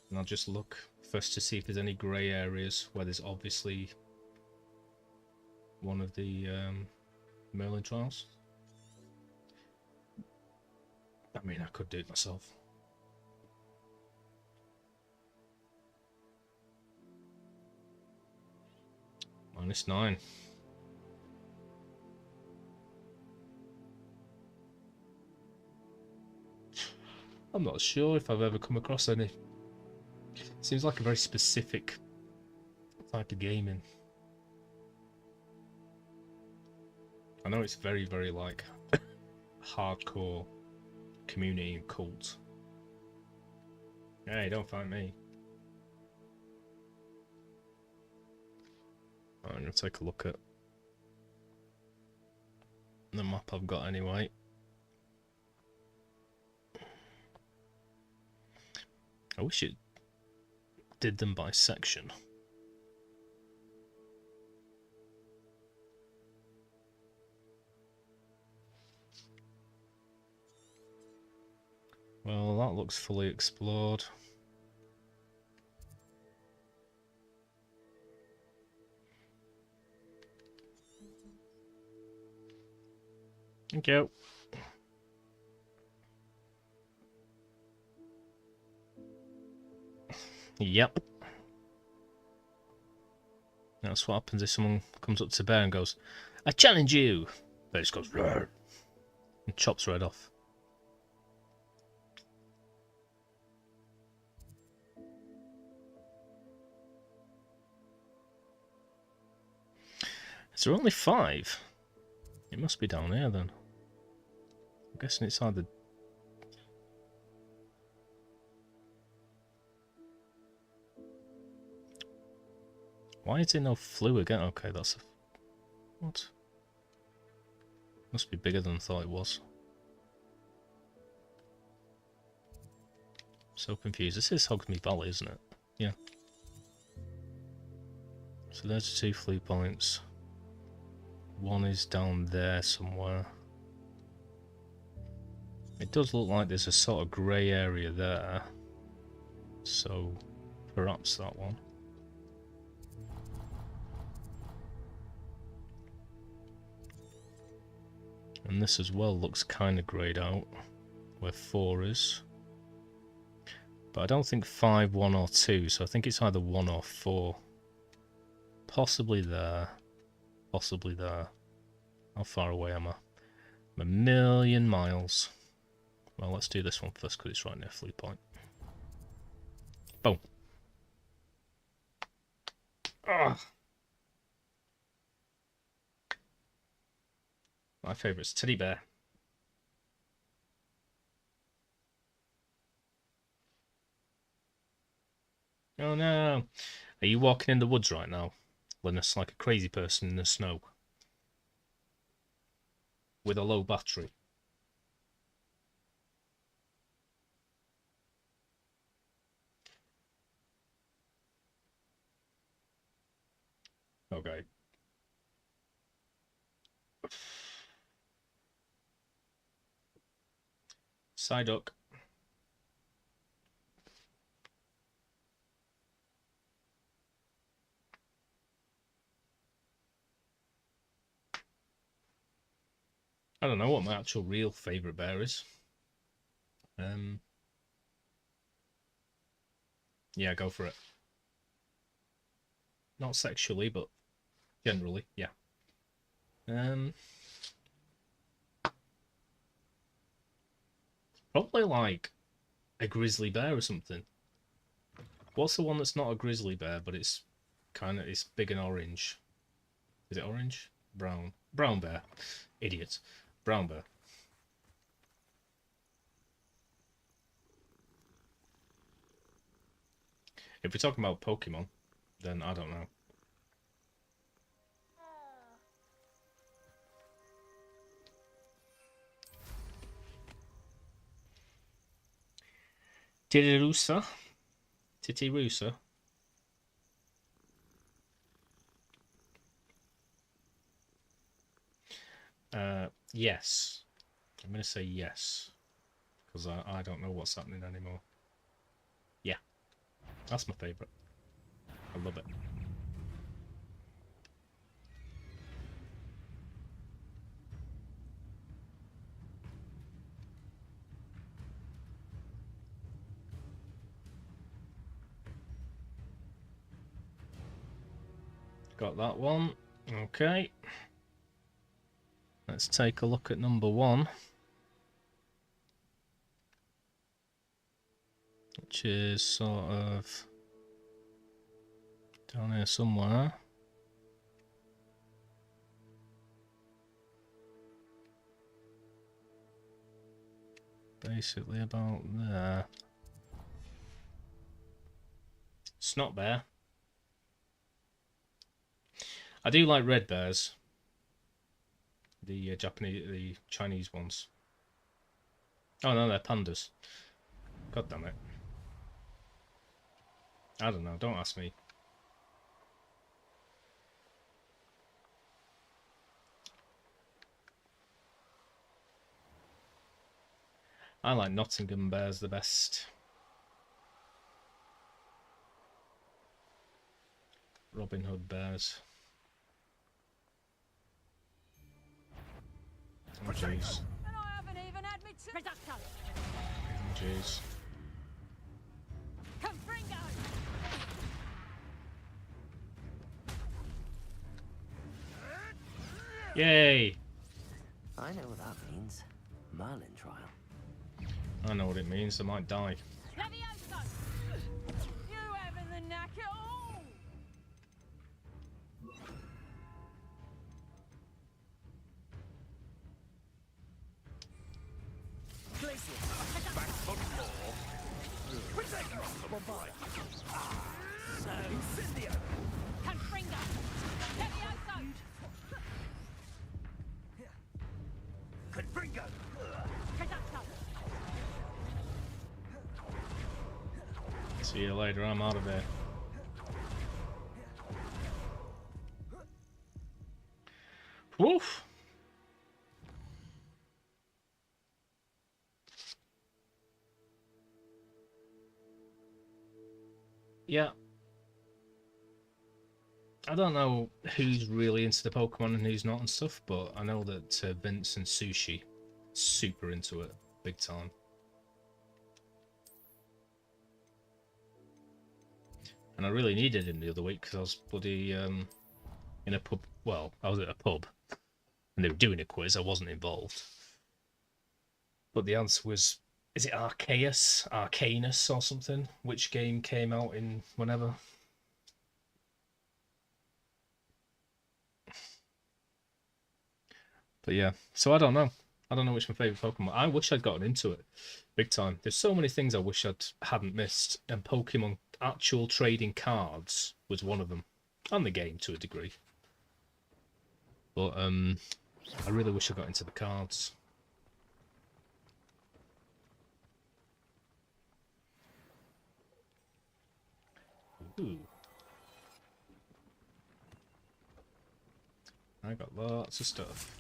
And I'll just look first to see if there's any grey areas where there's obviously one of the Merlin trials. I mean, I could do it myself. -9. I'm not sure if I've ever come across any. Seems like a very specific type of gaming. I know it's very, very like hardcore community and cult. Hey, don't find me. I'm gonna take a look at the map I've got anyway. I wish it did them by section. Well, that looks fully explored. Thank you. Yep. That's what happens if someone comes up to Bear and goes, "I challenge you!" Bear just goes, "Roar," and chops right off. Is there only 5? It must be down here then. I'm guessing it's either... Why is there no flue again? Okay, that's a... What? Must be bigger than I thought it was. So confused. This is Hogsmeade Valley, isn't it? Yeah. So there's 2 flue points. 1 is down there somewhere. It does look like there's a sort of grey area there. So perhaps that one. And this as well looks kind of greyed out, where 4 is. But I don't think 5, 1 or 2, so I think it's either 1 or 4. Possibly there. Possibly there. How far away am I? I'm 1,000,000 miles. Well, let's do this one first because it's right near Flea Point. Boom. Ugh. My favourite's Teddy Bear. Oh no. Are you walking in the woods right now, Linus, like a crazy person in the snow? With a low battery? Okay. Psyduck. I don't know what my actual real favourite bear is. Yeah, go for it. Not sexually, but generally, yeah. Probably like a grizzly bear or something. What's the one that's not a grizzly bear, but it's big and orange? Is it orange? Brown bear. Idiot. Brown bear. If we're talking about Pokemon, then I don't know. Titirusa? Titirusa? Yes. I'm going to say yes. Because I don't know what's happening anymore. Yeah. That's my favourite. I love it. Got that one. Okay. Let's take a look at number 1. Which is sort of down here somewhere. Basically about there. Snot bear. I do like red bears. The the Chinese ones. Oh no, they're pandas. God damn it. I don't know, don't ask me. I like Nottingham bears the best. Robin Hood bears. Oh jeez. And I haven't even had me Reducto. Oh jeez. Confringo. Yay! I know what that means. Merlin trial. I know what it means, I might die. Levioso. You having the knack at all? Back foot more. Incendio. Confringo. Levioso. Confringo. Reducto. See you later, I'm out of there. Woof! Yeah. I don't know who's really into the Pokemon and who's not and stuff, but I know that Vince and Sushi super into it, big time. And I really needed him the other week because I was bloody in a pub. Well, I was at a pub and they were doing a quiz. I wasn't involved, but the answer was: is it Arcanus or something? Which game came out in whenever? But yeah, so I don't know. I don't know which my favourite Pokemon. I wish I'd gotten into it big time. There's so many things I wish hadn't missed, and Pokemon actual trading cards was one of them, and the game to a degree. But I really wish I got into the cards. Ooh. I got lots of stuff.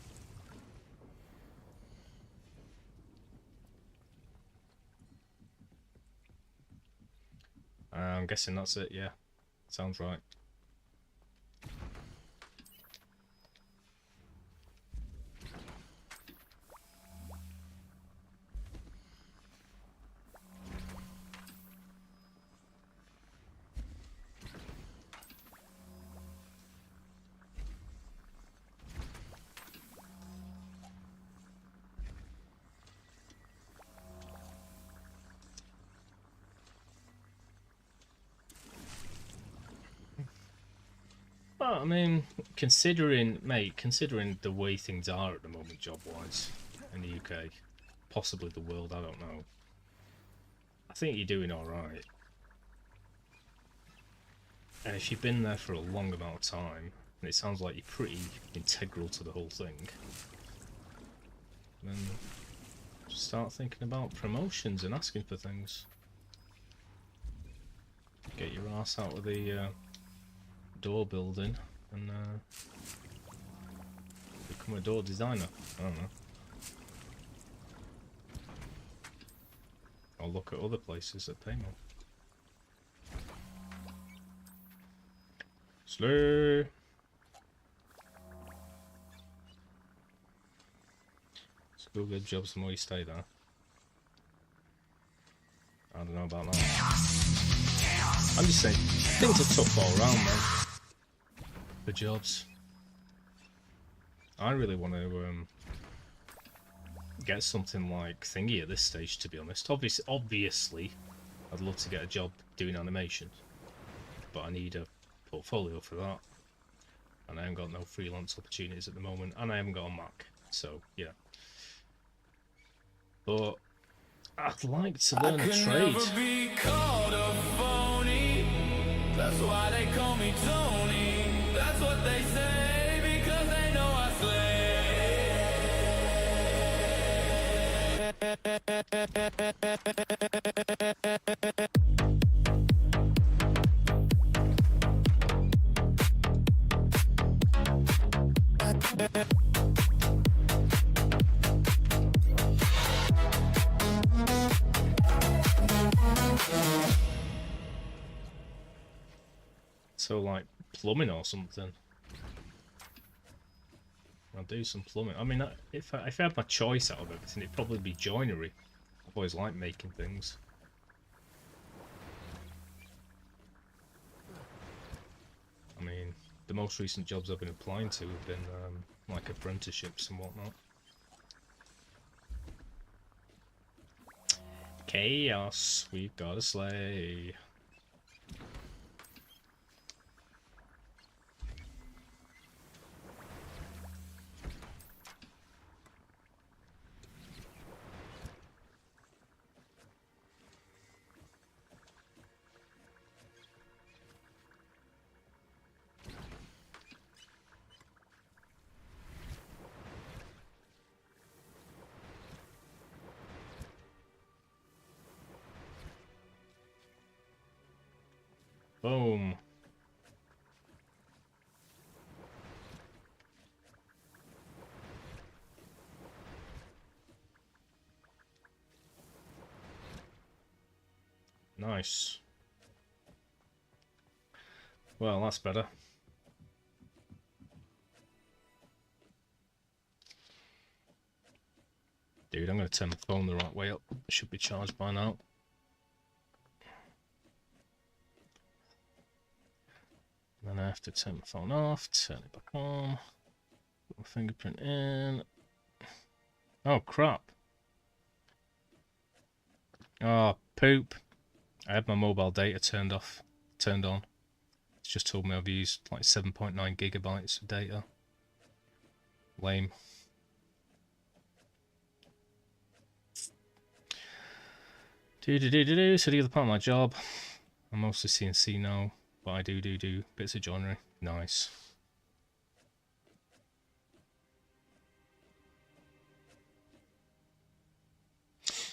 I'm guessing that's it, yeah. Sounds right. Well, I mean, considering the way things are at the moment, job-wise, in the UK, possibly the world, I don't know. I think you're doing all right. And if you've been there for a long amount of time, and it sounds like you're pretty integral to the whole thing, then just start thinking about promotions and asking for things. Get your ass out of the door building and become a door designer. I don't know. Or look at other places that pay more. Slay! Still good jobs the more you stay there. I don't know about that. I'm just saying, things are tough all around, man. For jobs. I really want to get something like thingy at this stage, to be honest. Obviously, I'd love to get a job doing animation, but I need a portfolio for that, and I haven't got no freelance opportunities at the moment, and I haven't got a Mac, so yeah. But I'd like to learn a trade. Never be called a phony. That's why they call me Tony. That's what they say because they know I So like plumbing or something. I'll do some plumbing. I mean, if I had my choice out of everything, it'd probably be joinery. I've always liked making things. I mean, the most recent jobs I've been applying to have been like apprenticeships and whatnot. Chaos, we've got a sleigh. Boom. Nice. Well, that's better. Dude, I'm going to turn the phone the right way up. It should be charged by now. Then I have to turn the phone off, turn it back on, put my fingerprint in. Oh, crap. Oh, poop. I had my mobile data turned on. It's just told me I've used like 7.9 gigabytes of data. Lame. So the other part of my job, I'm mostly CNC now, but I do bits of joinery. Nice.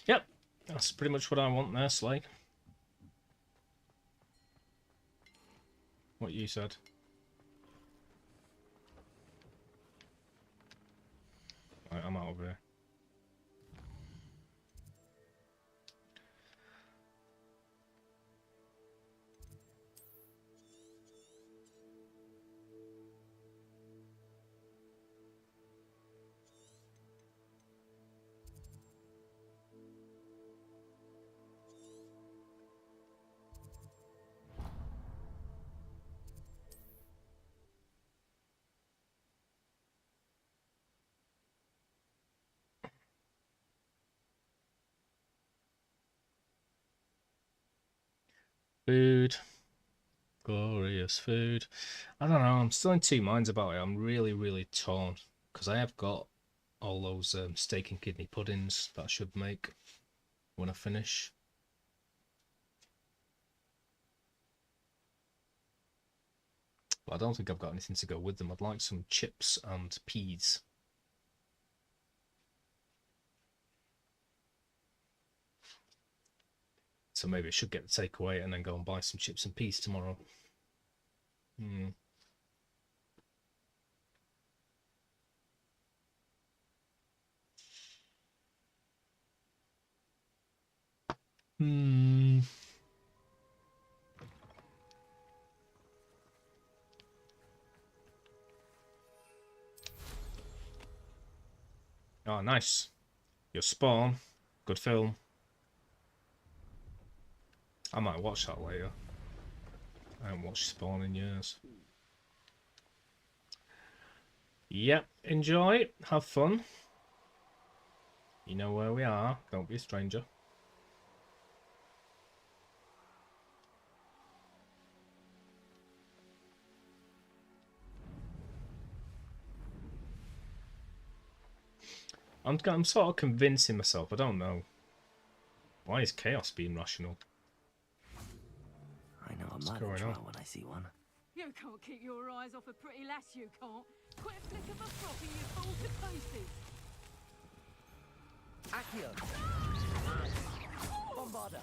Yep, that's pretty much what I want there, Slay. What you said. Right, I'm out of here. Food. Glorious food. I don't know, I'm still in two minds about it. I'm really, really torn. Because I have got all those steak and kidney puddings that I should make when I finish. But I don't think I've got anything to go with them. I'd like some chips and peas. So maybe I should get the takeaway and then go and buy some chips and peas tomorrow. Hmm. Hmm. Oh, nice. Your Spawn. Good film. I might watch that later. I haven't watched Spawn in years. Yep, enjoy. Have fun. You know where we are. Don't be a stranger. I'm sort of convincing myself. I don't know. Why is chaos being rational? I know a What's murder going trial on? when I see one. You can't keep your eyes off a pretty lass, you can't. Quit a flick of a frock and you fall to pieces. Accio! Bombarda!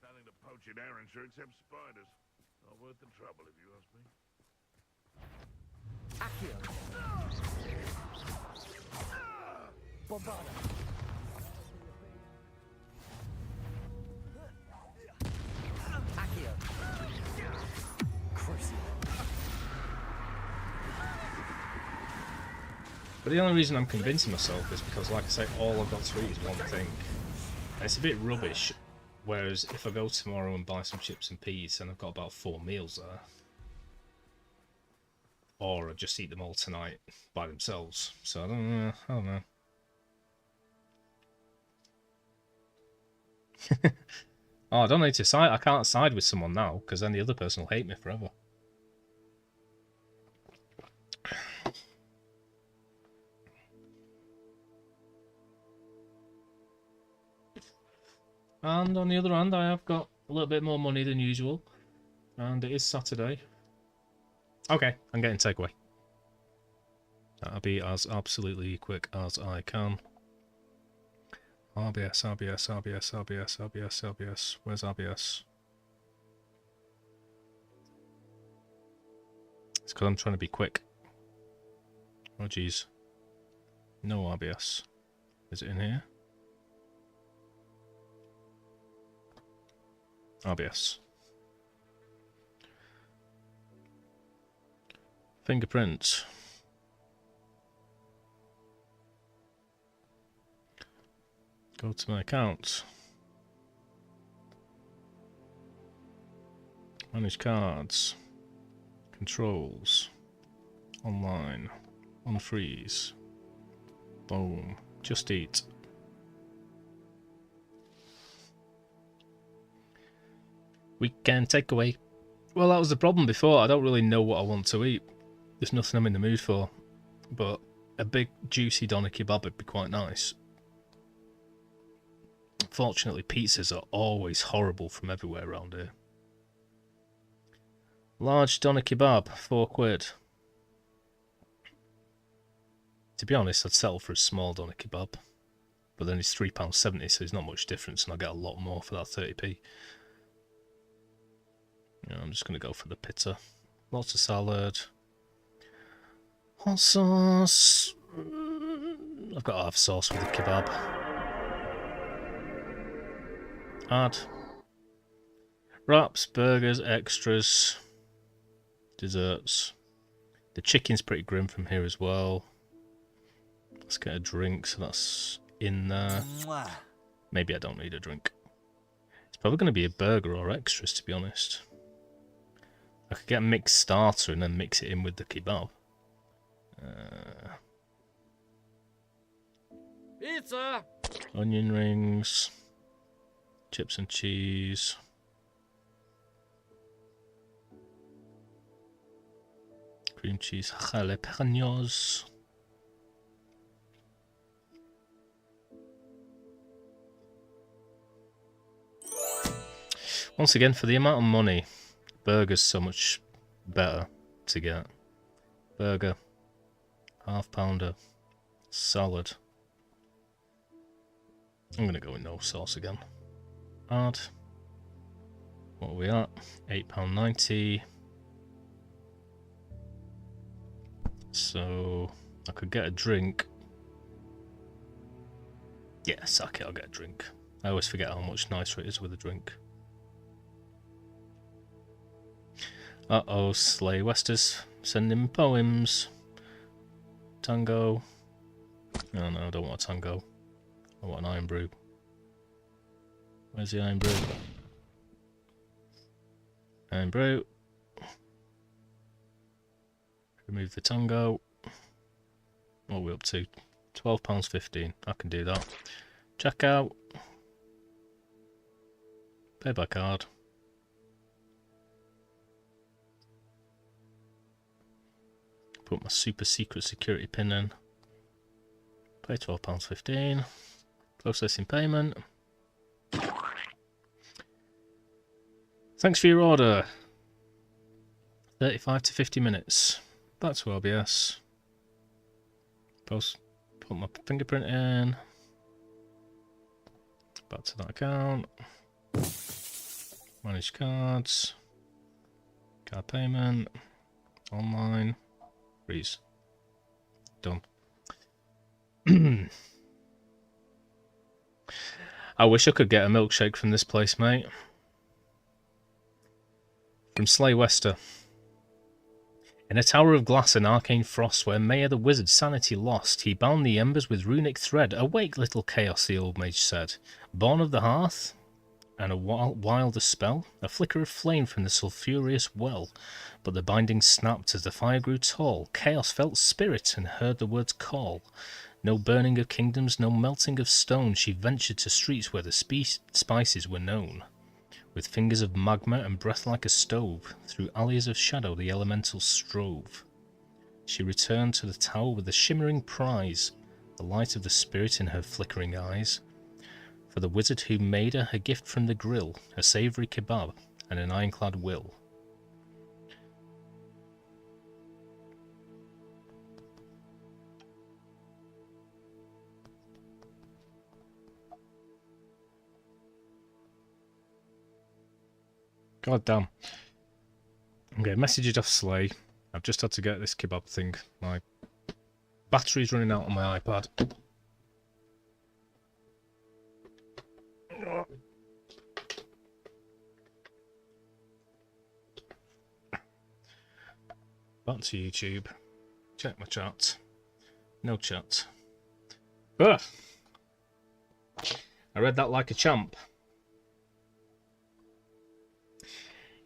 Nothing to poach in Arrowshire except spiders. Not worth the trouble, if you ask me. Accio! Bombarda! Accio! Crucial! But the only reason I'm convincing myself is because, like I say, all I've got to eat is one thing. And it's a bit rubbish. Whereas if I go tomorrow and buy some chips and peas, then I've got about 4 meals there. Or I just eat them all tonight by themselves. So I don't know. I don't know. Oh, I don't need to side. I can't side with someone now because then the other person will hate me forever. And on the other hand, I have got a little bit more money than usual. And it is Saturday. Okay, I'm getting takeaway. That'll be as absolutely quick as I can. RBS, RBS, RBS, RBS, RBS, RBS. Where's RBS? It's because I'm trying to be quick. Oh, jeez. No RBS. Is it in here? RBS. Fingerprint. Go to my account. Manage cards. Controls. Online. Unfreeze. Boom. Just eat. Weekend takeaway. Well, that was the problem before. I don't really know what I want to eat. There's nothing I'm in the mood for. But a big juicy doner kebab would be quite nice. Fortunately, pizzas are always horrible from everywhere around here. Large doner kebab, £4. To be honest, I'd settle for a small doner kebab. But then it's £3.70, so there's not much difference, and I'll get a lot more for that 30p. Yeah, I'm just going to go for the pizza. Lots of salad. Hot sauce. I've got to have sauce with the kebab. Add. Wraps, burgers, extras, desserts. The chicken's pretty grim from here as well. Let's get a drink, so that's in there. Maybe I don't need a drink. It's probably going to be a burger or extras, to be honest. I could get a mixed starter and then mix it in with the kebab. Pizza! Onion rings, chips and cheese. Cream cheese jalapenos. Once again, for the amount of money, burger's so much better to get. Burger, half pounder, salad. I'm gonna go with no sauce again. Add. What are we at? £8.90. So I could get a drink. Yeah, sake, I'll get a drink. I always forget how much nicer it is with a drink. Uh-oh, Slay Westers sending poems. Tango. Oh no, I don't want a tango. I want an iron brew. Where's the iron brew? Iron brew. Remove the tango. What are we up to? £12.15. I can do that. Check out. Pay by card. Put my super secret security pin in. Pay £12.15. Processing payment. Thanks for your order. 35 to 50 minutes. Back to OBS. Put my fingerprint in. Back to that account. Manage cards. Card payment. Online. Freeze. Done. I wish I could get a milkshake from this place, mate. From Slay Wester. In a tower of glass and arcane frost, where Mayor the wizard sanity lost, he bound the embers with runic thread. Awake, little chaos, the old mage said. Born of the hearth, and a wilder spell, a flicker of flame from the sulphureous well. But the binding snapped as the fire grew tall. Chaos felt spirit and heard the words call. No burning of kingdoms, no melting of stone. She ventured to streets where the spices were known. With fingers of magma and breath like a stove, through alleys of shadow the elementals strove. She returned to the tower with a shimmering prize, the light of the spirit in her flickering eyes. For the wizard who made her a gift from the grill, a savoury kebab and an ironclad will. God damn. I'm getting messages off Slay. I've just had to get this kebab thing. My battery's running out on my iPad. Back to YouTube. Check my chat. No chat. Ugh. I read that like a champ.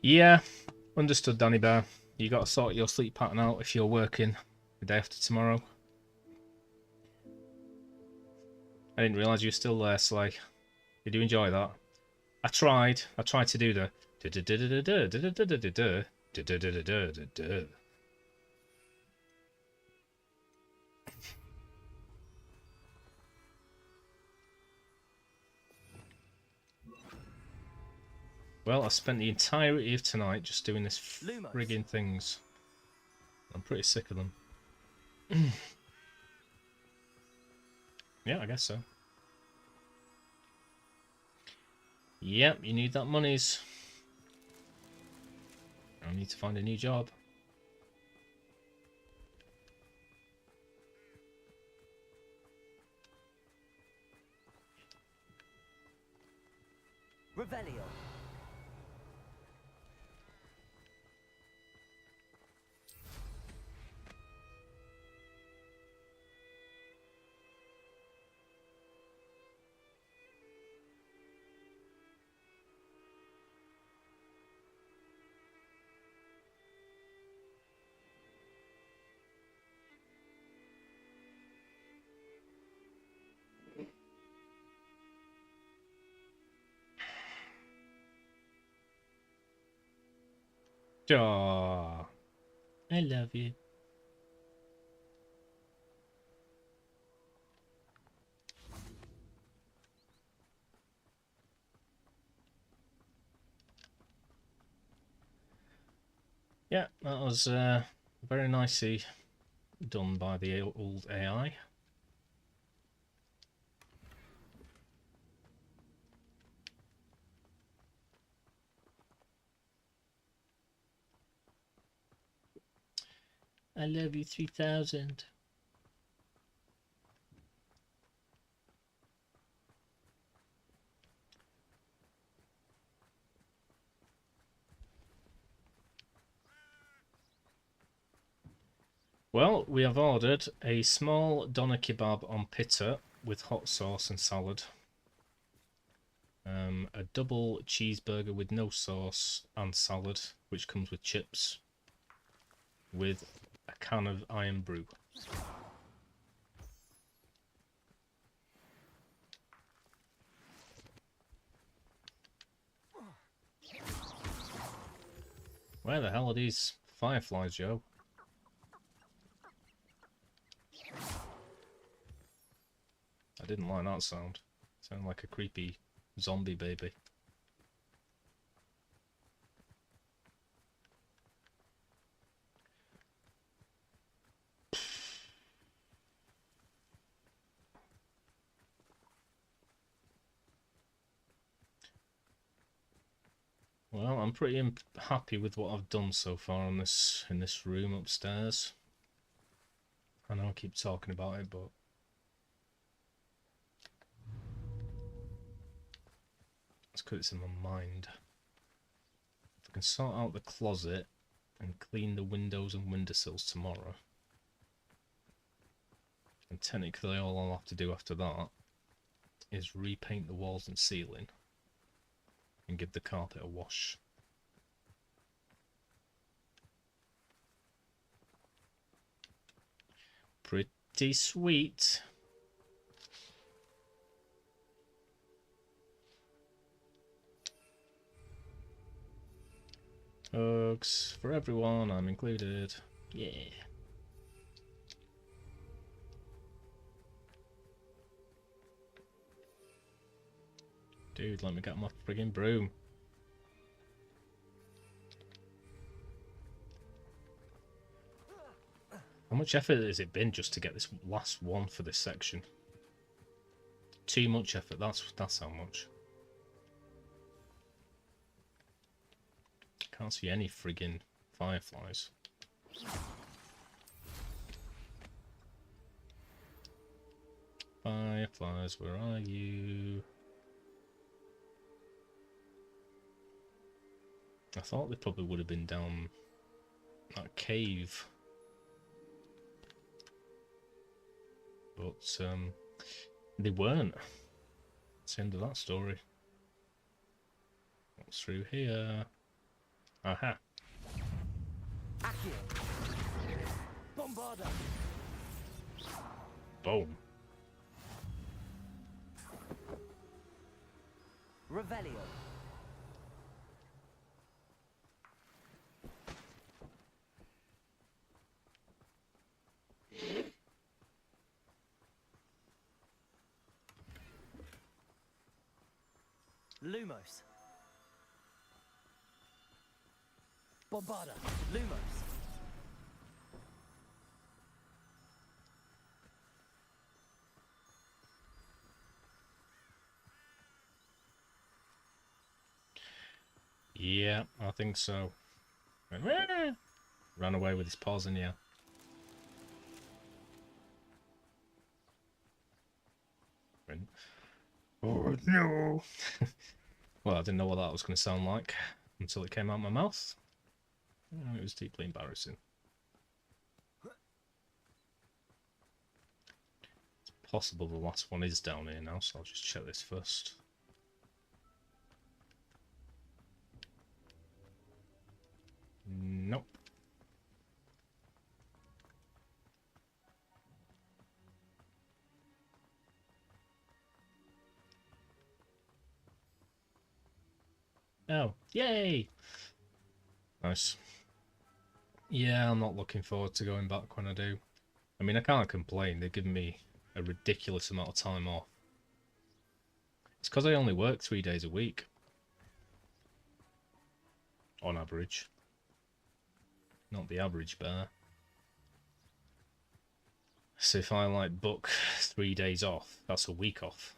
Yeah, understood, Danny Bear. You got to sort your sleep pattern out if you're working the day after tomorrow. I didn't realise you were still there, Slay. Did you enjoy that? I tried to do the Well, I spent the entirety of tonight just doing this frigging things. I'm pretty sick of them. Yeah, I guess so. Yep, you need that monies. I need to find a new job. Revelio. Aw, I love you. Yeah, that was very nicely done by the old AI. I love you 3000. Well, we have ordered a small doner kebab on pita with hot sauce and salad. A double cheeseburger with no sauce and salad, which comes with chips, with a can of iron brew. Where the hell are these fireflies, Joe? I didn't like that sound. Sounded like a creepy zombie baby. Well, I'm pretty happy with what I've done so far on in this room upstairs. I know I keep talking about it, but it's because it's in my mind. If I can sort out the closet and clean the windows and windowsills tomorrow, and technically all I'll have to do after that is repaint the walls and ceiling and give the carpet a wash. Pretty sweet. Hugs for everyone, I'm included. Yeah. Dude, let me get my friggin' broom. How much effort has it been just to get this last one for this section? Too much effort, that's how much. Can't see any friggin' fireflies. Fireflies, where are you? I thought they probably would have been down that cave. But they weren't. That's the end of that story. What's through here? Aha. Bombarda. Boom. Revelio. Lumos. Bombarda. Lumos. Yeah, I think so. Ran away with his paws in the air. Oh no! Well, I didn't know what that was going to sound like until it came out of my mouth. It was deeply embarrassing. It's possible the last one is down here now, so I'll just check this first. Nope. Oh, yay! Nice. Yeah, I'm not looking forward to going back when I do. I mean, I can't complain. They've given me a ridiculous amount of time off. It's because I only work 3 days a week. On average. Not the average bear. So if I like book 3 days off, that's a week off.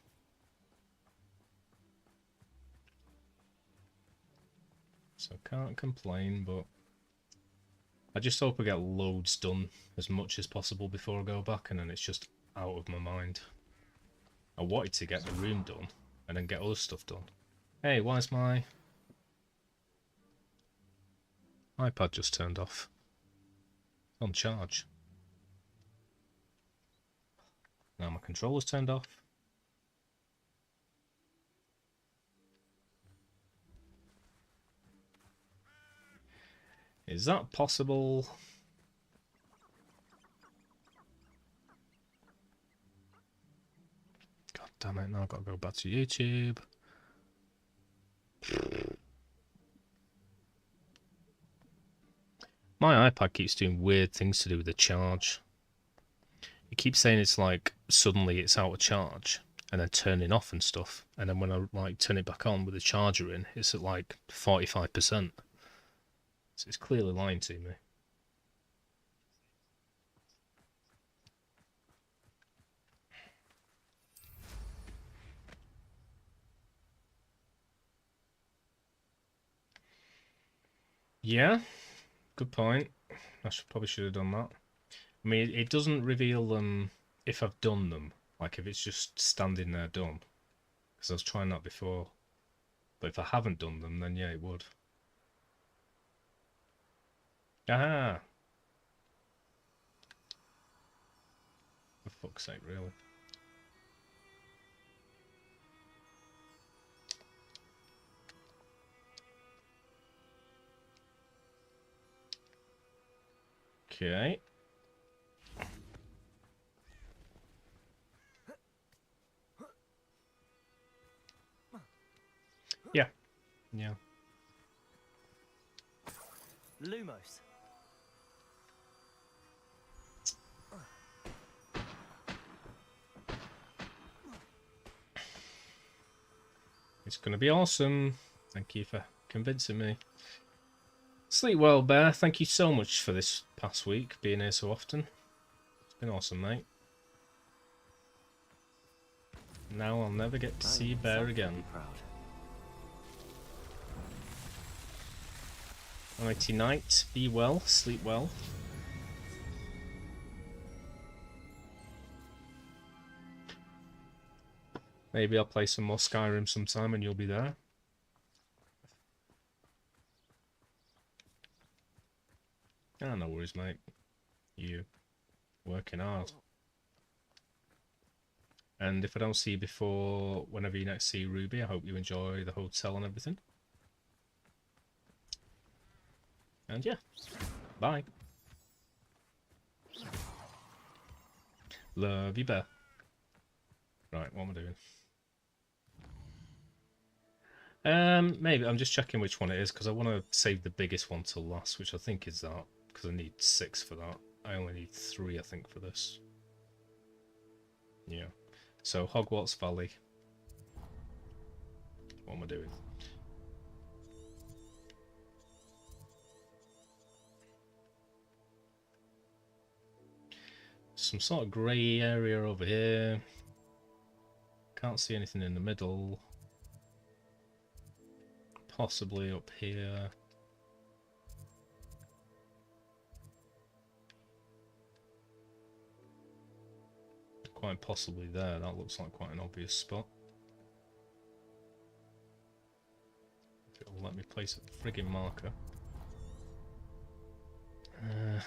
So can't complain, but I just hope I get loads done as much as possible before I go back, and then it's just out of my mind. I wanted to get the room done and then get other stuff done. Hey, why is my iPad just turned off? It's on charge. Now my controller's turned off. Is that possible? God damn it, now I've got to go back to YouTube. My iPad keeps doing weird things to do with the charge. It keeps saying it's like suddenly it's out of charge and then turning off and stuff. And then when I like turn it back on with the charger in, it's at like 45%. So it's clearly lying to me. Yeah, good point. Probably should have done that. I mean, it doesn't reveal them if I've done them. Like if it's just standing there done. Because I was trying that before. But if I haven't done them, then yeah, it would. Ah! For fuck's sake, really. Okay. Yeah. Yeah. Lumos. It's going to be awesome. Thank you for convincing me. Sleep well, Bear. Thank you so much for this past week, being here so often. It's been awesome, mate. Now I'll never get to see Bear again. Nighty night. Be well. Sleep well. Maybe I'll play some more Skyrim sometime and you'll be there. Ah, no worries, mate. You working hard. And if I don't see you before whenever you next see Ruby, I hope you enjoy the hotel and everything. And yeah, bye. Love you, Bear. Right, what am I doing? Maybe I'm just checking which one it is because I want to save the biggest one till last, which I think is that, because I need 6 for that. I only need 3, I think, for this. Yeah. So Hogwarts Valley. What am I doing? Some sort of grey area over here. Can't see anything in the middle. Possibly up here. Quite possibly there. That looks like quite an obvious spot. If it'll let me place a friggin' marker.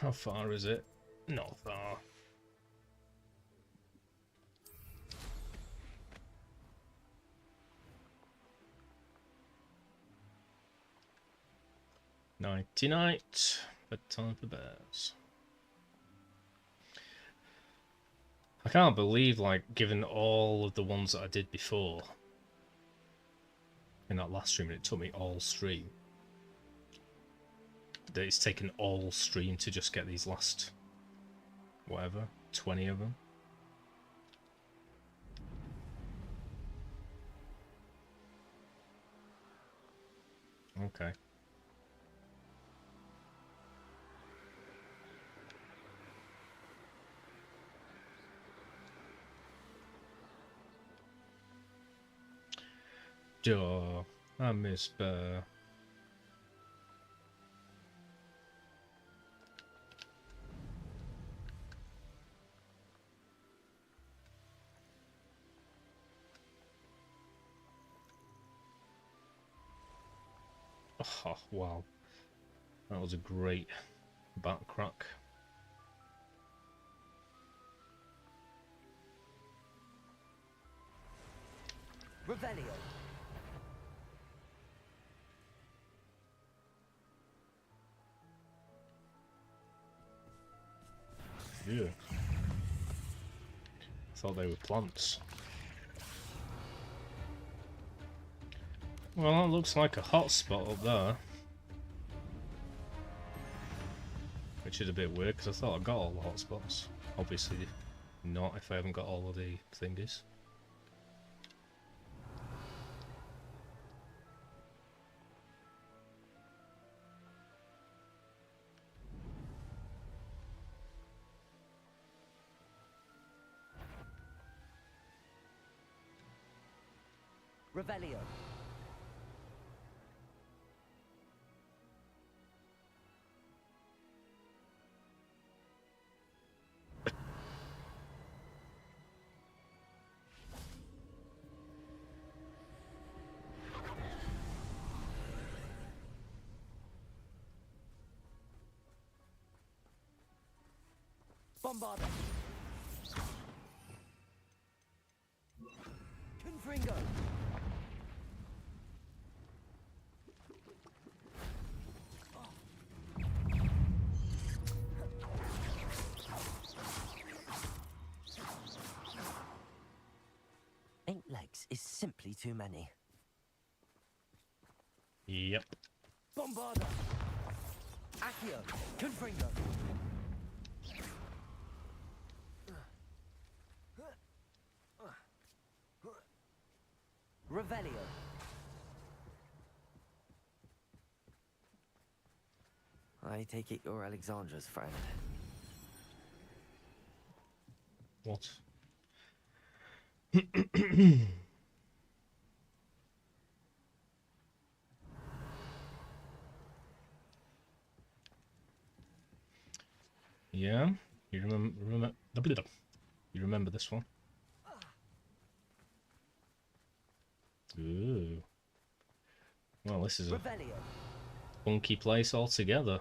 How far is it? Not far. Nighty night. Bedtime for bears. I can't believe, like, given all of the ones that I did before in that last stream, and it took me all stream. that it's taken all stream to just get these last, whatever, 20 of them. Okay. Joe, I miss Bear. Oh, wow. That was a great back crack. Revelio. Yeah. Thought they were plants. Well, that looks like a hot spot up there. Which is a bit weird, because I thought I got all the hot spots. Obviously not if I haven't got all of the thingies. Revelio. Bombarda. Confringo. Eight legs is simply too many. Yep. Bombarda. Accio. Confringo. Revelio. I take it you're Alexandra's friend. What? Yeah, you remember this one? Ooh. Well, this is a funky place altogether.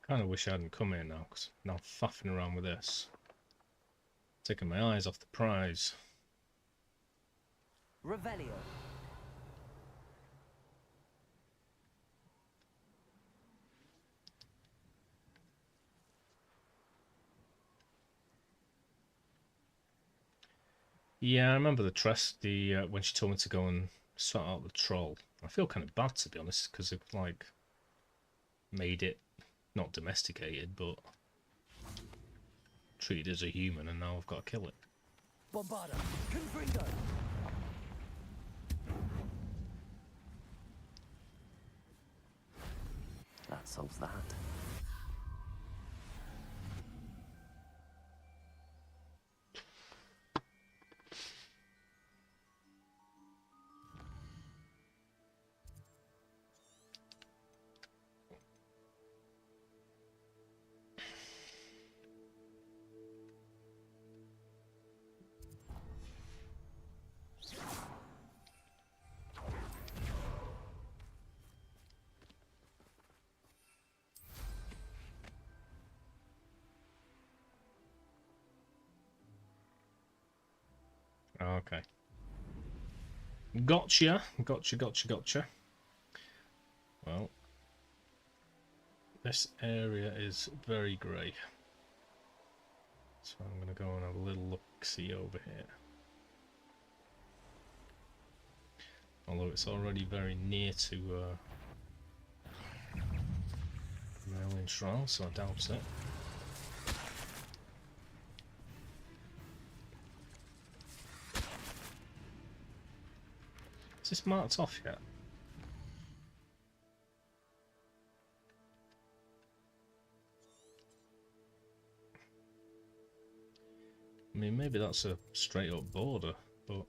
Kind of wish I hadn't come here now, because now I'm faffing around with this. Taking my eyes off the prize. Revelio. Yeah, I remember the when she told me to go and sort out the troll. I feel kind of bad, to be honest, because they've like made it not domesticated, but treated as a human, and now I've got to kill it. Bombarda. Confringo. That solves that. Okay. Gotcha. Gotcha. Well, this area is very grey. So I'm going to go and have a little look-see over here. Although it's already very near to Merlin Shrine, so I doubt it. Is this marked off yet? I mean, maybe that's a straight up border, but...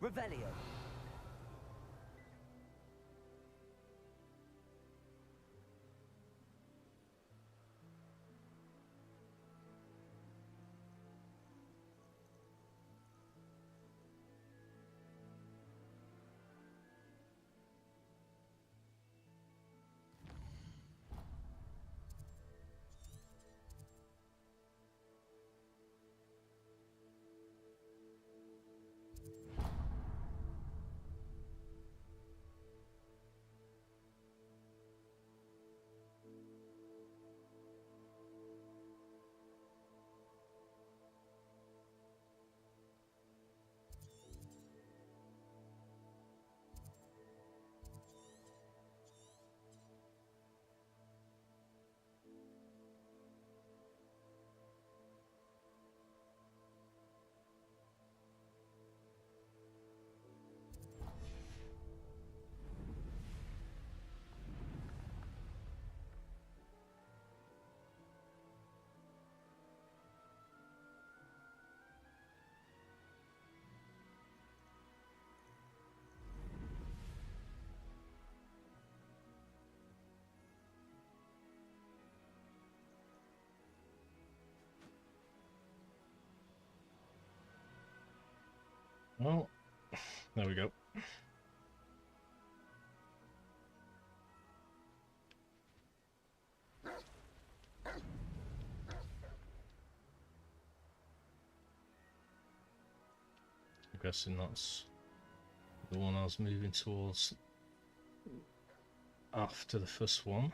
Revelio. Well, there we go. I'm guessing that's the one I was moving towards after the first one.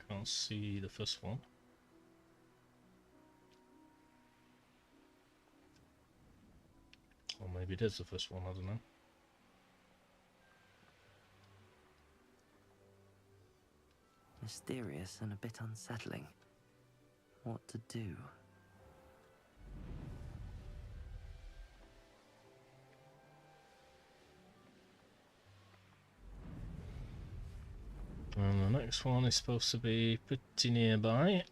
Can't see the first one. Or maybe it is the first one, I don't know. Mysterious and a bit unsettling. What to do? And the next one is supposed to be pretty nearby.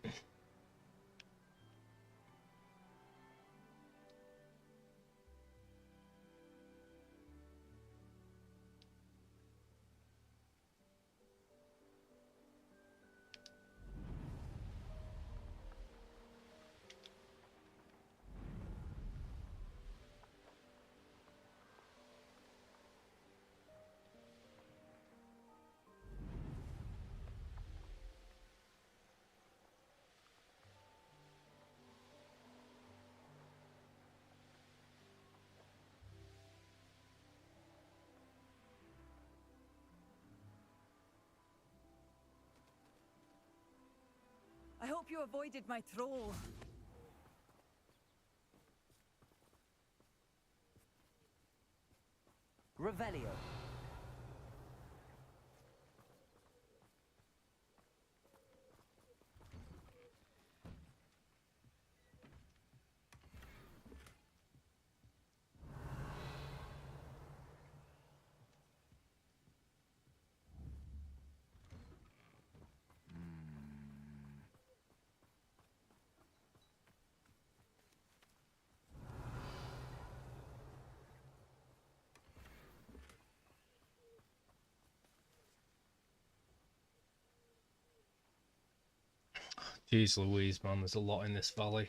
I hope you avoided my troll. Revelio. Jeez Louise, man, there's a lot in this valley.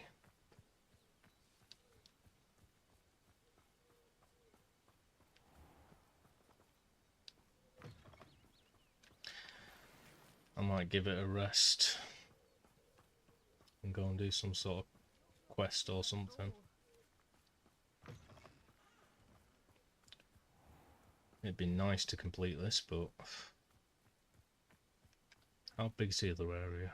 I might give it a rest and go and do some sort of quest or something. It'd be nice to complete this, but how big's the other area?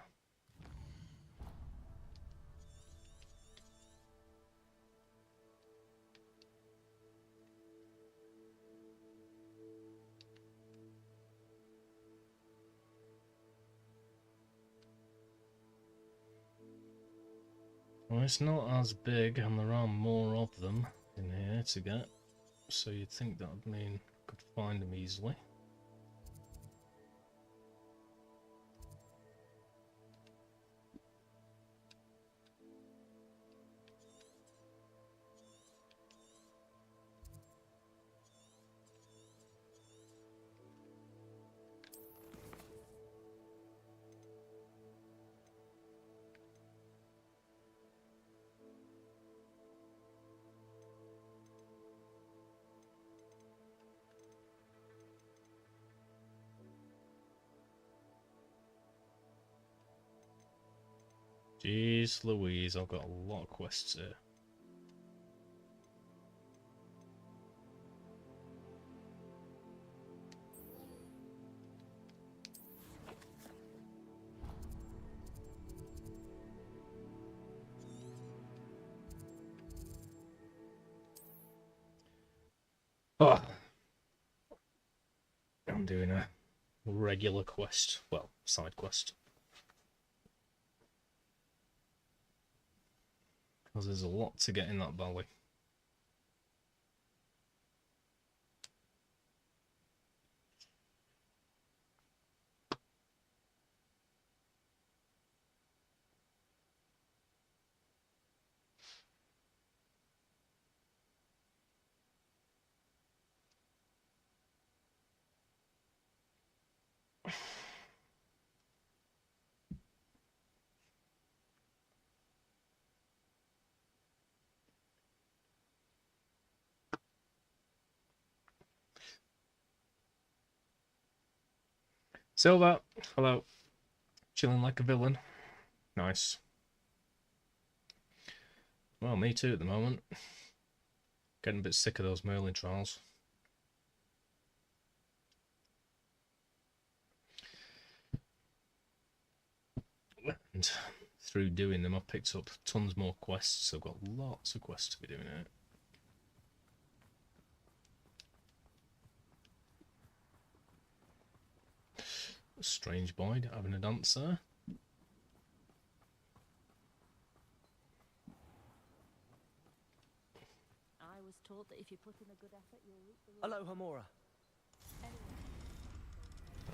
Well, it's not as big, and there are more of them in here to get, so you'd think that would mean I could find them easily. Jeez Louise, I've got a lot of quests here. Oh, I'm doing a regular quest, well, side quest. Because there's a lot to get in that valley. Silver, hello. Chilling like a villain. Nice. Well, me too at the moment. Getting a bit sick of those Merlin trials. And through doing them, I've picked up tons more quests. So I've got lots of quests to be doing it. Strange boy having a dance there. I was taught that if you put in a good effort, you'll reap the Hello, Hamora.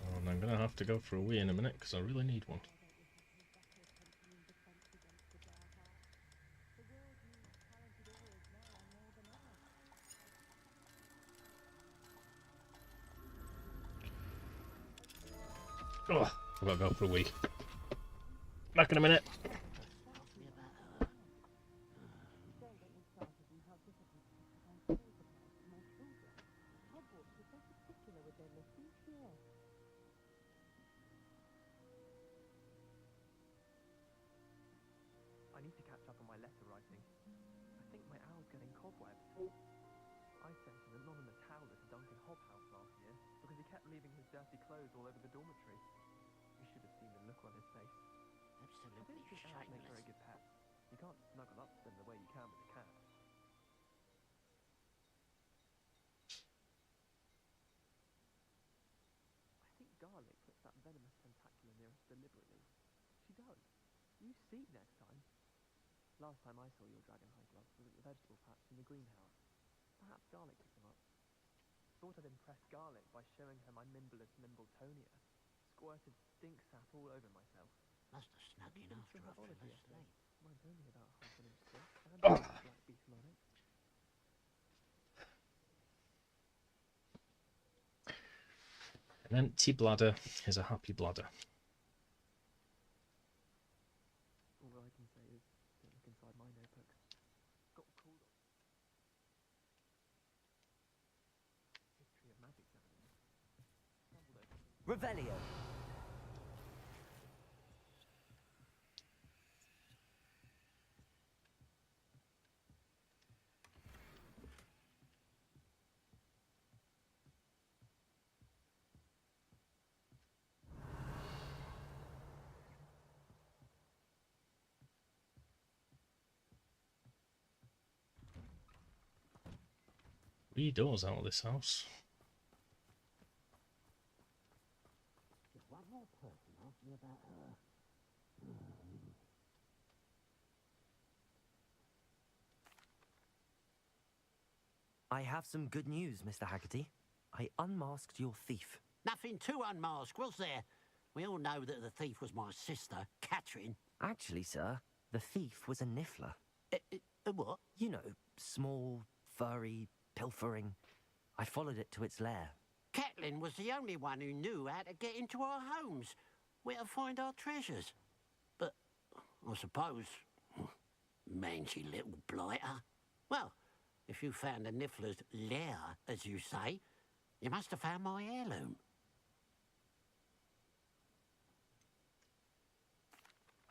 And I'm gonna have to go for a wee in a minute because I really need one. Oh, I've got to go for a wee. Back in a minute. I need to catch up on my letter writing. I think my owl's getting cobwebs. I sent an anonymous howler to Duncan Hobhouse last year because he kept leaving his dirty clothes all over the dormitory. You should have seen the look on his face. Absolutely I don't think owls make very shameless. good pets. You can't snuggle up to them the way you can with a cat. I think Garlic puts that venomous tentacular near us deliberately. She does. You see next time. Last time I saw your dragonhide gloves was at the vegetable patch in the greenhouse. Perhaps Garlic picked them up. Thought I'd impress Garlic by showing her my Mimbleless Mimbletonia. Squirted stink sap all over myself. Must have snuck in after I fell asleep. Mine's only about half an inch thick, and a black beetle on it. An empty bladder is a happy bladder. All I can say is, don't look inside my notebook. Got called on. History of magic gathering. Stumbled over. Revelio. Three doors out of this house. There's one more person asked me about her. I have some good news, Mr. Haggerty. I unmasked your thief. Nothing to unmask, was there? We all know that the thief was my sister, Catherine. Actually, sir, the thief was a niffler. A what? You know, small, furry, pilfering. I followed it to its lair. Catelyn was the only one who knew how to get into our homes, where to find our treasures. But I suppose, mangy little blighter. Well, if you found the Niffler's lair, as you say, you must have found my heirloom.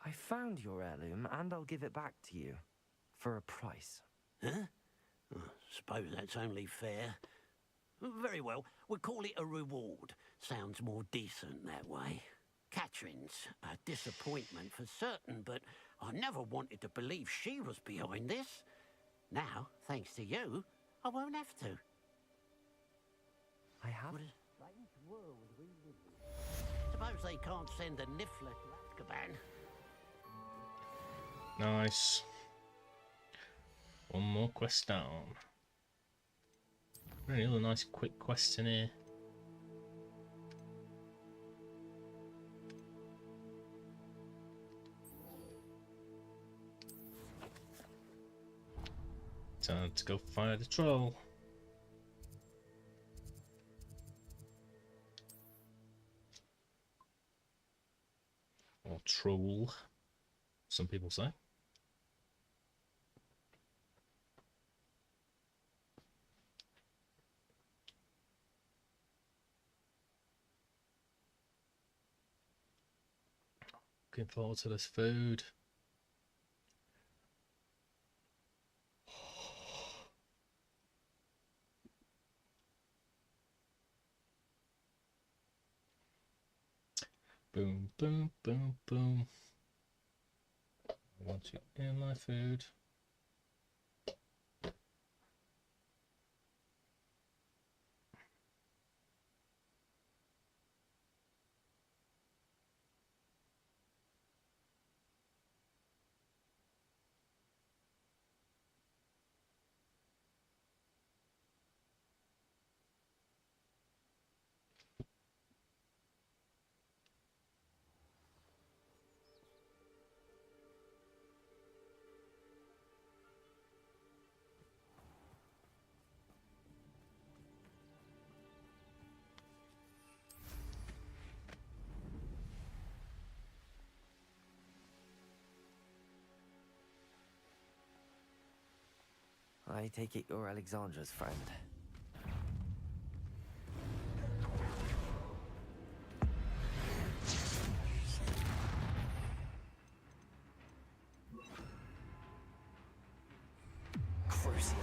I found your heirloom, and I'll give it back to you. For a price. Huh? I suppose that's only fair. Very well, we'll call it a reward. Sounds more decent that way. Catherine's a disappointment for certain, but I never wanted to believe she was behind this. Now, thanks to you, I won't have to. I have? What a strange world we live in. Suppose they can't send a Niffler to Azkaban. Nice. One more quest down. Any other nice quick quests in here? Time to go find a troll. Or troll, some people say. Looking forward to this food. Boom, boom, boom, boom. I want you in my food. I take it you're Alexandra's friend. Crucial.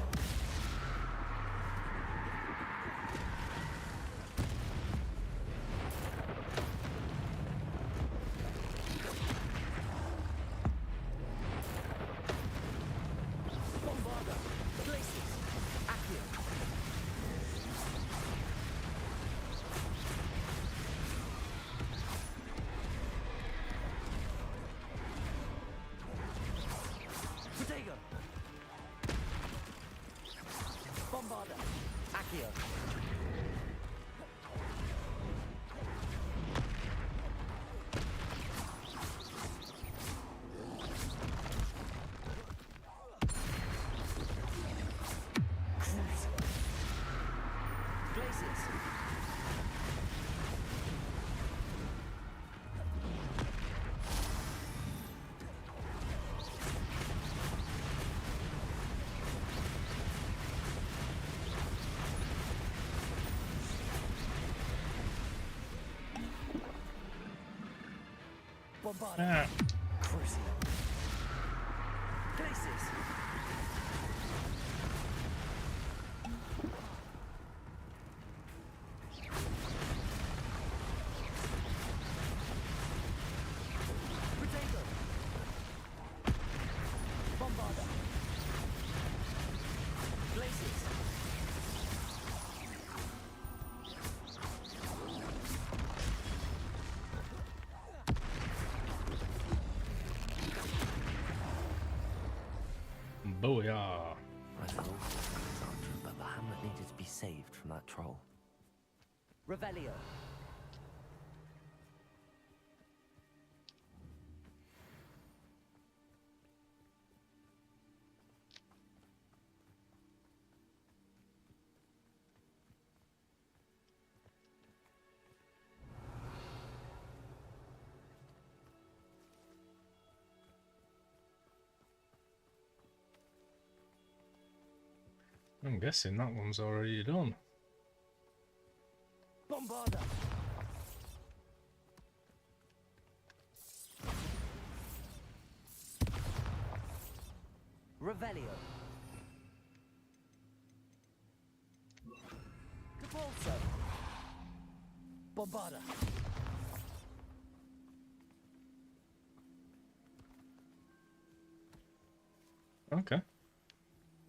Ah. Booyah! I thought Alexandra, but the hamlet needed to be saved from that troll. Revelio. I'm guessing that one's already done. Bombarda. Revelio. Capolso. Bombarda. Okay.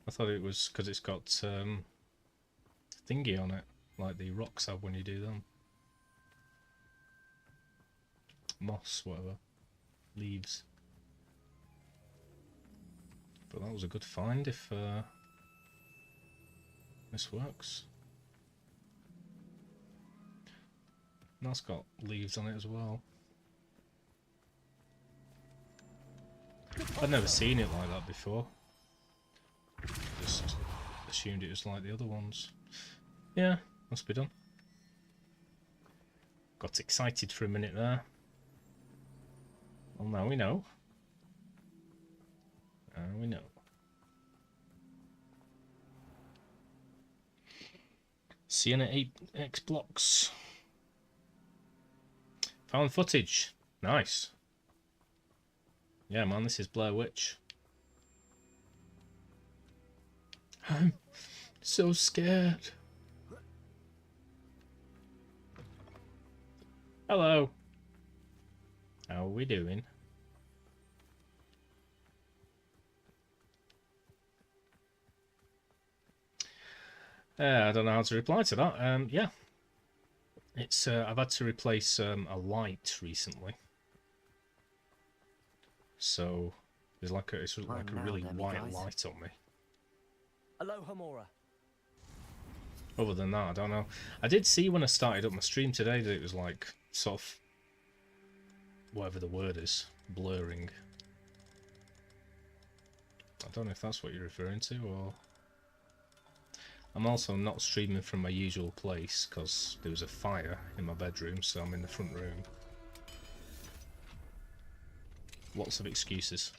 I thought it was because it's got thingy on it, like the rocks have when you do them. Moss, whatever. Leaves. But that was a good find if this works. And that's got leaves on it as well. I'd never seen it like that before. Just assumed it was like the other ones. Yeah, must be done. Got excited for a minute there. Well, now we know. Now we know. Sienna 8X blocks. Found footage. Nice. Yeah, man, this is Blair Witch. I'm so scared. Hello. How are we doing? I don't know how to reply to that. Yeah. It's I've had to replace a light recently. So there's like a really white light on me. Aloha Mora. Other than that, I don't know. I did see when I started up my stream today that it was like sort of whatever the word is, blurring. I don't know if that's what you're referring to, or I'm also not streaming from my usual place because there was a fire in my bedroom, so I'm in the front room. Lots of excuses.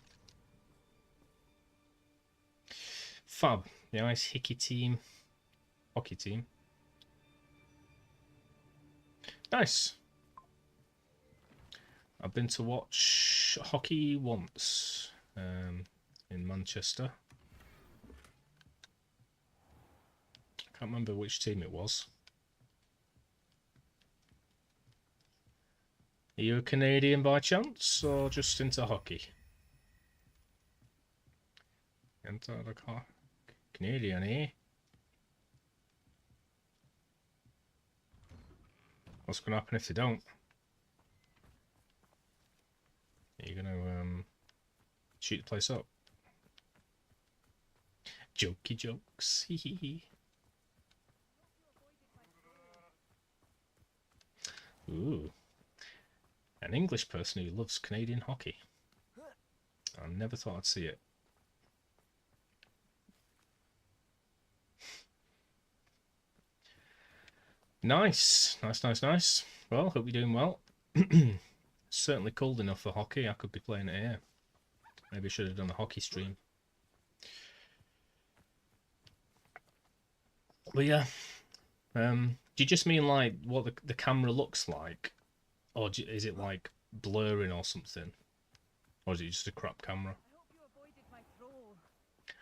Fab. The Ice Hickey team. Hockey team. Nice. I've been to watch hockey once in Manchester. Can't remember which team it was. Are you a Canadian by chance, or just into hockey? Into the car. Canadian, eh? What's going to happen if they don't? Are you going to shoot the place up? Jokey jokes. Ooh. An English person who loves Canadian hockey. I never thought I'd see it. Nice. Nice. Well, hope you're doing well. Certainly cold enough for hockey. I could be playing it here. Maybe I should have done a hockey stream. But yeah. Do you just mean like what the camera looks like? Or is it like blurring or something? Or is it just a crap camera?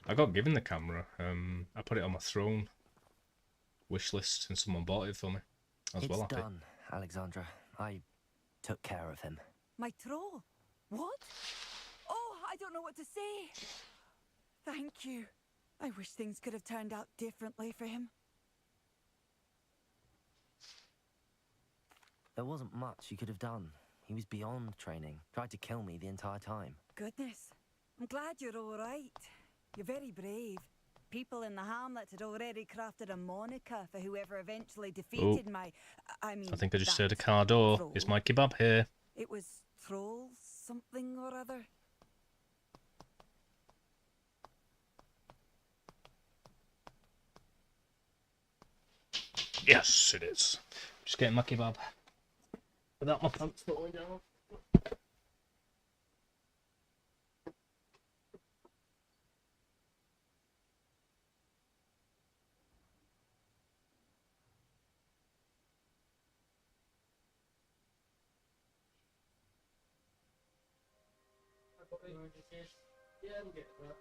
I got given the camera. I put it on my throne wish list and someone bought it for me. I was well happy. It's done, Alexandra. I took care of him. My troll? What? Oh, I don't know what to say. Thank you. I wish things could have turned out differently for him. There wasn't much you could have done. He was beyond training. Tried to kill me the entire time. Goodness. I'm glad you're all right. You're very brave. People in the hamlet had already crafted a moniker for whoever eventually defeated I think I just heard a car door. troll. Is my kebab here? It was Troll something or other. Yes, it is. Just getting my kebab. Without my pants falling down. Yeah, we'll get that.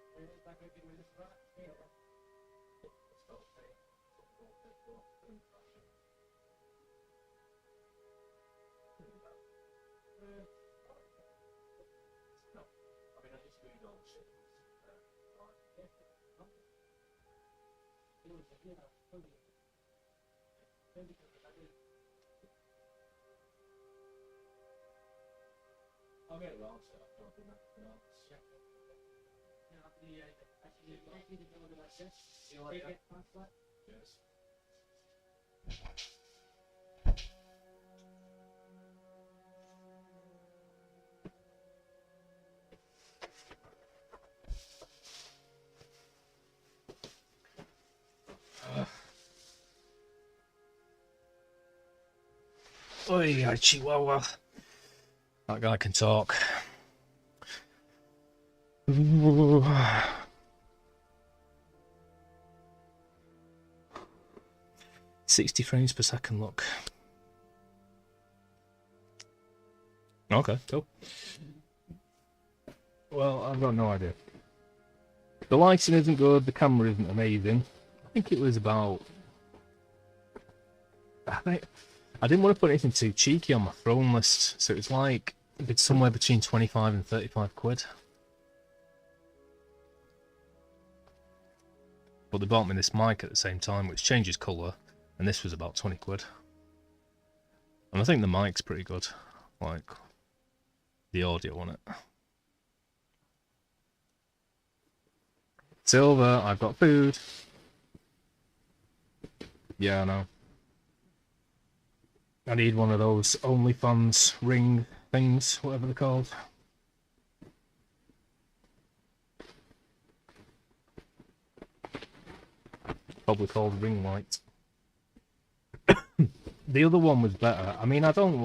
I'll get it wrong, so I'll do that. See you later. Cheers. Oi, Chihuahua. That guy can talk. Ooh. 60 frames per second, look. Okay, cool. Well, I've got no idea. The lighting isn't good, the camera isn't amazing. I think it was about... I didn't want to put anything too cheeky on my throne list, so it's like it's somewhere between 25 and 35 quid. But they bought me this mic at the same time, which changes colour, and this was about 20 quid. And I think the mic's pretty good, like the audio on it. Silver, I've got food. Yeah, I know. I need one of those OnlyFans ring things, whatever they're called. Probably called ring light. The other one was better. I mean, I don't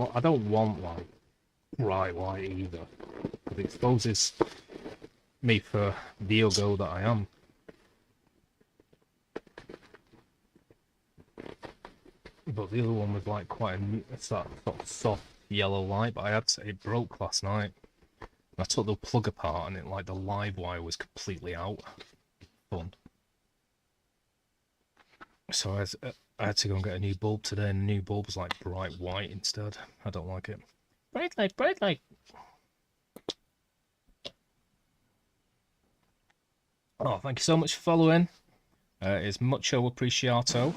want like bright white either. It exposes me for the ego that I am. But the other one was like quite a sort of soft yellow light, but it broke last night. I took the plug apart and it like the live wire was completely out. Fun. So I had to go and get a new bulb today, and the new bulb was like bright white instead. I don't like it. Bright light, bright light. Oh, thank you so much for following. It's mucho appreciato.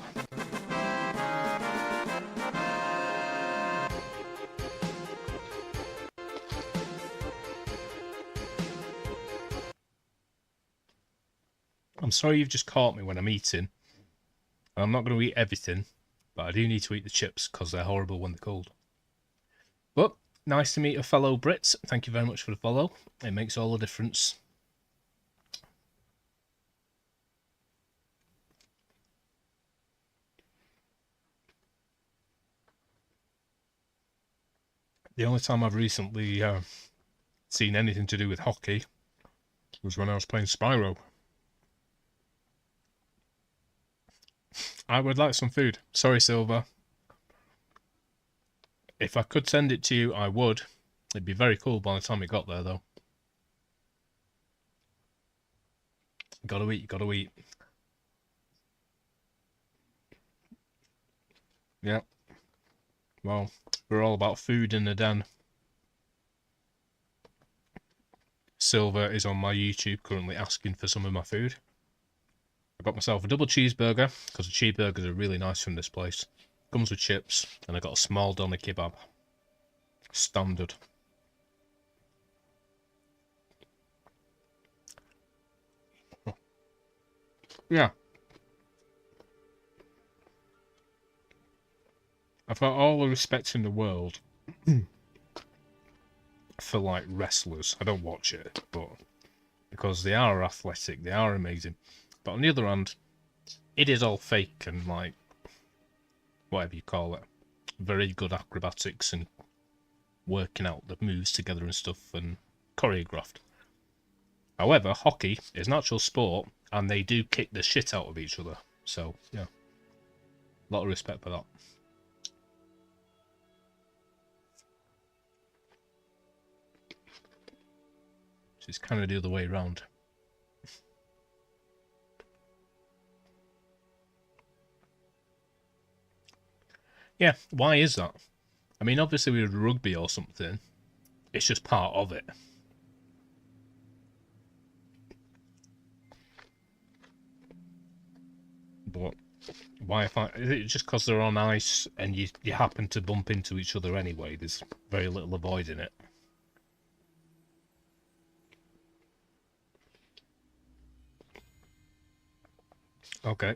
I'm sorry you've just caught me when I'm eating. I'm not going to eat everything, but I do need to eat the chips because they're horrible when they're cold. But nice to meet a fellow Brit. Thank you very much for the follow. It makes all the difference. The only time I've recently seen anything to do with hockey was when I was playing Spyro. I would like some food. Sorry, Silver. If I could send it to you, I would. It'd be very cool by the time it got there, though. Gotta eat, gotta eat. Yeah. Well, we're all about food in the den. Silver is on my YouTube currently asking for some of my food. I got myself a double cheeseburger, because the cheeseburgers are really nice from this place. Comes with chips, and I got a small doner kebab. Standard. Yeah. I've got all the respect in the world for, like, wrestlers. I don't watch it, but because they are athletic, they are amazing. But on the other hand, it is all fake and, like, whatever you call it. Very good acrobatics and working out the moves together and stuff and choreographed. However, hockey is an actual sport and they do kick the shit out of each other. So, yeah. A lot of respect for that. So it's kind of the other way around. Yeah, why is that? I mean, obviously with rugby or something, it's just part of it. But why is it just because they're on ice and you happen to bump into each other anyway? There's very little avoiding it. Okay.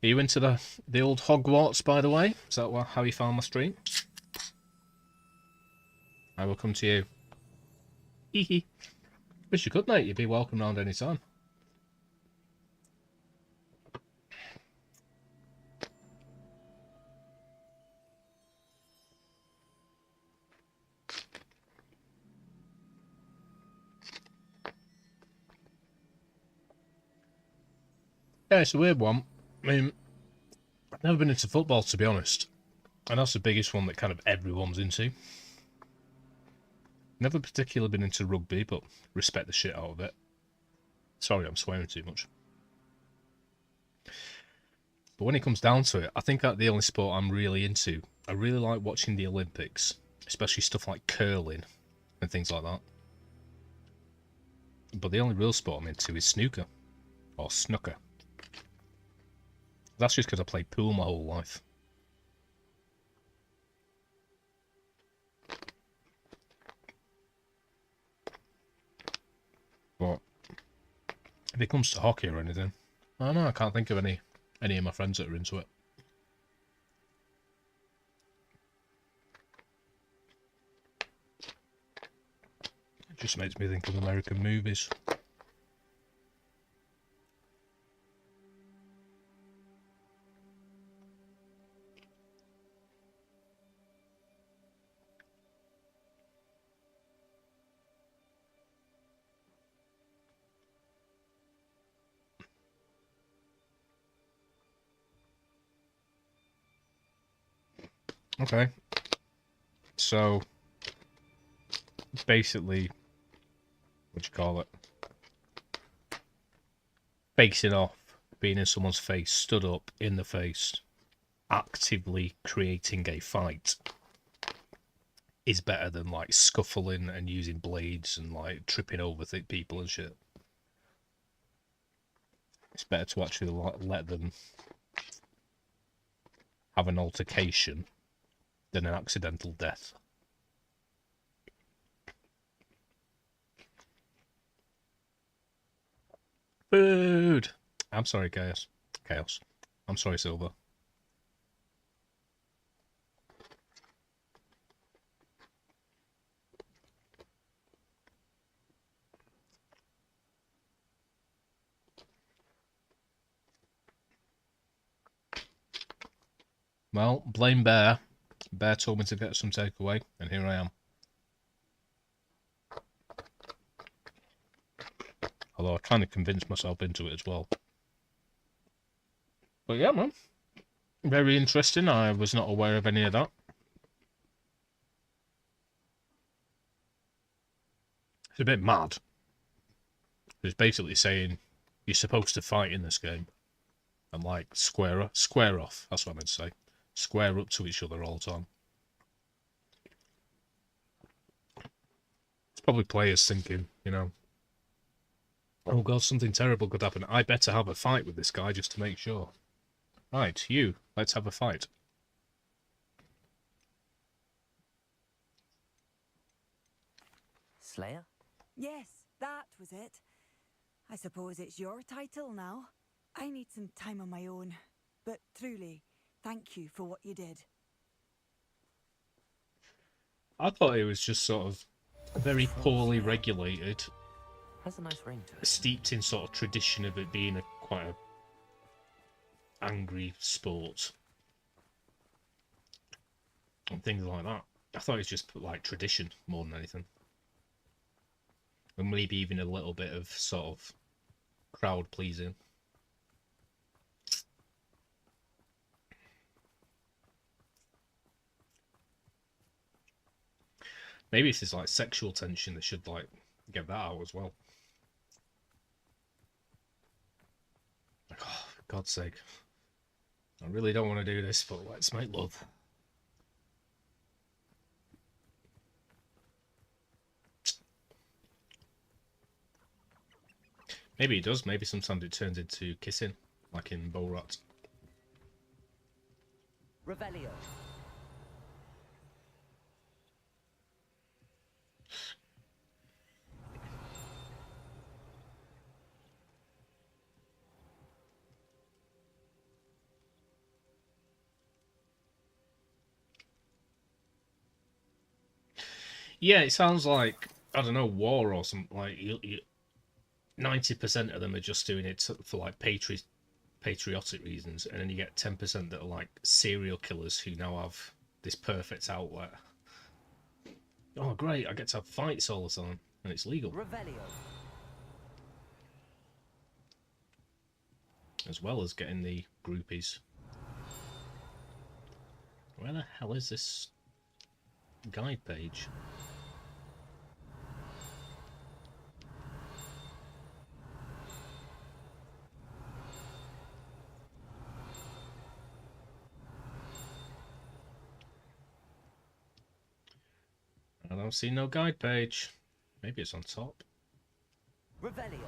Are you into the old Hogwarts, by the way? Is that how you found my stream? I will come to you. Hee hee. Wish you could, mate. You'd be welcome round any time. Yeah, it's a weird one. I mean, I've never been into football, to be honest. And that's the biggest one that kind of everyone's into. Never particularly been into rugby, but respect the shit out of it. Sorry, I'm swearing too much. But when it comes down to it, I think that's the only sport I'm really into. I really like watching the Olympics, especially stuff like curling and things like that. But the only real sport I'm into is snooker. Or snooker. That's just because I played pool my whole life. But if it comes to hockey or anything, I don't know, I can't think of any of my friends that are into it. It just makes me think of American movies. Okay. So, basically, what do you call it? Facing off, being in someone's face, stood up in the face, actively creating a fight is better than like scuffling and using blades and like tripping over people and shit. It's better to actually let them have an altercation than an accidental death. Food! I'm sorry, Chaos. Chaos. I'm sorry, Silver. Well, blame Bear. Bear told me to get some takeaway, and here I am. Although I kind of convinced myself into it as well. But yeah, man. Very interesting. I was not aware of any of that. It's a bit mad. It's basically saying you're supposed to fight in this game. And like square off. That's what I meant to say. Square up to each other all the time. It's probably players thinking, you know, oh god, something terrible could happen. I better have a fight with this guy just to make sure. Right, you, let's have a fight. Slayer? Yes, that was it. I suppose it's your title now. I need some time on my own. But truly, thank you for what you did. I thought it was just sort of very poorly regulated. Has a nice ring to it. Steeped in sort of tradition of it being quite a angry sport. And things like that. I thought it was just like tradition more than anything. And maybe even a little bit of sort of crowd pleasing. Maybe this is like sexual tension. They should like get that out as well. Like, oh, for God's sake. I really don't want to do this, but let's make love. Maybe it does. Maybe sometimes it turns into kissing, like in Borat. Revelio. Yeah, it sounds like, I don't know, war or something. Like 90% of them are just doing it for like patriotic reasons, and then you get 10% that are like serial killers who now have this perfect outlet. Oh, great! I get to have fights all the time, and it's legal. Revelio. As well as getting the groupies. Where the hell is this guide page? I don't see no guide page. Maybe it's on top. Revelio.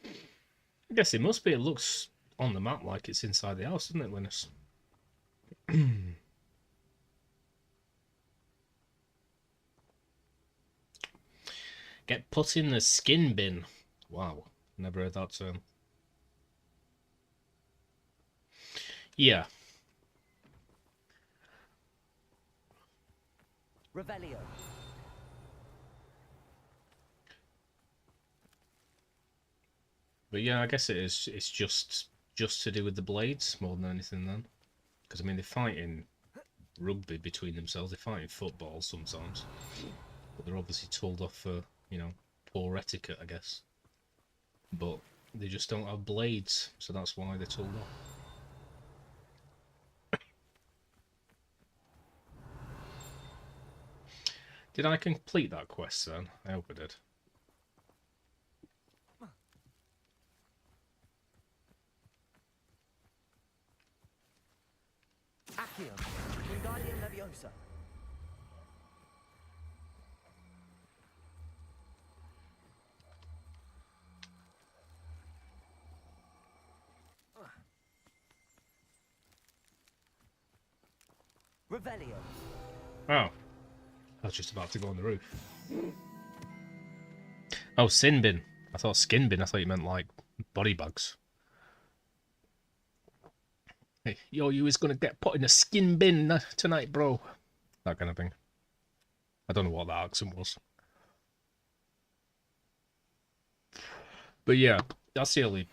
I guess it must be. It looks on the map like it's inside the house, doesn't it, Linus? Get put in the skin bin. Wow, never heard that term. Yeah. Revelio. But yeah, I guess it is. It's just to do with the blades more than anything then. Because, I mean, they fight in rugby between themselves. They fight in football sometimes. But they're obviously told off for, you know, poor etiquette, I guess. But they just don't have blades, so that's why they're told off. Did I complete that quest then? I hope I did. Accio, Wingardium Leviosa. Revelio. Oh. I was just about to go on the roof. Oh, sin bin. I thought skin bin. I thought you meant like body bags. Hey, yo, you is gonna get put in a skin bin tonight, bro. That kind of thing. I don't know what that accent was. But yeah, that's the only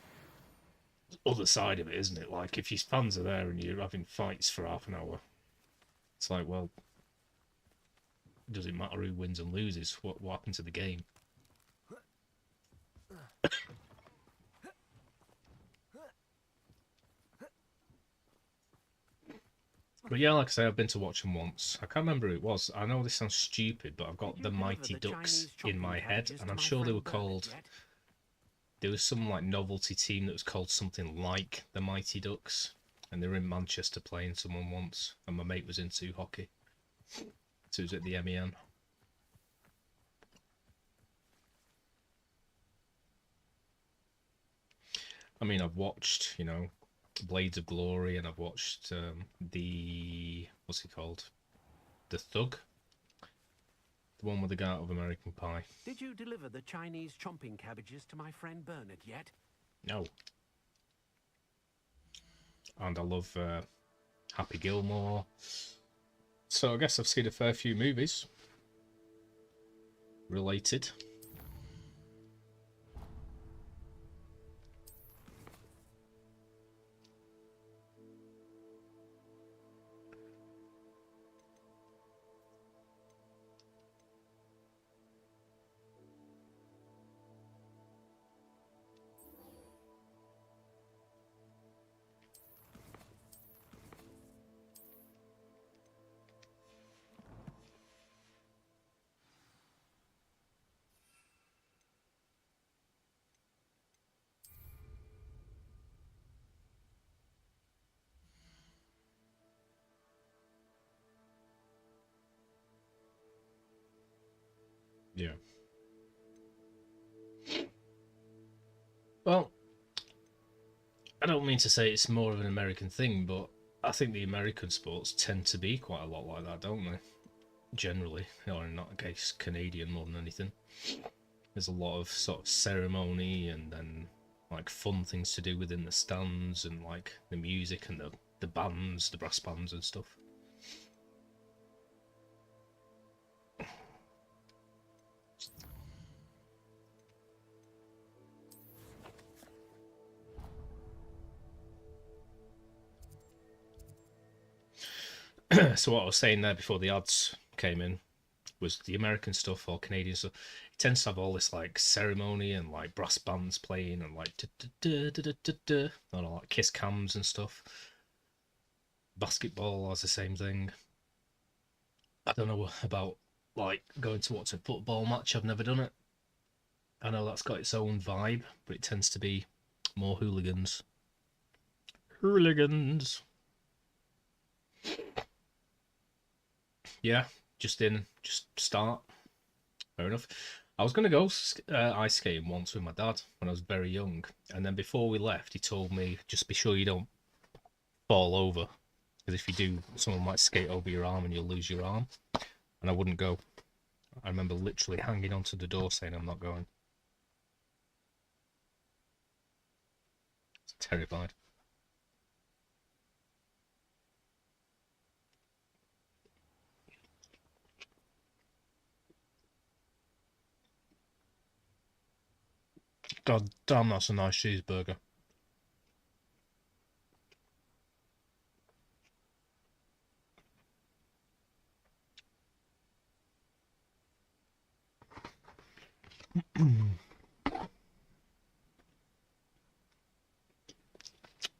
other side of it, isn't it? Like, if your fans are there and you're having fights for half an hour, it's like, well, does it matter who wins and loses? What happened to the game? But yeah, like I say, I've been to watch them once. I can't remember who it was. I know this sounds stupid, but I've got the Mighty Ducks in my head, and I'm sure they were called... There was some like novelty team that was called something like the Mighty Ducks, and they were in Manchester playing someone once, and my mate was into hockey. So it was at the MEN. I mean, I've watched, you know, Blades of Glory, and I've watched the... what's he called? The Thug? The one with the guy out of American Pie. Did you deliver the Chinese chomping cabbages to my friend Bernard yet? No. And I love Happy Gilmore. So I guess I've seen a fair few movies related. Yeah. Well, I don't mean to say it's more of an American thing, but I think the American sports tend to be quite a lot like that, don't they? Generally, or in that case, Canadian more than anything. There's a lot of sort of ceremony and then like fun things to do within the stands and like the music and the bands, the brass bands and stuff. So what I was saying there before the ads came in was the American stuff or Canadian stuff. It tends to have all this like ceremony and like brass bands playing and like and all like kiss cams and stuff. Basketball has the same thing. I don't know about like going to watch a football match. I've never done it. I know that's got its own vibe, but it tends to be more hooligans. Hooligans. Yeah, just start. Fair enough. I was going to go ice skating once with my dad when I was very young. And then before we left, he told me, just be sure you don't fall over. Because if you do, someone might skate over your arm and you'll lose your arm. And I wouldn't go. I remember literally hanging onto the door saying I'm not going. I was terrified. God damn, that's a nice cheeseburger.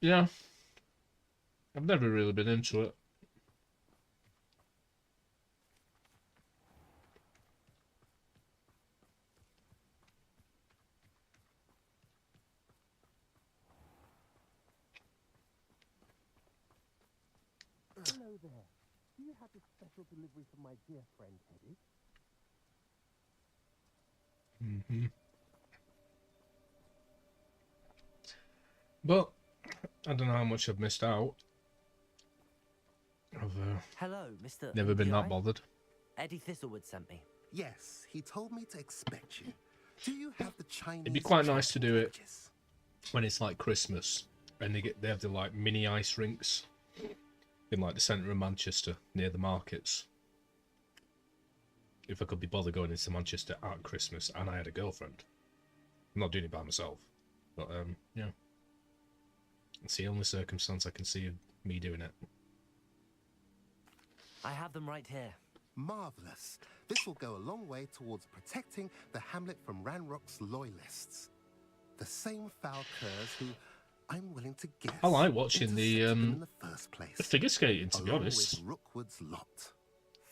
Yeah, I've never really been into it. Hello there. Do you have a special delivery for my dear friend Eddie? But I don't know how much I've missed out. I've Hello, Mr. never been that Mburai? bothered. Eddie Thistlewood sent me. Yes, he told me to expect you. Do you have the Chinese? It'd be quite nice to chocolate do it cabbages? when it's like Christmas and they have the like mini ice rinks in like the centre of Manchester near the markets. If I could be bothered going into Manchester at Christmas and I had a girlfriend. I'm not doing it by myself. But yeah. It's the only circumstance I can see of me doing it. I have them right here. Marvellous. This will go a long way towards protecting the hamlet from Ranrock's loyalists. The same foul curs who, I'm willing to guess, I like watching the intercepted them in the first place, figure skating, to be along honest. with Rookwood's lot.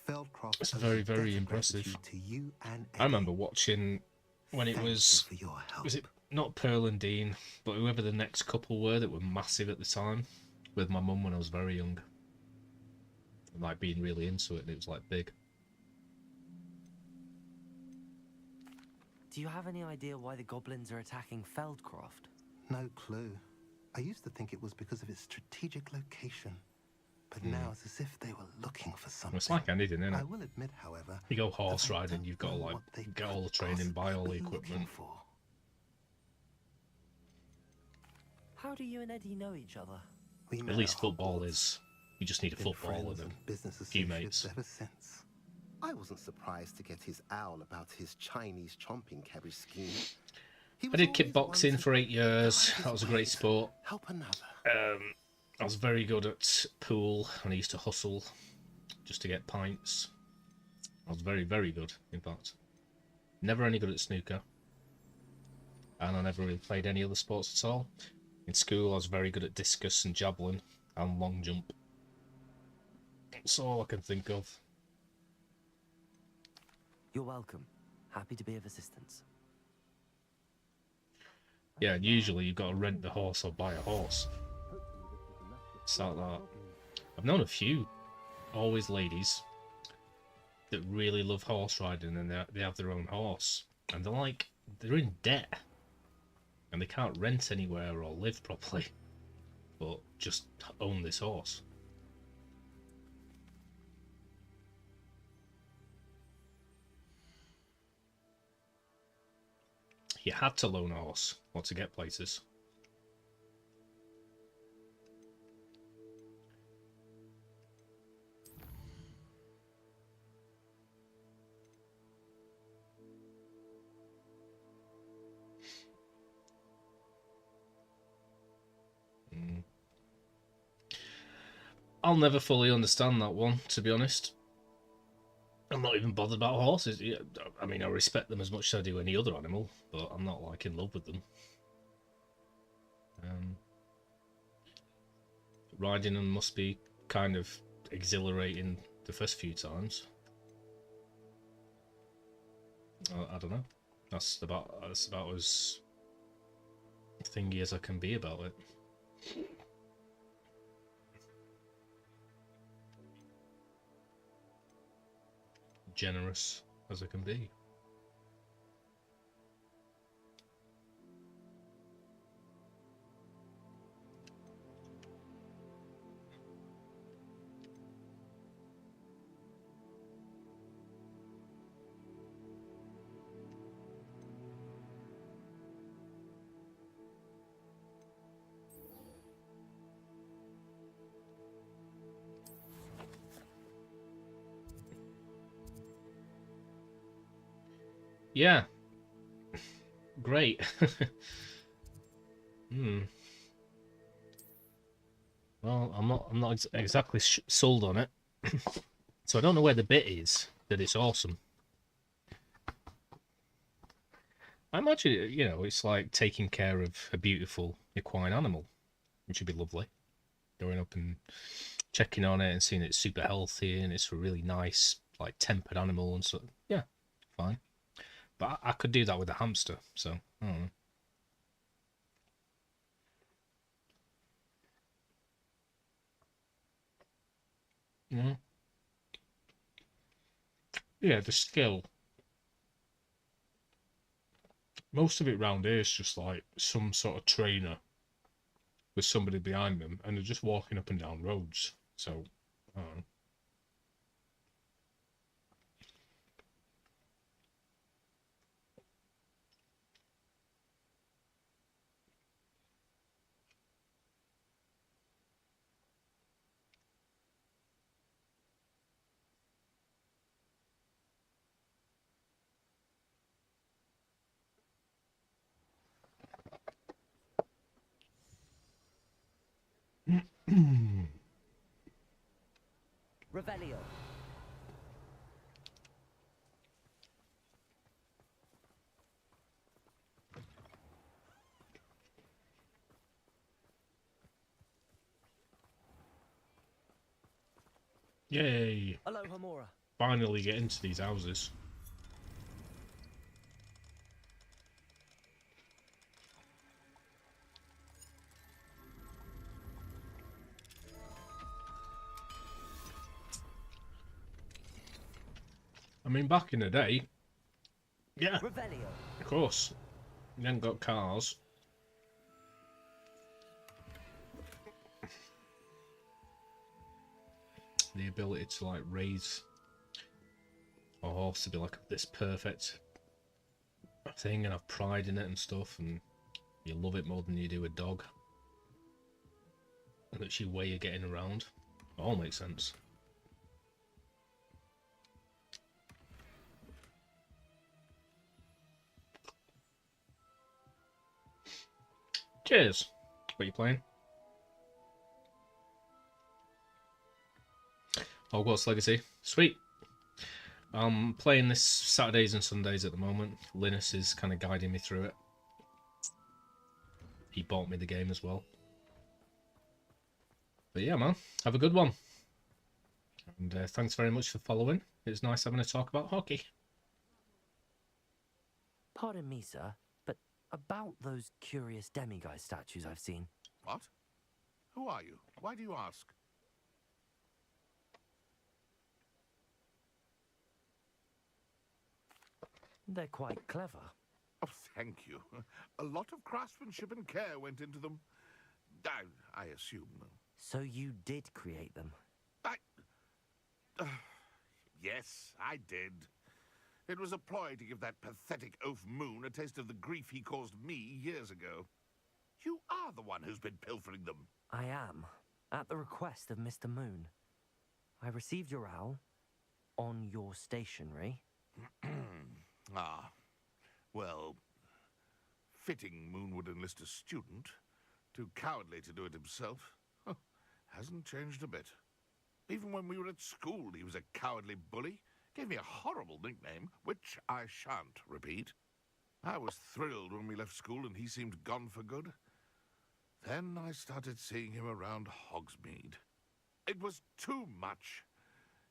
Feldcroft It's owes very, a very debt of impressive. gratitude to you and I Eddie. remember watching when it Thank you was for your help. it not Pearl and Dean, but whoever the next couple were that were massive at the time, with my mum when I was very young. Like being really into it, and it was like big. Do you have any idea why the goblins are attacking Feldcroft? No clue. I used to think it was because of its strategic location. But now it's as if they were looking for something. It's like anything, isn't I it? will admit, however, You go horse that I riding, don't you've got to know like what they get all the could training, buy all the possibly be looking equipment. for. How do you and Eddie know each other? We At met least at football Hogwarts. is. You just need a Been football and friends a and business few associates mates. ever since. I wasn't surprised to get his owl about his Chinese chomping cabbage scheme. He I was did always one kickboxing to for 8 years. guide his That was a great ways, sport. Help another. I was very good at pool, and I used to hustle just to get pints. I was very, very good, in fact. Never any good at snooker. And I never really played any other sports at all. In school, I was very good at discus and javelin and long jump. That's all I can think of. You're welcome. Happy to be of assistance. Yeah, and usually you've got to rent the horse or buy a horse. It's like that. I've known a few, always ladies, that really love horse riding, and they have their own horse. And they're in debt. And they can't rent anywhere or live properly. But just own this horse. You had to loan a horse or to get places. I'll never fully understand that one, to be honest. I'm not even bothered about horses. Yeah, I mean, I respect them as much as I do any other animal, but I'm not like in love with them. Riding them must be kind of exhilarating the first few times. I don't know. That's about as thingy as I can be about it. Generous as I can be. Yeah. Great. Well, I'm not exactly sold on it. So I don't know where the bit is that it's awesome. I imagine, you know, it's like taking care of a beautiful equine animal, which would be lovely. Going up and checking on it and seeing it's super healthy and it's a really nice, like, tempered animal and so. Yeah, fine. But I could do that with a hamster, so I don't know. Yeah. Yeah, the skill. Most of it round here is just like some sort of trainer with somebody behind them, and they're just walking up and down roads. So, I don't know. Revelio. Yay! Aloha Mora. Finally get into these houses. I mean, back in the day, yeah, Revelio. of course, you hadn't got cars. The ability to like raise a horse to be like this perfect thing and have pride in it and stuff, and you love it more than you do a dog. And that's your way of getting around. It all makes sense. Cheers. What are you playing? Hogwarts Legacy. Sweet. I'm playing this Saturdays and Sundays at the moment. Linus is kind of guiding me through it. He bought me the game as well. But yeah, man, have a good one. And thanks very much for following. It's nice having a talk about hockey. Pardon me, sir, but about those curious demiguise statues I've seen. What? Who are you? Why do you ask? They're quite clever. Oh, thank you. A lot of craftsmanship and care went into them. I assume. So you did create them? Yes, I did. It was a ploy to give that pathetic oaf Moon a taste of the grief he caused me years ago. You are the one who's been pilfering them. I am, at the request of Mr. Moon. I received your owl on your stationery. Ah, well, fitting Moon would enlist a student. Too cowardly to do it himself. Huh, hasn't changed a bit. Even when we were at school, he was a cowardly bully. Gave me a horrible nickname, which I shan't repeat. I was thrilled when we left school and he seemed gone for good. Then I started seeing him around Hogsmeade. It was too much.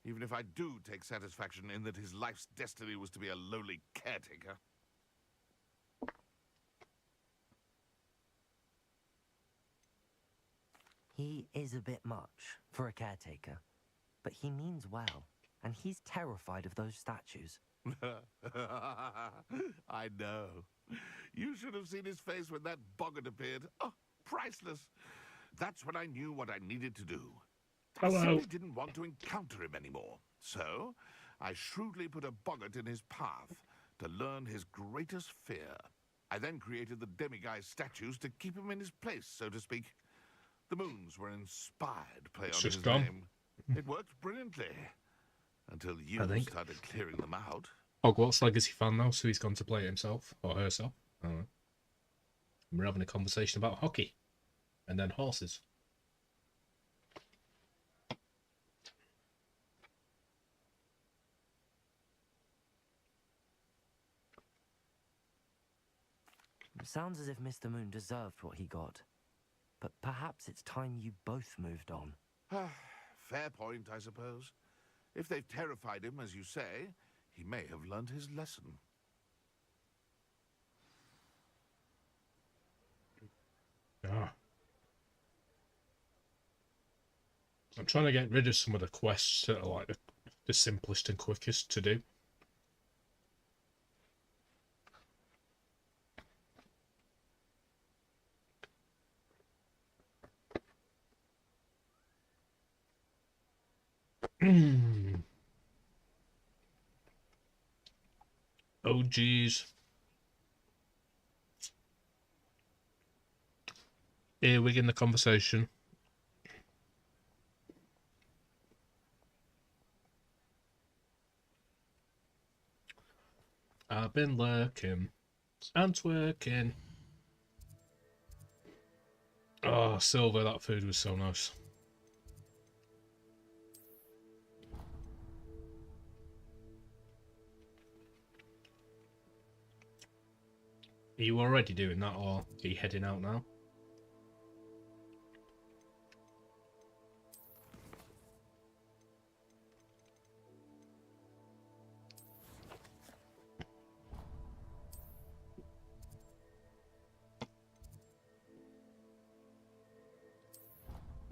Even if I do take satisfaction in that his life's destiny was to be a lowly caretaker. He is a bit much for a caretaker, but he means well, and he's terrified of those statues. I know. You should have seen his face when that boggart appeared. Oh, priceless. That's when I knew what I needed to do. I simply didn't want to encounter him anymore. So, I shrewdly put a boggart in his path to learn his greatest fear. I then created the demiguise statues to keep him in his place, so to speak. The Moons were an inspired play on his name. It worked brilliantly. Until you started clearing them out. Hogwarts Legacy fan now, so he's gone to play it himself, or herself. I don't know. We're having a conversation about hockey. And then horses. It sounds as if Mr. Moon deserved what he got. But perhaps it's time you both moved on. Fair point, I suppose. If they've terrified him, as you say, he may have learned his lesson. Ah. I'm trying to get rid of some of the quests that are like the simplest and quickest to do. Oh, geez. Earwig in the conversation. I've been lurking and twerking. Oh, Silver, that food was so nice. Are you already doing that, or are you heading out now?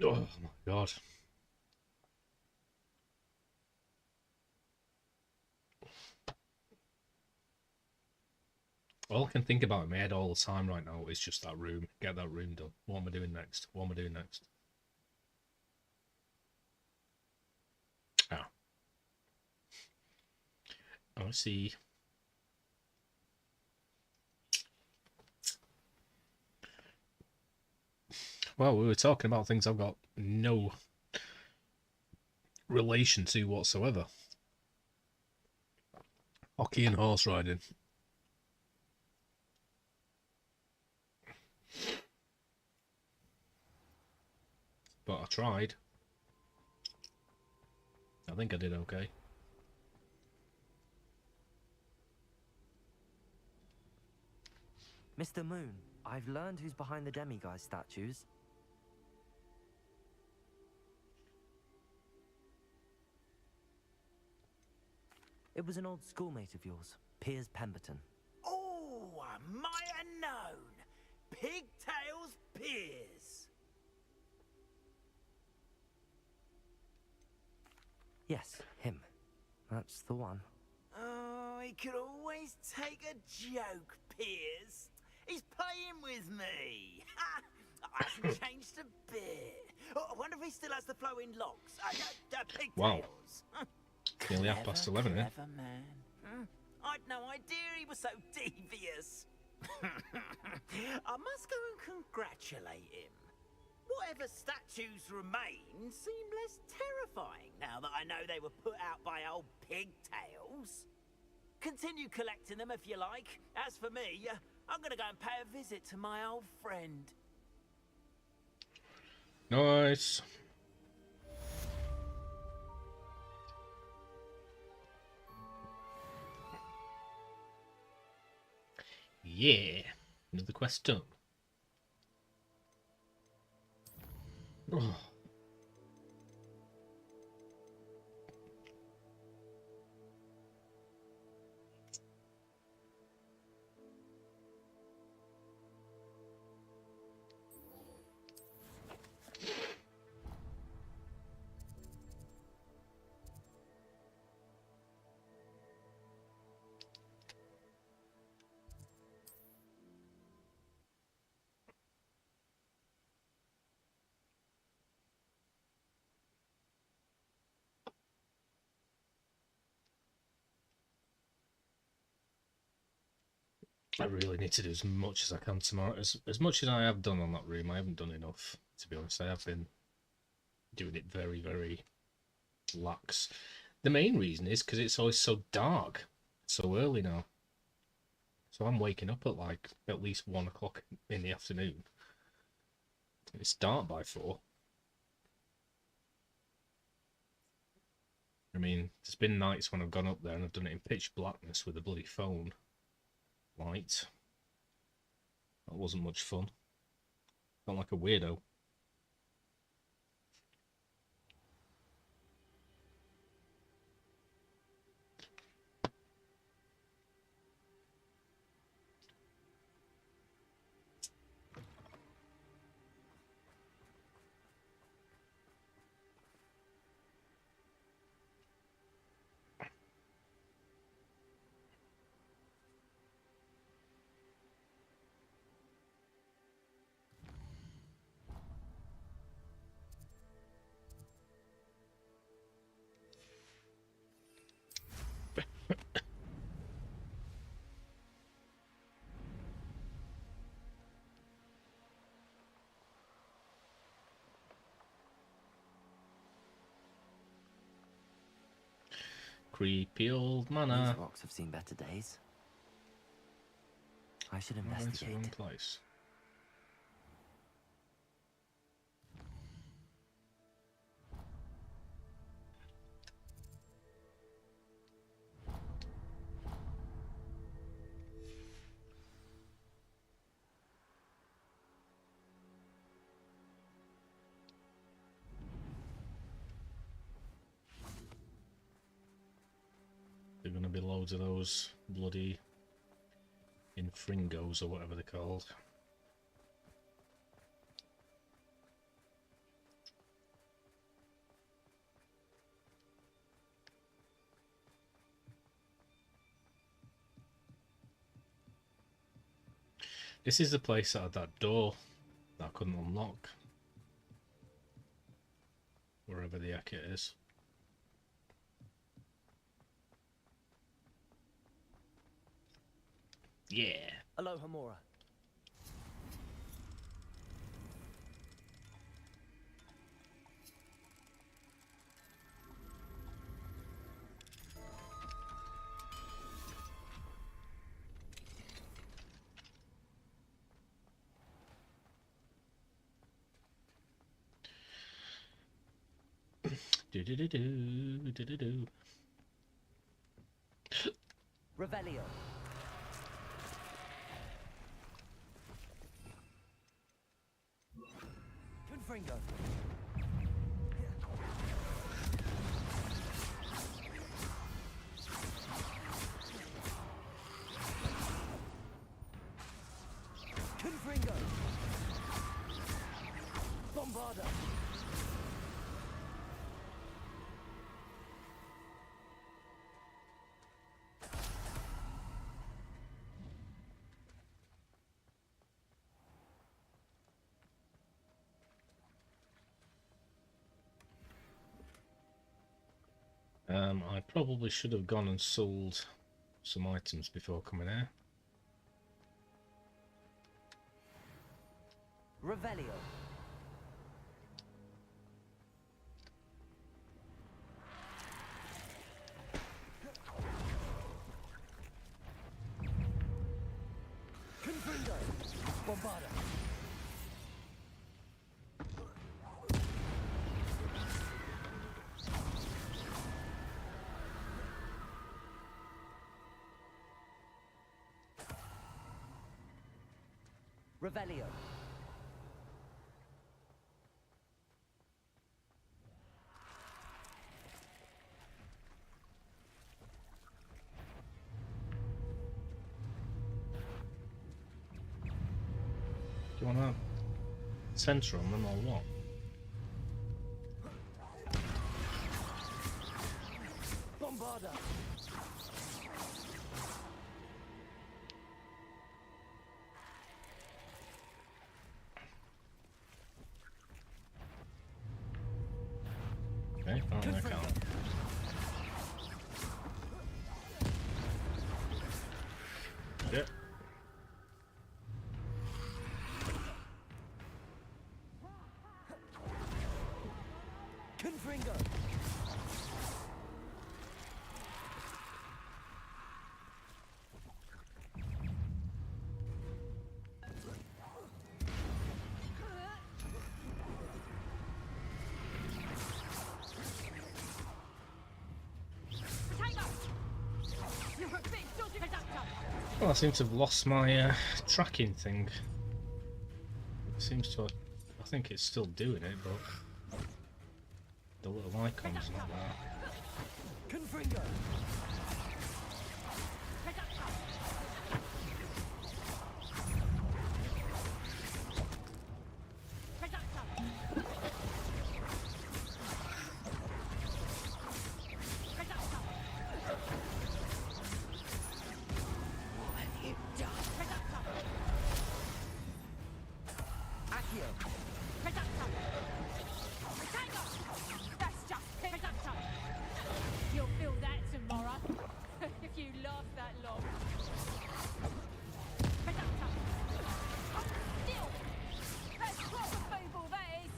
Oh my god. All I can think about in my head all the time right now is just that room. Get that room done. What am I doing next? What am I doing next? Ah. I see. Well, we were talking about things I've got no relation to whatsoever. Hockey and horse riding. But I tried. I think I did okay. Mr. Moon, I've learned who's behind the demiguise statues. It was an old schoolmate of yours, Piers Pemberton. Oh, I might have known. Pigtails Piers. Yes, him. That's the one. Oh, he could always take a joke, Piers. He's playing with me. I hasn't changed a bit. Oh, I wonder if he still has the flowing locks. Pigtails. Wow. Nearly 11:30, eh? Clever man. I'd no idea he was so devious. I must go and congratulate him. Whatever statues remain seem less terrifying now that I know they were put out by old pigtails. Continue collecting them if you like. As for me, I'm gonna go and pay a visit to my old friend. Nice. Yeah. Another quest done. Oh. I really need to do as much as I can tomorrow. As much as I have done on that room, I haven't done enough, to be honest. I have been doing it very, very lax. The main reason is because it's always so dark, so early now. So I'm waking up at like at least 1 o'clock in the afternoon. It's dark by 4. I mean, there's been nights when I've gone up there and I've done it in pitch blackness with a bloody phone light. That wasn't much fun. Felt like a weirdo. Creepy old manor. These rocks have seen better days. I should Wrong investigate. place. There are going to be loads of those bloody infringos or whatever they're called. This is the place that had that door that I couldn't unlock. Wherever the heck it is. Yeah. Aloha Mora. Do do do do do do do. Revelio. Confringo. Confringo. Bombarda. I probably should have gone and sold some items before coming here. Revelio. Confringo. Bombarda. Revelio. Do you want to censor on them or what? Bombarda. Okay, apparently I can't. Yeah. Confringo. You're a bit dodgy, conductor. Well, I seem to have lost my tracking thing. seems to. I think it's still doing it, but the little icon's not there. Confringo. You'll feel that tomorrow, if you last that long. Still, that's proper people, that is.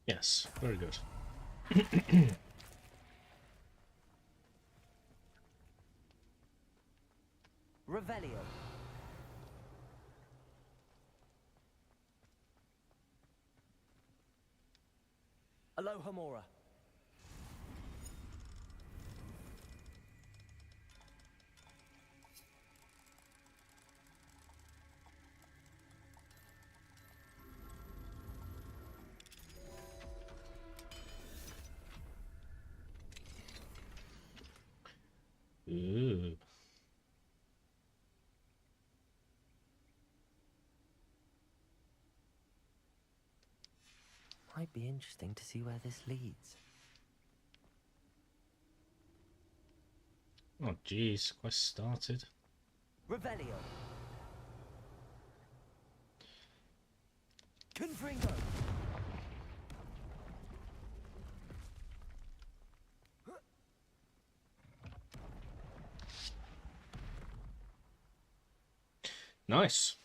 Yes, very good. Revelio. Alohomora. Ooh. Might be interesting to see where this leads. Oh, jeez, quest started. Revelio. Confringo. Nice.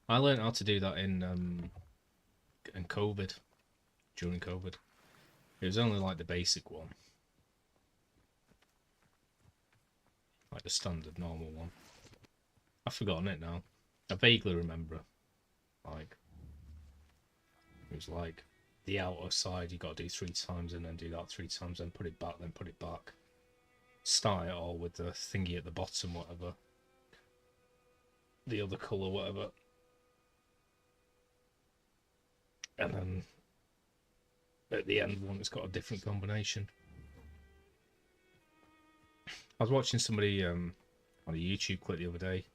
I learned how to do that in COVID, during COVID. It was only like the basic one, like the standard normal one. I've forgotten it now. I vaguely remember, like, it was like the outer side you got to do 3 times and then do that 3 times, then put it back. Start it all with the thingy at the bottom, whatever. The other colour, whatever. And then at the end one, it's got a different combination. I was watching somebody on a YouTube clip the other day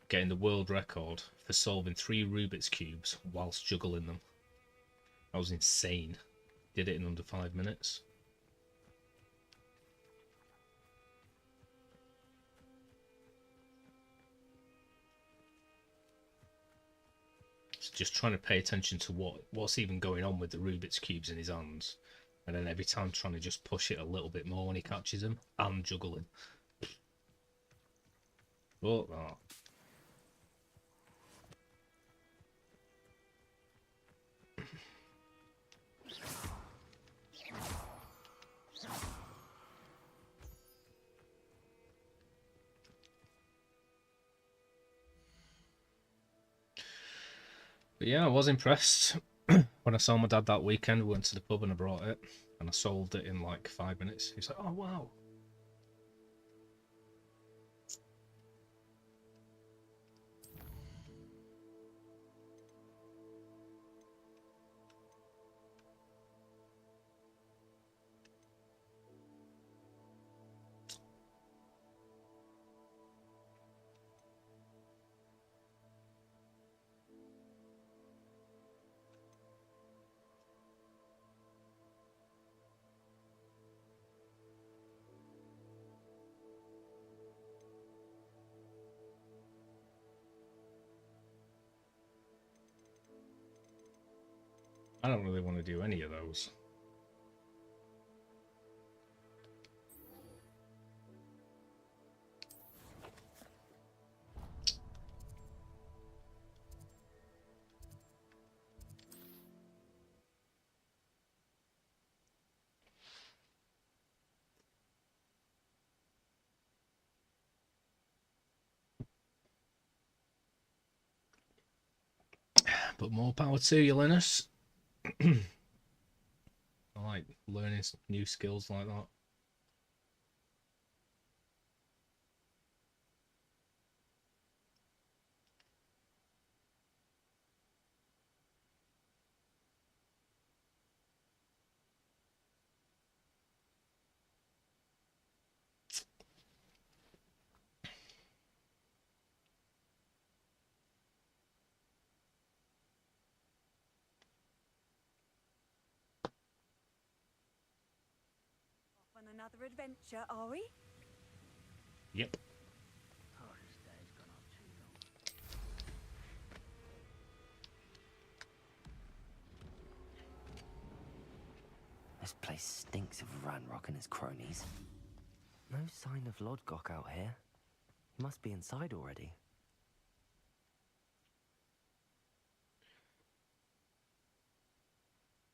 getting the world record for solving 3 Rubik's Cubes whilst juggling them. That was insane. Did it in under 5 minutes. Just trying to pay attention to what's even going on with the Rubik's Cubes in his hands. And then every time trying to just push it a little bit more when he catches him. And juggling. Oh, oh. But yeah, I was impressed. When I saw my dad that weekend, we went to the pub and I brought it. And I solved it in like 5 minutes. He was like, oh wow. I don't really want to do any of those. But more power to you, Linus. I like learning new skills like that. On another adventure, are we? Yep. Oh, this day's gone on too long. This place stinks of Ranrock and his cronies. No sign of Lodgok out here. He must be inside already.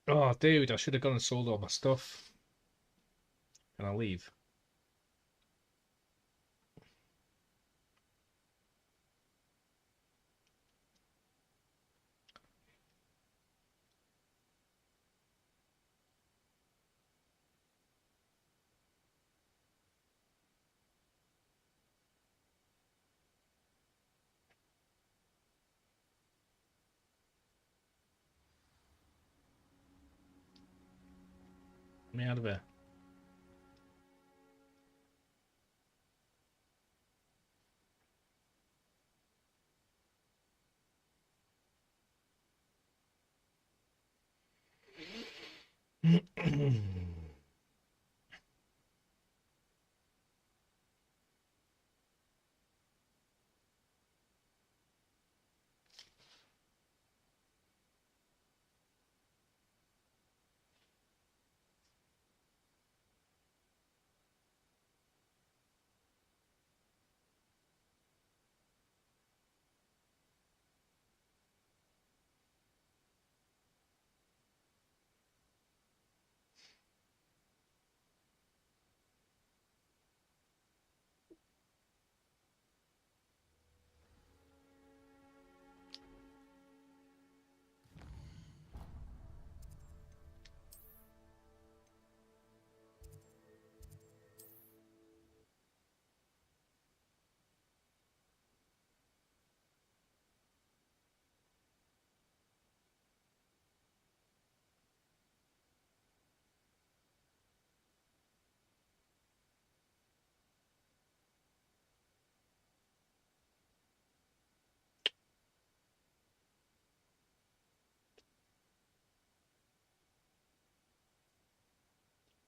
Oh, dude, I should have gone and sold all my stuff. Can I leave? Get me out of here.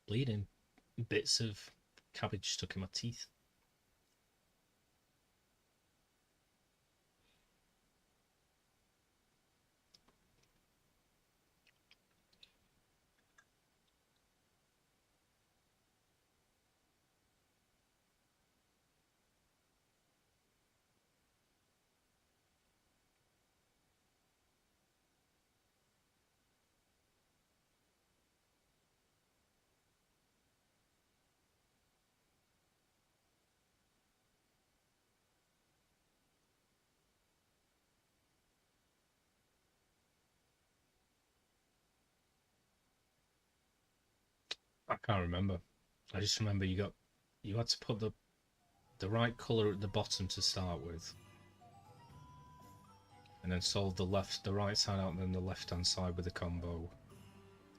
Bleeding. Bits of cabbage stuck in my teeth. I can't remember. I just remember you had to put the right colour at the bottom to start with. And then solve the right side out and then the left hand side with a combo.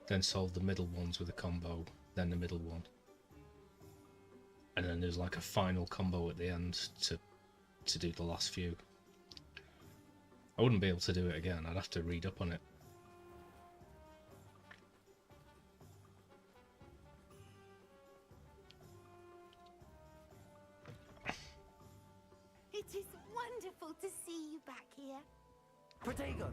Then solve the middle ones with a combo, then the middle one. And then there's like a final combo at the end to do the last few. I wouldn't be able to do it again, I'd have to read up on it. It is wonderful to see you back here. Protego!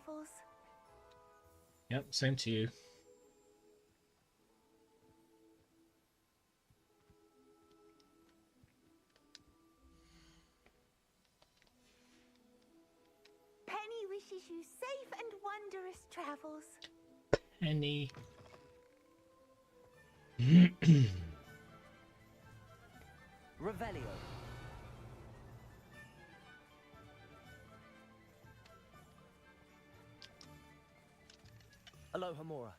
travels. Yep, same to you. Penny wishes you safe and wondrous travels. Penny. Revelio. Aloha Mora.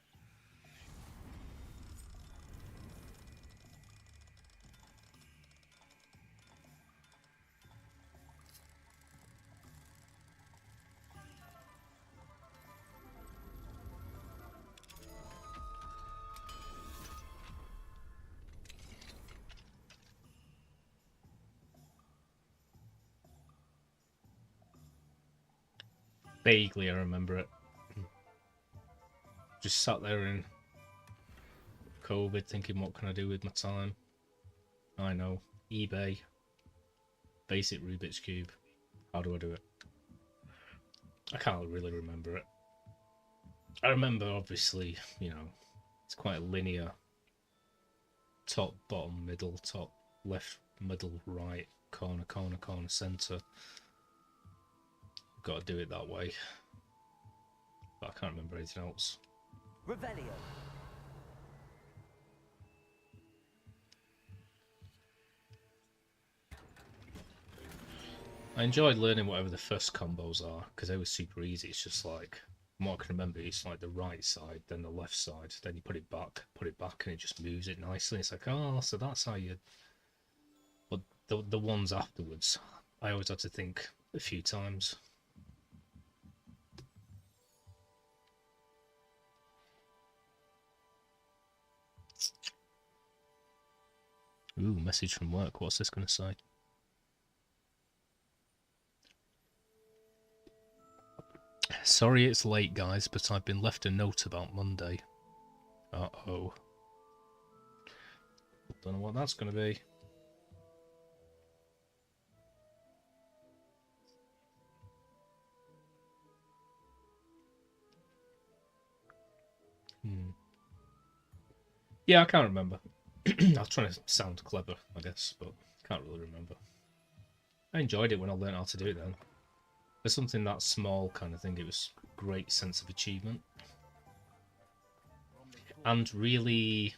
Vaguely, I remember it. Just sat there in COVID thinking, what can I do with my time? I know. eBay. Basic Rubik's Cube. How do I do it? I can't really remember it. I remember, obviously, you know, it's quite a linear. Top, bottom, middle, top, left, middle, right, corner, corner, corner, centre. Got to do it that way. But I can't remember anything else. Revelio. I enjoyed learning whatever the first combos are because they were super easy. It's just like, from what I can remember, it's like the right side, then the left side, then you put it back, and it just moves it nicely. It's like, oh, so that's how you. But the ones afterwards, I always had to think a few times. Ooh, message from work. What's this going to say? Sorry it's late, guys, but I've been left a note about Monday. Uh-oh. Don't know what that's going to be. Yeah, I can't remember. I was trying to sound clever, I guess, but can't really remember. I enjoyed it when I learned how to do it then. For something that small kind of thing, it was a great sense of achievement. And really...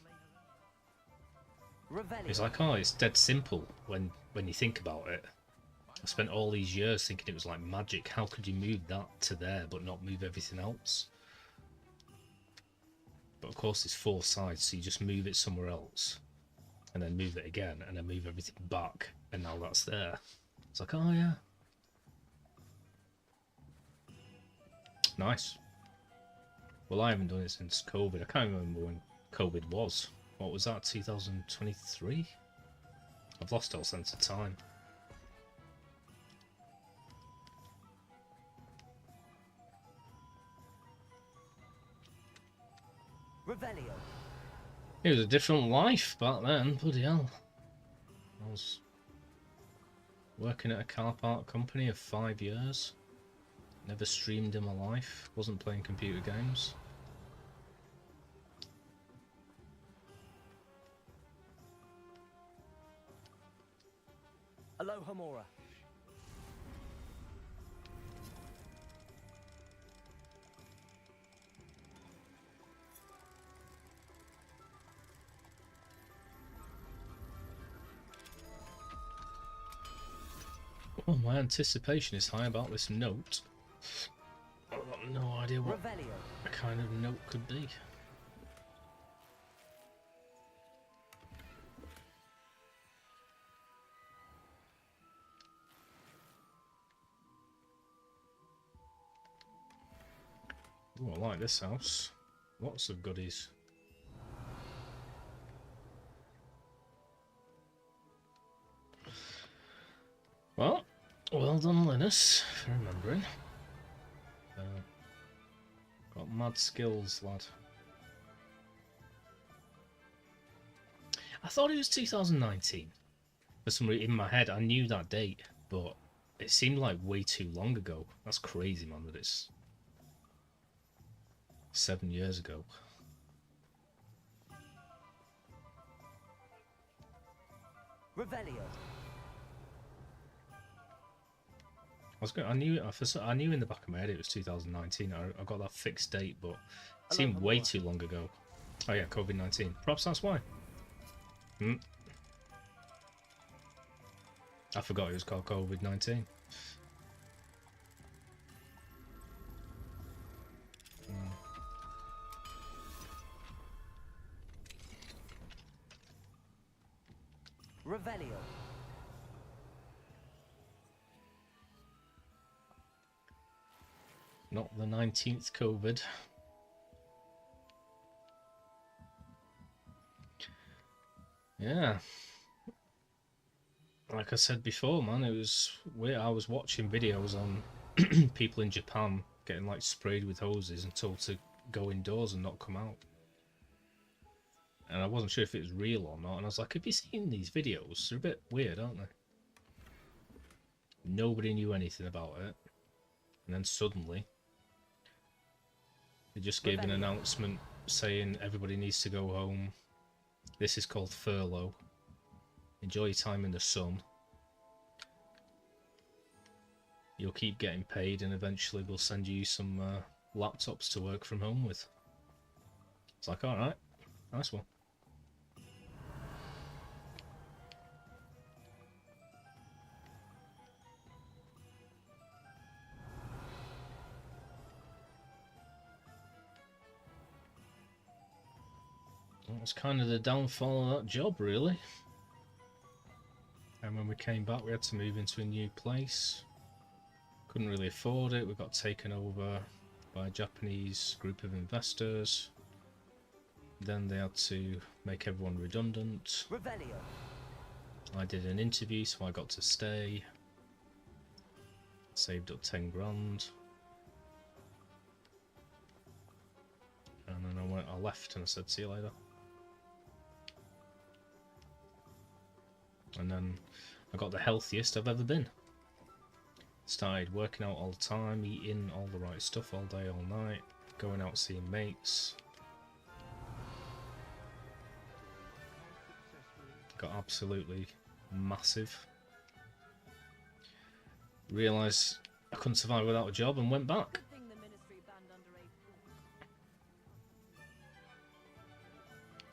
It's like, oh, it's dead simple when you think about it. I spent all these years thinking it was like magic. How could you move that to there but not move everything else? But of course it's 4 sides, so you just move it somewhere else. And then move it again, and then move everything back. And now that's there. It's like, oh yeah. Nice. Well, I haven't done it since COVID. I can't remember when COVID was. What was that, 2023? I've lost all sense of time. Revelio. It was a different life back then, bloody hell. I was working at a car park company of 5 years. Never streamed in my life. Wasn't playing computer games. Aloha Mora. Oh, my anticipation is high about this note. I've got no idea what kind of note could be. Ooh, I like this house. Lots of goodies. Well, well done, Linus, for remembering. Got mad skills, lad. I thought it was 2019. For some reason, in my head, I knew that date, but it seemed like way too long ago. That's crazy, man, that it's 7 years ago. Revelio. I knew in the back of my head it was 2019. I got that fixed date, but it seemed way too long ago. Oh yeah, COVID-19. Perhaps that's why. I forgot it was called COVID-19. Revelio. Not the 19th COVID. Yeah. Like I said before, man, it was weird. I was watching videos on people in Japan getting like sprayed with hoses and told to go indoors and not come out. And I wasn't sure if it was real or not. And I was like, have you seen these videos? They're a bit weird, aren't they? Nobody knew anything about it. And then suddenly, they just gave an announcement saying everybody needs to go home. This is called furlough. Enjoy your time in the sun. You'll keep getting paid and eventually we'll send you some laptops to work from home with. It's like, alright, nice one. That was kind of the downfall of that job, really. And when we came back, we had to move into a new place. Couldn't really afford it. We got taken over by a Japanese group of investors. Then they had to make everyone redundant. Revelio. I did an interview, so I got to stay. Saved up 10 grand. And then I left and I said, see you later. And then I got the healthiest I've ever been. Started working out all the time, eating all the right stuff all day, all night, going out seeing mates. Got absolutely massive. Realised I couldn't survive without a job and went back.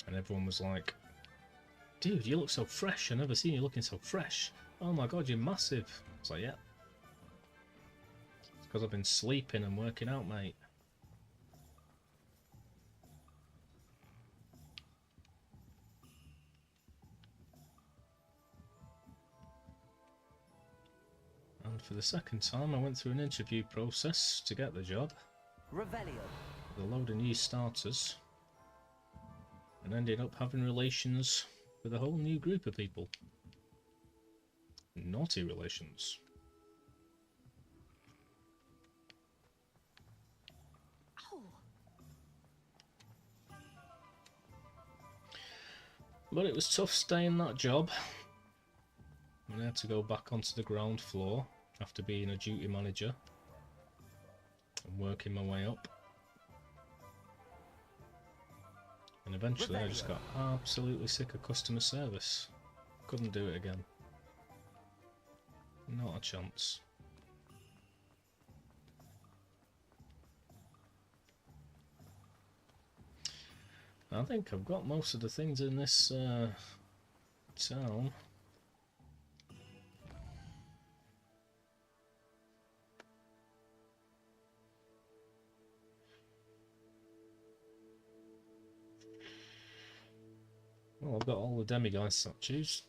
And everyone was like, dude, you look so fresh. I've never seen you looking so fresh. Oh my god, you're massive. I was like, yeah. It's because I've been sleeping and working out, mate. And for the second time, I went through an interview process to get the job. Revelio. With a load of new starters. And ended up having relations with a whole new group of people. Naughty relations. Oh. But it was tough staying that job. And I had to go back onto the ground floor after being a duty manager and working my way up. And eventually I just got absolutely sick of customer service. Couldn't do it again. Not a chance. I think I've got most of the things in this town. Well, I've got all the demiguise statues.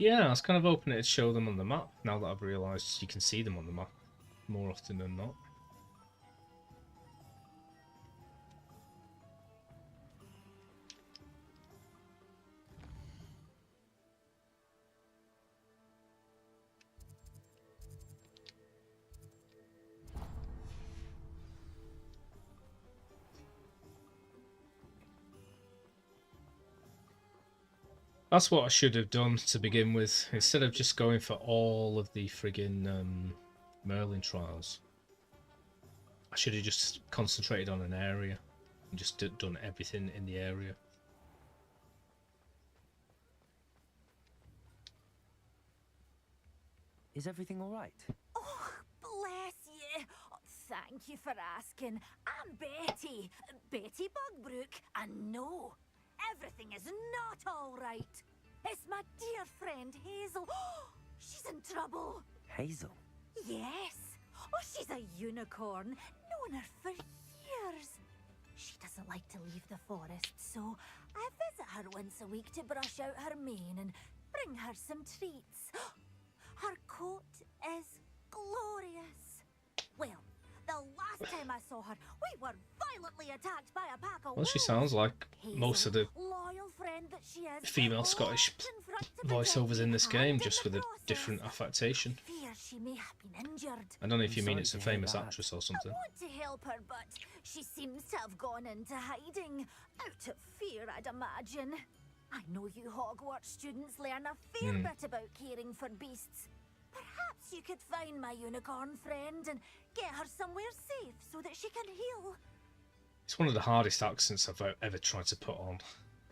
Yeah, I was kind of hoping it'd show them on the map, now that I've realised you can see them on the map more often than not. That's what I should have done to begin with, instead of just going for all of the friggin' Merlin trials. I should have just concentrated on an area and just done everything in the area. Is everything all right? Oh, bless you. Thank you for asking. I'm Betty. Betty Bugbrook. And no, everything is not all right. It's my dear friend Hazel. She's in trouble. Hazel? Yes. Oh, she's a unicorn. Known her for years. She doesn't like to leave the forest, so I visit her once a week to brush out her mane and bring her some treats. Her coat is glorious. Well, the last time I saw her, we were violently attacked by a pack of Well, she wolves. sounds like Hazel, most of the loyal friend that she is, female Scottish voiceovers in this game, just with a different affectation. fear she may have been injured. I don't know if you mean sorry it's a to hear famous that. actress or something. I want to help her, but she seems to have gone into hiding. Out of fear, I'd imagine. I know you Hogwarts students learn a fair bit about caring for beasts. Perhaps you could find my unicorn friend and get her somewhere safe so that she can heal. It's one of the hardest accents I've ever tried to put on.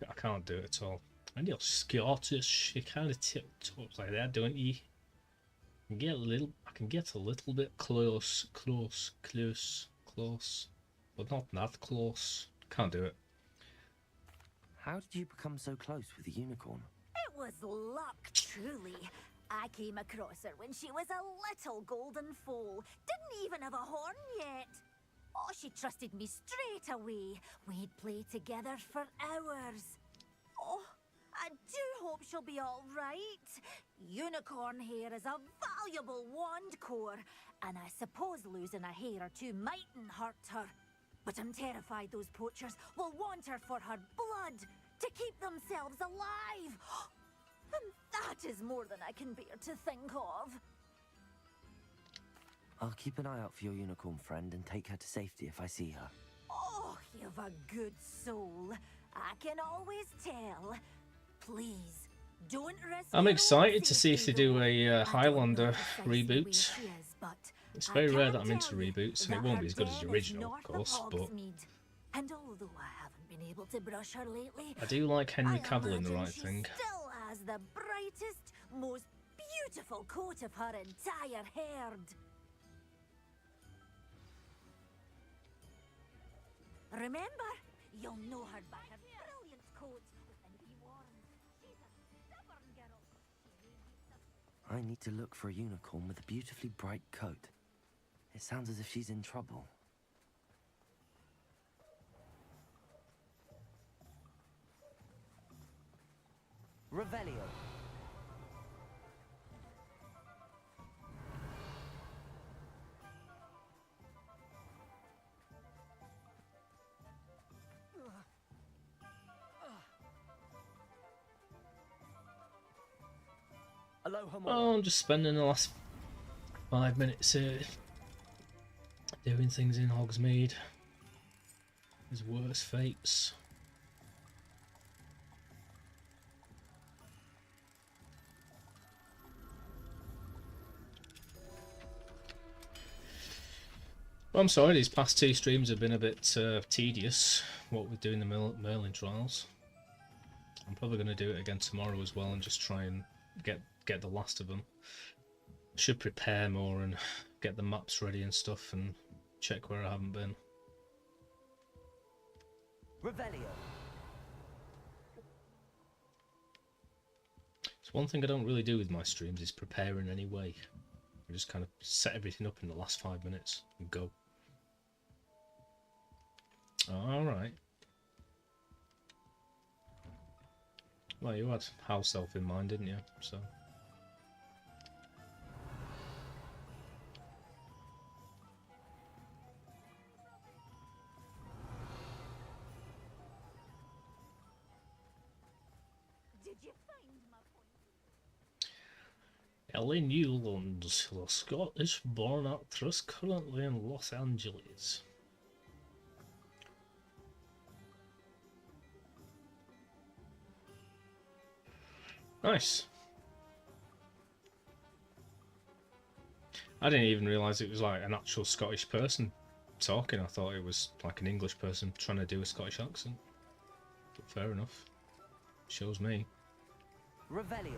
I can't do it at all. And you're Scottish, you kind of talk like that, don't you? I can get a little bit close, but not that close. Can't do it. How did you become so close with the unicorn? It was luck, truly. I came across her when she was a little golden foal. Didn't even have a horn yet. Oh, she trusted me straight away. We'd play together for hours. Oh, I do hope she'll be all right. Unicorn hair is a valuable wand core, and I suppose losing a hair or two mightn't hurt her. But I'm terrified those poachers will want her for her blood, to keep themselves alive. And that is more than I can bear to think of. I'll keep an eye out for your unicorn friend and take her to safety if I see her. Oh, you've a good soul. I can always tell. Please, don't risk. I'm your own excited to see if they safety, do though. a I don't know Highlander precisely where reboot. she is, but It's I very rare can that I'm into tell you reboots, and it that won't her be as good as the den is original, of north course, but Hogsmeade. And although I haven't been able to brush her lately, I do like Henry I Cavill in the imagine right she thing. still has the brightest, most beautiful coat of her entire herd. Remember, you'll know her by her brilliant coat with the wee warms. She's a stubborn girl. I need to look for a unicorn with a beautifully bright coat. It sounds as if she's in trouble. Revelio. Aloha more. Oh, I'm just spending the last 5 minutes here doing things in Hogsmeade. His worst fates. Well, I'm sorry, these past 2 streams have been a bit tedious, what we're doing the Merlin trials. I'm probably going to do it again tomorrow as well and just try and get the last of them. Should prepare more and get the maps ready and stuff and check where I haven't been. Revelio. It's one thing I don't really do with my streams is prepare in any way. I just kind of set everything up in the last 5 minutes and go. Alright. Well, you had house elf in mind, didn't you? So you find my point? Ellie Newland, the Scottish-born actress currently in Los Angeles. Nice. I didn't even realise it was like an actual Scottish person talking. I thought it was like an English person trying to do a Scottish accent. But fair enough. Shows me. Revelio.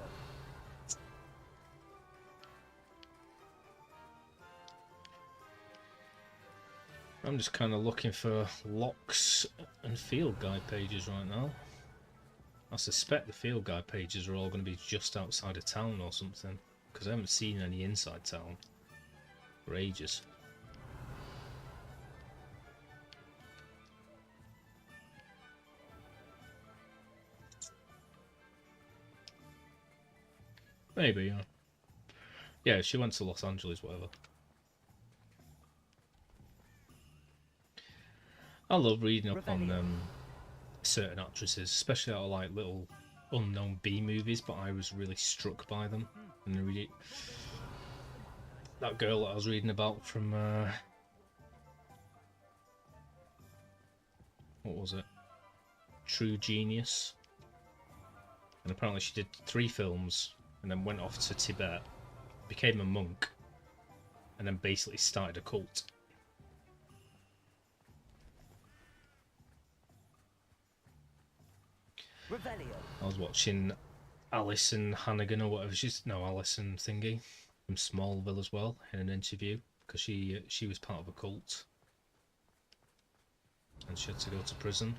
I'm just kind of looking for locks and field guide pages right now. I suspect the field guide pages are all going to be just outside of town or something, because I haven't seen any inside town for ages. Maybe, yeah. Yeah, she went to Los Angeles, whatever. I love reading up on certain actresses, especially out of like little unknown B movies, but I was really struck by them. And really, that girl that I was reading about from what was it? True Genius. And apparently she did 3 films and then went off to Tibet, became a monk, and then basically started a cult. I was watching Alison Hannigan or whatever she's Alison thingy from Smallville as well in an interview, because she was part of a cult and she had to go to prison.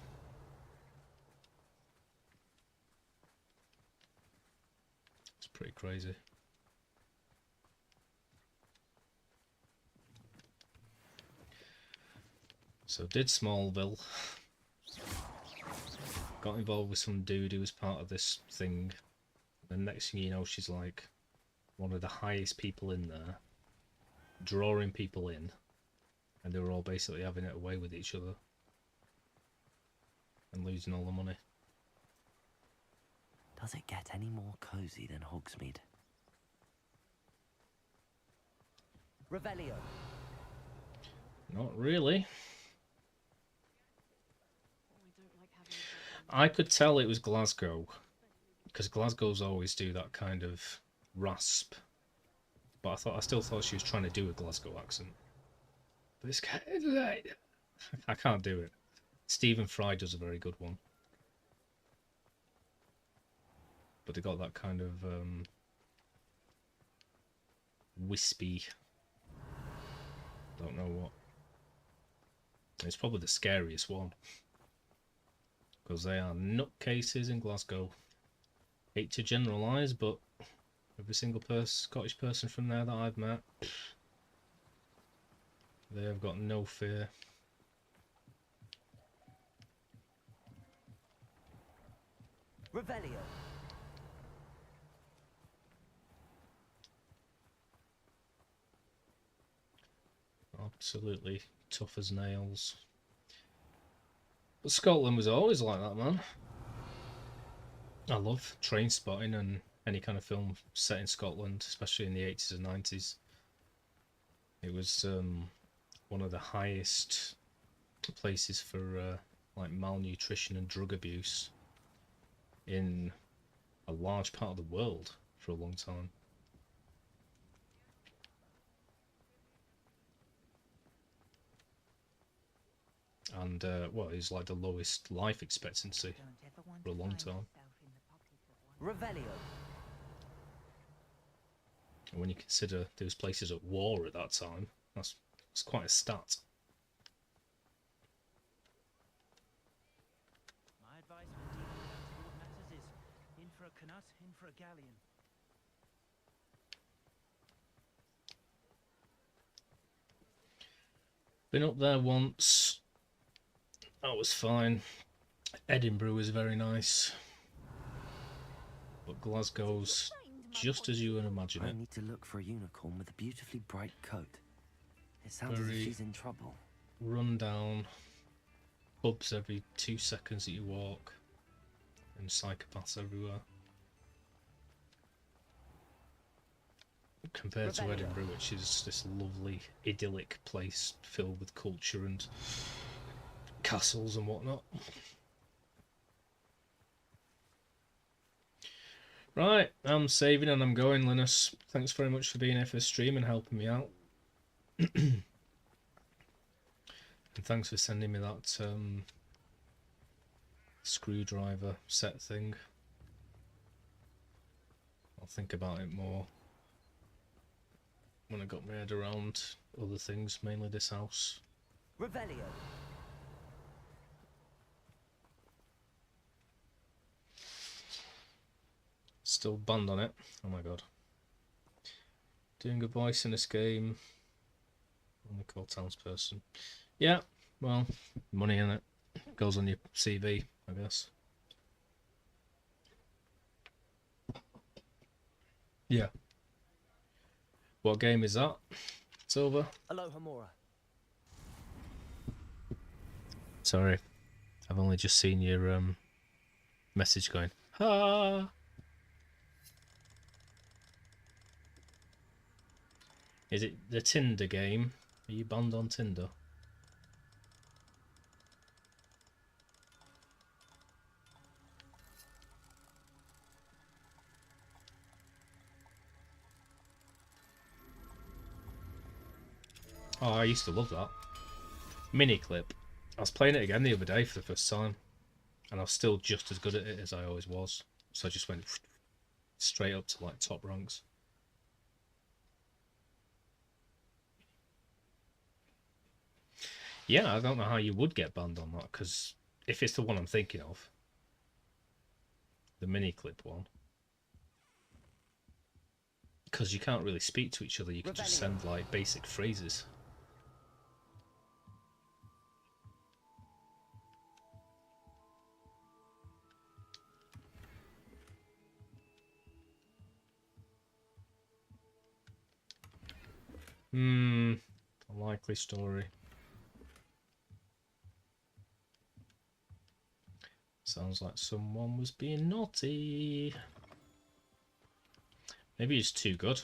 It's pretty crazy. So did Smallville. Got involved with some dude who was part of this thing. The next thing you know, she's like one of the highest people in there, drawing people in, and they were all basically having it away with each other and losing all the money. Does it get any more cozy than Hogsmeade? Revelio. Not really. I could tell it was Glasgow, because Glasgow's always do that kind of rasp. But I still thought she was trying to do a Glasgow accent. But this guy, I can't do it. Stephen Fry does a very good one. But they got that kind of wispy. Don't know what. It's probably the scariest one. Because they are nutcases in Glasgow. Hate to generalise, but every single Scottish person from there that I've met, they have got no fear. Revelio. Absolutely tough as nails. But Scotland was always like that, man. I love Train Spotting and any kind of film set in Scotland, especially in the 80s and 90s. It was one of the highest places for like malnutrition and drug abuse in a large part of the world for a long time. And well, it's like the lowest life expectancy for a long time. Revelio. And when you consider those places at war at that time, that's quite a stat. My advice when dealing with untoward matters is in for a canut, in for a galleon. Been up there once. That was fine. Edinburgh was very nice. But Glasgow's just as you would imagine it. I need to look for a unicorn with a beautifully bright coat. It sounds as if she's in trouble. Run down. Pubs every 2 seconds that you walk. And psychopaths everywhere. compared to Edinburgh, which is this lovely, idyllic place filled with culture and castles and whatnot. Right, I'm saving and I'm going, Linus. Thanks very much for being here for the stream and helping me out. And thanks for sending me that screwdriver set thing. I'll think about it more when I got my head around other things, mainly this house. Revelio. Still banned on it. Oh my god. Doing a voice in this game. Only called townsperson. Yeah, well, money in it. Goes on your CV, I guess. Yeah. What game is that? Silver? Aloha Mora. Sorry. I've only just seen your message going. Ha! Is it the Tinder game? Are you banned on Tinder? Oh, I used to love that. Miniclip. I was playing it again the other day for the first time, and I was still just as good at it as I always was. So I just went straight up to like top ranks. Yeah, I don't know how you would get banned on that, because if it's the one I'm thinking of, the Miniclip one, because you can't really speak to each other, you can just send like basic phrases. Unlikely story. Sounds like someone was being naughty. Maybe he's too good.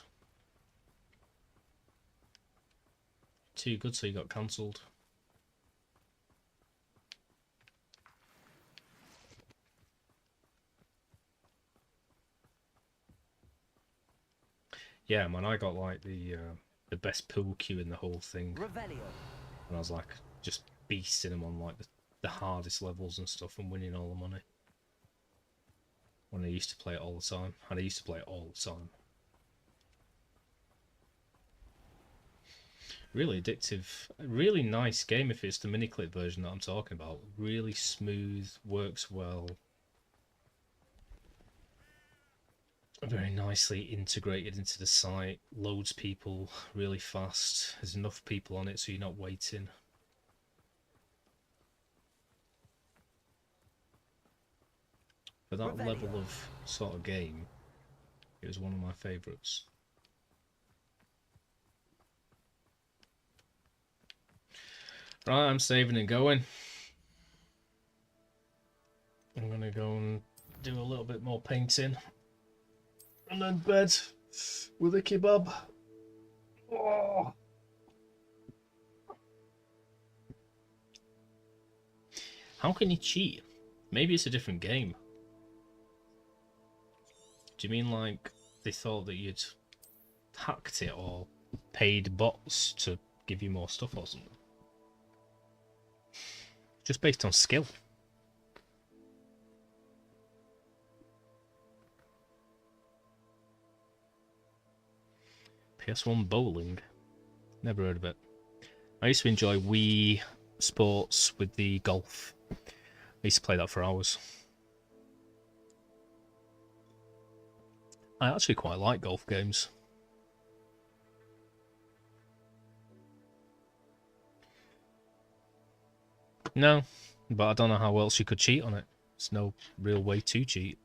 Too good, so he got cancelled. Yeah, man, I got like the best pool cue in the whole thing. Revelio. And I was like just beasting him on like the hardest levels and stuff and winning all the money. When I used to play it all the time. And I used to play it all the time. Really addictive. A really nice game if it's the miniclip version that I'm talking about. Really smooth, works well. Very nicely integrated into the site. Loads people really fast. There's enough people on it so you're not waiting. For that level of sort of game, it was one of my favourites. Right, I'm saving and going. I'm gonna go and do a little bit more painting. And then bed with a kebab. Oh. How can you cheat? Maybe it's a different game. Do you mean like they thought that you'd hacked it or paid bots to give you more stuff or something? Just based on skill. PS1 bowling. Never heard of it. I used to enjoy Wii Sports with the golf. I used to play that for hours. I actually quite like golf games. No, but I don't know how else you could cheat on it. There's no real way to cheat.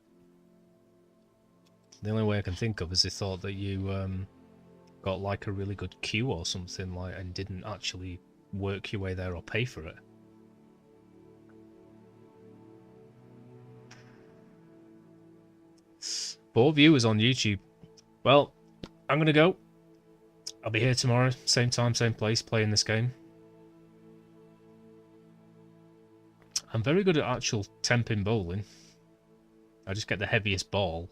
The only way I can think of is they thought that you got like a really good queue or something like and didn't actually work your way there or pay for it. Four viewers on YouTube. Well, I'm gonna go. I'll be here tomorrow, same time, same place, playing this game. I'm very good at actual temping bowling. I just get the heaviest ball,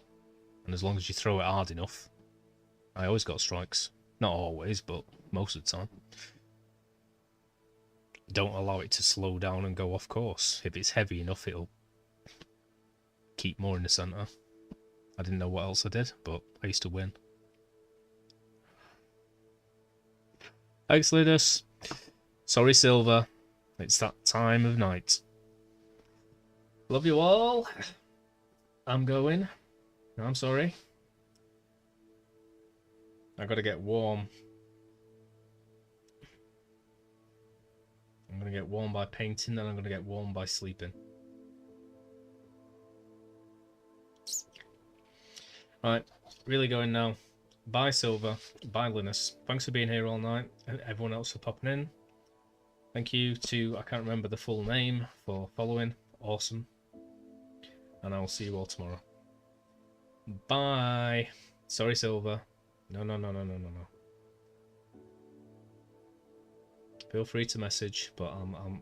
and as long as you throw it hard enough, I always got strikes. Not always, but most of the time. Don't allow it to slow down and go off course. If it's heavy enough, it'll keep more in the centre. I didn't know what else I did, but I used to win. Thanks, Linus. Sorry, Silver. It's that time of night. Love you all. I'm going. I'm sorry. I gotta get warm. I'm gonna get warm by painting, then I'm gonna get warm by sleeping. Right, really going now. Bye, Silver. Bye, Linus. Thanks for being here all night, and everyone else for popping in. Thank you to, I can't remember the full name, for following. Awesome. And I will see you all tomorrow. Bye. Sorry, Silver. No. Feel free to message, but I'm